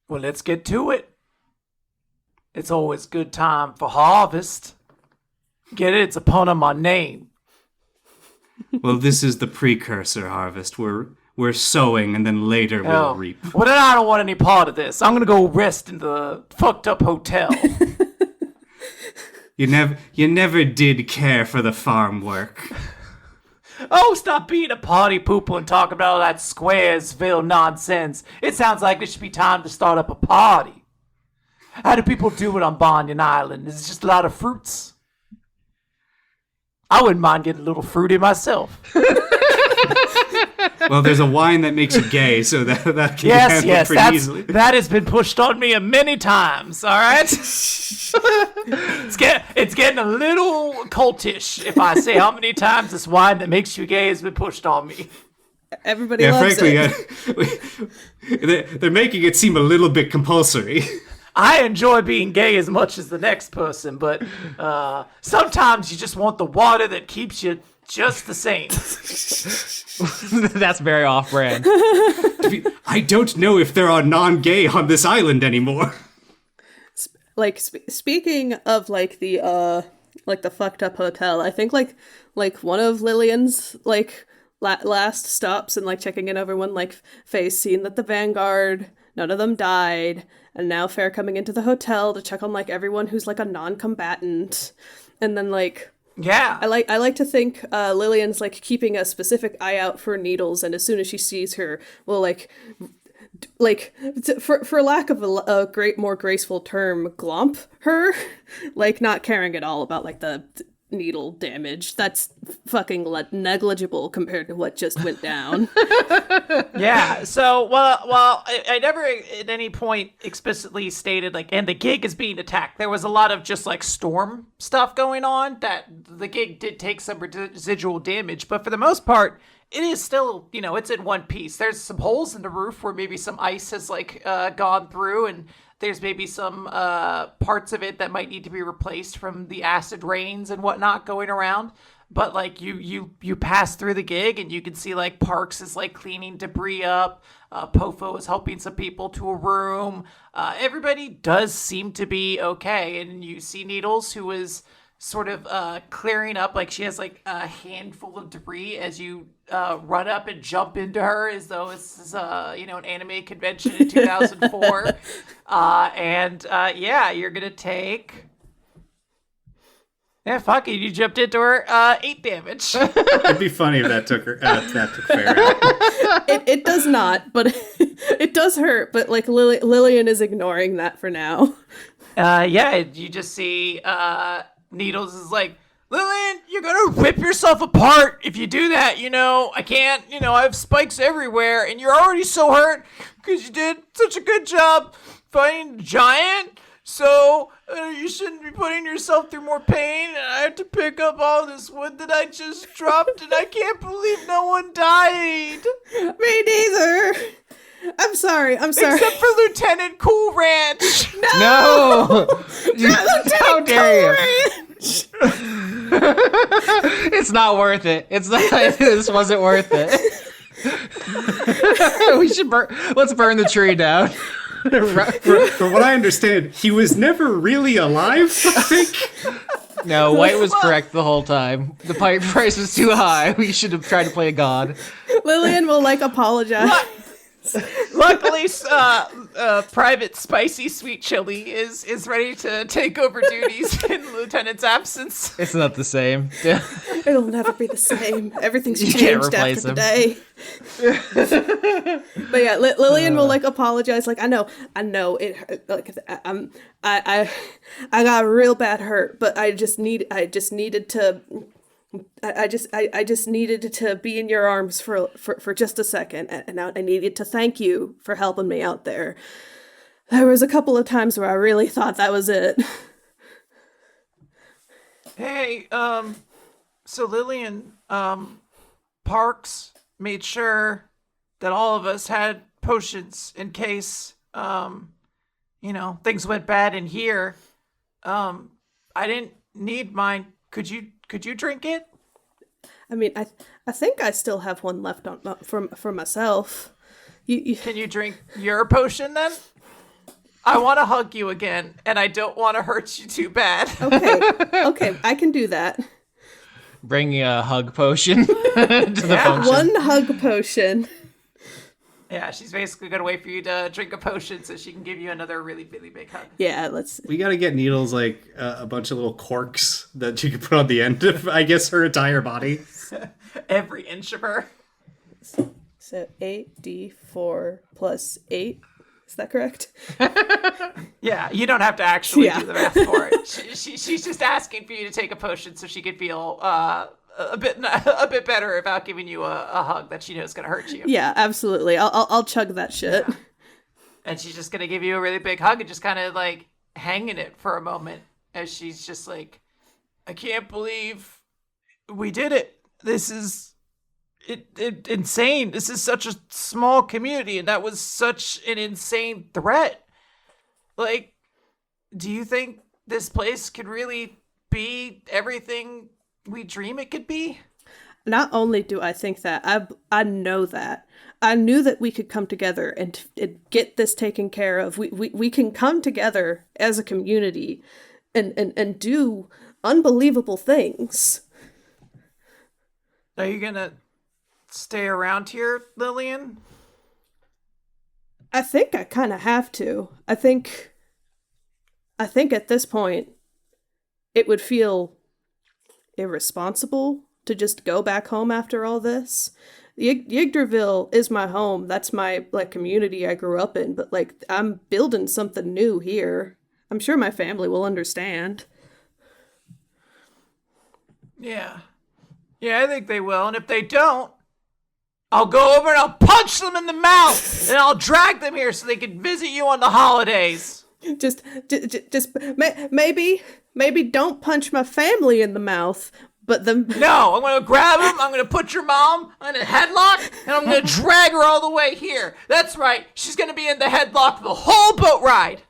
[SPEAKER 3] Well, let's get to it. It's always good time for harvest. Get it? It's a pun on my name.
[SPEAKER 4] Well, this is the precursor harvest. We're sowing, and then later we'll reap.
[SPEAKER 3] Well, then I don't want any part of this. I'm gonna go rest in the fucked up hotel.
[SPEAKER 4] You never did care for the farm work.
[SPEAKER 3] Oh, stop being a party pooper and talking about all that Squaresville nonsense. It sounds like it should be time to start up a party. How do people do it on Banyan Island? Is it just a lot of fruits? I wouldn't mind getting a little fruity myself.
[SPEAKER 4] Well, there's a wine that makes you gay, so that can be handled pretty easily.
[SPEAKER 3] That has been pushed on me many times. All right, it's getting a little cultish if I say how many times this wine that makes you gay has been pushed on me.
[SPEAKER 1] Everybody loves it.
[SPEAKER 4] They're making it seem a little bit compulsory.
[SPEAKER 3] I enjoy being gay as much as the next person, but sometimes you just want the water that keeps you just the same.
[SPEAKER 2] That's very off-brand.
[SPEAKER 4] I don't know if there are non-gay on this island anymore.
[SPEAKER 1] Like speaking of like the fucked up hotel, I think like one of Lillian's like last stops and like checking in everyone like Faye's seen that the Vanguard, none of them died, and now Fair coming into the hotel to check on like everyone who's like a non-combatant, and then like.
[SPEAKER 3] Yeah.
[SPEAKER 1] I like to think Lillian's like keeping a specific eye out for Needles, and as soon as she sees her, will for lack of a more graceful term, glomp her, like not caring at all about like the needle damage. That's fucking negligible compared to what just went down.
[SPEAKER 3] Yeah. So, well, I never at any point explicitly stated like, and the gig is being attacked. There was a lot of just like storm stuff going on that the gig did take some residual damage, but for the most part, it is still, it's in one piece. There's some holes in the roof where maybe some ice has like gone through, and there's maybe some parts of it that might need to be replaced from the acid rains and whatnot going around. But like you pass through the gig and you can see like Parks is like cleaning debris up. Pofo is helping some people to a room. Everybody does seem to be okay. And you see Needles, who is sort of clearing up, like she has like a handful of debris as you run up and jump into her as though this is an anime convention in 2004. You're gonna take fuck it, you jumped into her 8 damage.
[SPEAKER 4] It'd be funny if that took Fair out.
[SPEAKER 1] It does not, but it does hurt, but like Lillian is ignoring that for now.
[SPEAKER 3] You just see Needles is like, Lillian, you're gonna rip yourself apart if you do that, I can't, I have spikes everywhere, and you're already so hurt because you did such a good job fighting the giant, so you shouldn't be putting yourself through more pain, and I have to pick up all this wood that I just dropped, and I can't believe no one died.
[SPEAKER 1] Me neither. I'm sorry.
[SPEAKER 3] Except for Lieutenant Cool Ranch.
[SPEAKER 2] No! How dare you? It's not worth it. It's not. This wasn't worth it. We should let's burn the tree down.
[SPEAKER 4] From what I understand, he was never really alive, I think.
[SPEAKER 2] No, White was correct the whole time. The pipe price was too high. We should have tried to play a god.
[SPEAKER 1] Lillian will like apologize.
[SPEAKER 3] Luckily, Private Spicy Sweet Chili is ready to take over duties in the Lieutenant's absence.
[SPEAKER 2] It's not the same.
[SPEAKER 1] It'll never be the same. Everything's
[SPEAKER 2] You can't
[SPEAKER 1] changed
[SPEAKER 2] replace
[SPEAKER 1] after the day. But yeah, Lillian will like apologize. Like I know it. Like I got a real bad hurt, but I just needed to. I just needed to be in your arms for just a second, and I needed to thank you for helping me out there. There was a couple of times where I really thought that was it.
[SPEAKER 3] Hey, so Lillian, Parks made sure that all of us had potions in case, things went bad in here. I didn't need mine. Could you drink it?
[SPEAKER 1] I mean, I think I still have one left on for myself.
[SPEAKER 3] Can you drink your potion then? I want to hug you again, and I don't want to hurt you too bad.
[SPEAKER 1] Okay, I can do that.
[SPEAKER 2] Bringing a hug potion to the function.
[SPEAKER 1] One hug potion.
[SPEAKER 3] Yeah, she's basically going to wait for you to drink a potion so she can give you another really, really big hug.
[SPEAKER 1] Yeah,
[SPEAKER 4] We got to get Needles like a bunch of little corks that you can put on the end of, I guess, her entire body.
[SPEAKER 3] Every inch of her.
[SPEAKER 1] So 8d4 plus 8. Is that correct?
[SPEAKER 3] Yeah, you don't have to actually
[SPEAKER 1] Yeah.
[SPEAKER 3] do the math for it. She's just asking for you to take a potion so she could feel a bit better about giving you a hug that she knows is gonna hurt you.
[SPEAKER 1] Yeah, absolutely. I'll chug that shit.
[SPEAKER 3] And she's just gonna give you a really big hug and just kind of like hang in it for a moment as she's just like, I can't believe we did it. This is insane. This is such a small community, and that was such an insane threat. Like, do you think this place could really be everything we dream it could be?
[SPEAKER 1] Not only do I think that, I know that. I knew that we could come together and get this taken care of. We can come together as a community and do unbelievable things.
[SPEAKER 3] Are you gonna stay around here, Lillian?
[SPEAKER 1] I think I kind of have to. I think at this point, it would feel irresponsible to just go back home after all this. Yggdrasil is my home. That's my community I grew up in. But I'm building something new here. I'm sure my family will understand.
[SPEAKER 3] Yeah, I think they will. And if they don't, I'll go over and I'll punch them in the mouth, and I'll drag them here so they can visit you on the holidays.
[SPEAKER 1] Just maybe don't punch my family in the mouth. But
[SPEAKER 3] No, I'm gonna grab him, I'm gonna put your mom in a headlock, and I'm gonna drag her all the way here. That's right, she's gonna be in the headlock the whole boat ride.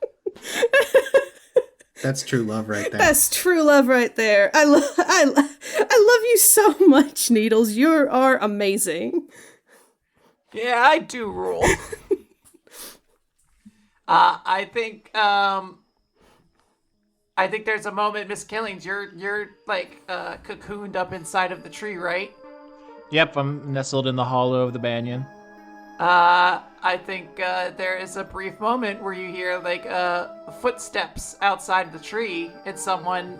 [SPEAKER 4] That's true love right there.
[SPEAKER 1] That's true love right there. I love you so much, Needles. You are amazing.
[SPEAKER 3] Yeah, I do rule. I think there's a moment, Miss Killings, you're cocooned up inside of the tree, right?
[SPEAKER 2] Yep, I'm nestled in the hollow of the banyan.
[SPEAKER 3] I think there is a brief moment where you hear footsteps outside of the tree, and someone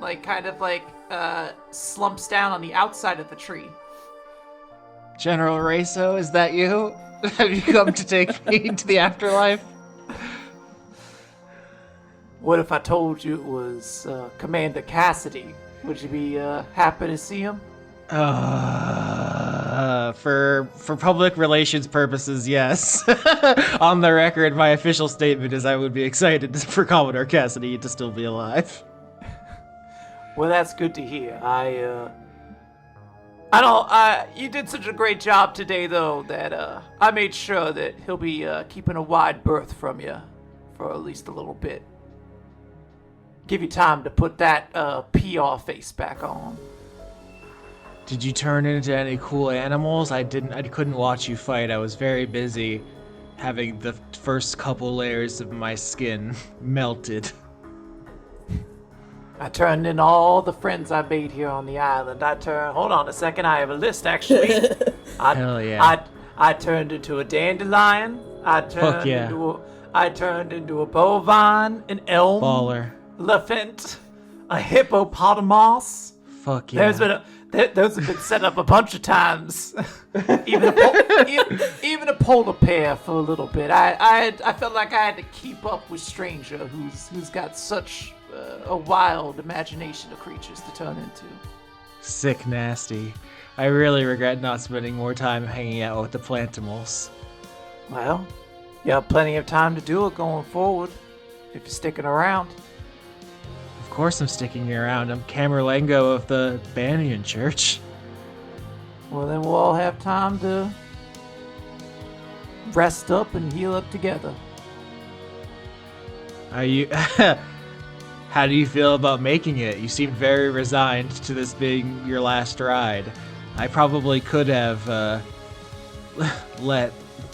[SPEAKER 3] slumps down on the outside of the tree.
[SPEAKER 2] General Raiso, is that you? Have you come to take me to the afterlife?
[SPEAKER 3] What if I told you it was Commander Cassidy? Would you be happy to see him?
[SPEAKER 2] For public relations purposes, yes. On the record, my official statement is I would be excited for Commodore Cassidy to still be alive.
[SPEAKER 3] Well, that's good to hear. You did such a great job today, though, that I made sure that he'll be keeping a wide berth from you for at least a little bit. Give you time to put that PR face back on.
[SPEAKER 2] Did you turn into any cool animals? I couldn't watch you fight. I was very busy having the first couple layers of my skin melted.
[SPEAKER 3] I turned in all the friends I made here on the island. Hold on a second, I have a list actually.
[SPEAKER 2] Hell yeah.
[SPEAKER 3] I turned into a dandelion. I turned into a bovine, an elm,
[SPEAKER 2] Baller.
[SPEAKER 3] elephant, a hippopotamus.
[SPEAKER 2] Fuck yeah.
[SPEAKER 3] Those have been set up a bunch of times. even a polar bear for a little bit. I felt like I had to keep up with Stranger, who's got such a wild imagination of creatures to turn into.
[SPEAKER 2] Sick nasty. I really regret not spending more time hanging out with the Plantimals.
[SPEAKER 3] Well, you have plenty of time to do it going forward, if you're sticking around.
[SPEAKER 2] Of course I'm sticking around. I'm Camerlengo of the Banyan Church.
[SPEAKER 3] Well, then we'll all have time to rest up and heal up together.
[SPEAKER 2] Are you... How do you feel about making it? You seem very resigned to this being your last ride. I probably could have let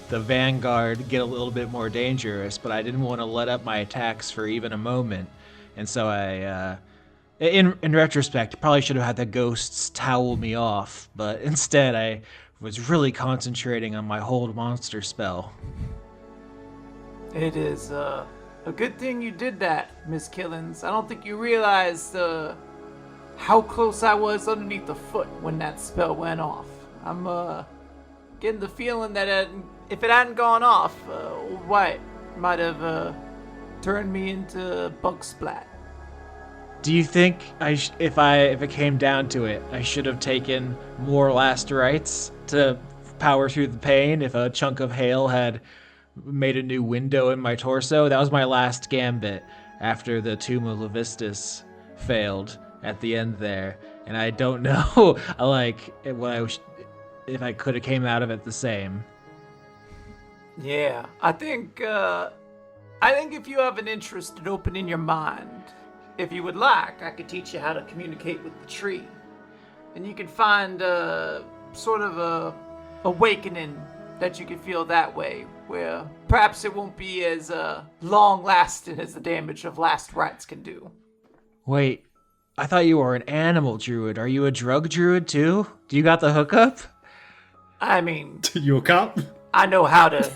[SPEAKER 2] the Vanguard get a little bit more dangerous, but I didn't want to let up my attacks for even a moment. And so I, in retrospect, probably should have had the ghosts towel me off, but instead I was really concentrating on my hold monster spell.
[SPEAKER 3] It is a good thing you did that, Miss Killens. I don't think you realized how close I was underneath the foot when that spell went off. I'm getting the feeling that if it hadn't gone off, might have turned me into Bug Splat.
[SPEAKER 2] Do you think if it came down to it, I should have taken more last rites to power through the pain? If a chunk of hail had made a new window in my torso, that was my last gambit after the Tomb of Levistus failed at the end there, and I don't know, if I could have came out of it the same.
[SPEAKER 3] Yeah, I think if you have an interest in opening your mind, if you would like, I could teach you how to communicate with the tree. And you can find sort of a awakening that you can feel that way, where perhaps it won't be as long-lasting as the damage of last rites can do.
[SPEAKER 2] Wait, I thought you were an animal druid. Are you a drug druid too? Do you got the hookup?
[SPEAKER 3] I mean,
[SPEAKER 4] You a cop?
[SPEAKER 3] I know how to...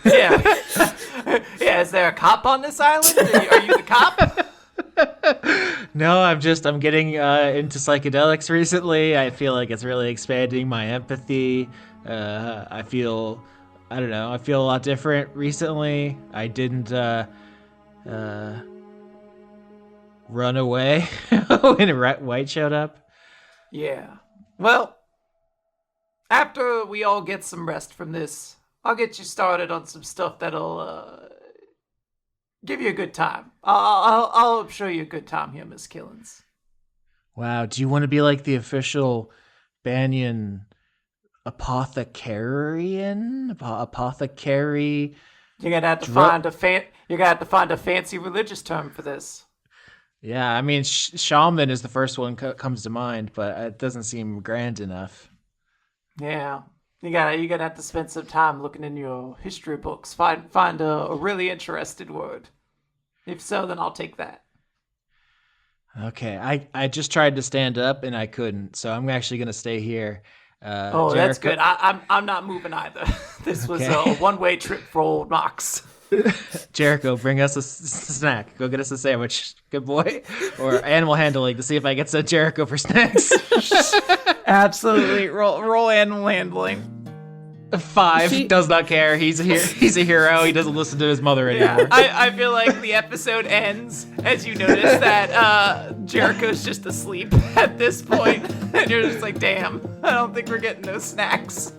[SPEAKER 3] Yeah. Yeah, is there a cop on this island? Are you the cop?
[SPEAKER 2] No, I'm getting into psychedelics recently. I feel like it's really expanding my empathy. I feel a lot different recently. I didn't run away when White showed up.
[SPEAKER 3] Yeah. Well, after we all get some rest from this, I'll get you started on some stuff that'll give you a good time. I'll show you a good time here, Miss Killens.
[SPEAKER 2] Wow, do you want to be like the official Banyan apothecarian? Apothecary?
[SPEAKER 3] You're gonna have to find a fancy religious term for this.
[SPEAKER 2] Yeah, I mean, shaman is the first one comes to mind, but it doesn't seem grand enough.
[SPEAKER 3] Yeah, you're gonna have to spend some time looking in your history books. Find a really interesting word. If so, then I'll take that.
[SPEAKER 2] Okay, I just tried to stand up and I couldn't, so I'm actually gonna stay here.
[SPEAKER 3] That's good. I'm not moving either. This was a one-way trip for old Mox.
[SPEAKER 2] Jericho, bring us a snack. Go get us a sandwich, good boy. Or animal handling to see if I get sent Jericho for snacks.
[SPEAKER 3] Absolutely. Roll animal handling.
[SPEAKER 2] 5 does not care. He's a hero. He doesn't listen to his mother anymore.
[SPEAKER 3] I feel like the episode ends as you notice that Jericho's just asleep at this point, and you're just like, damn, I don't think we're getting those snacks.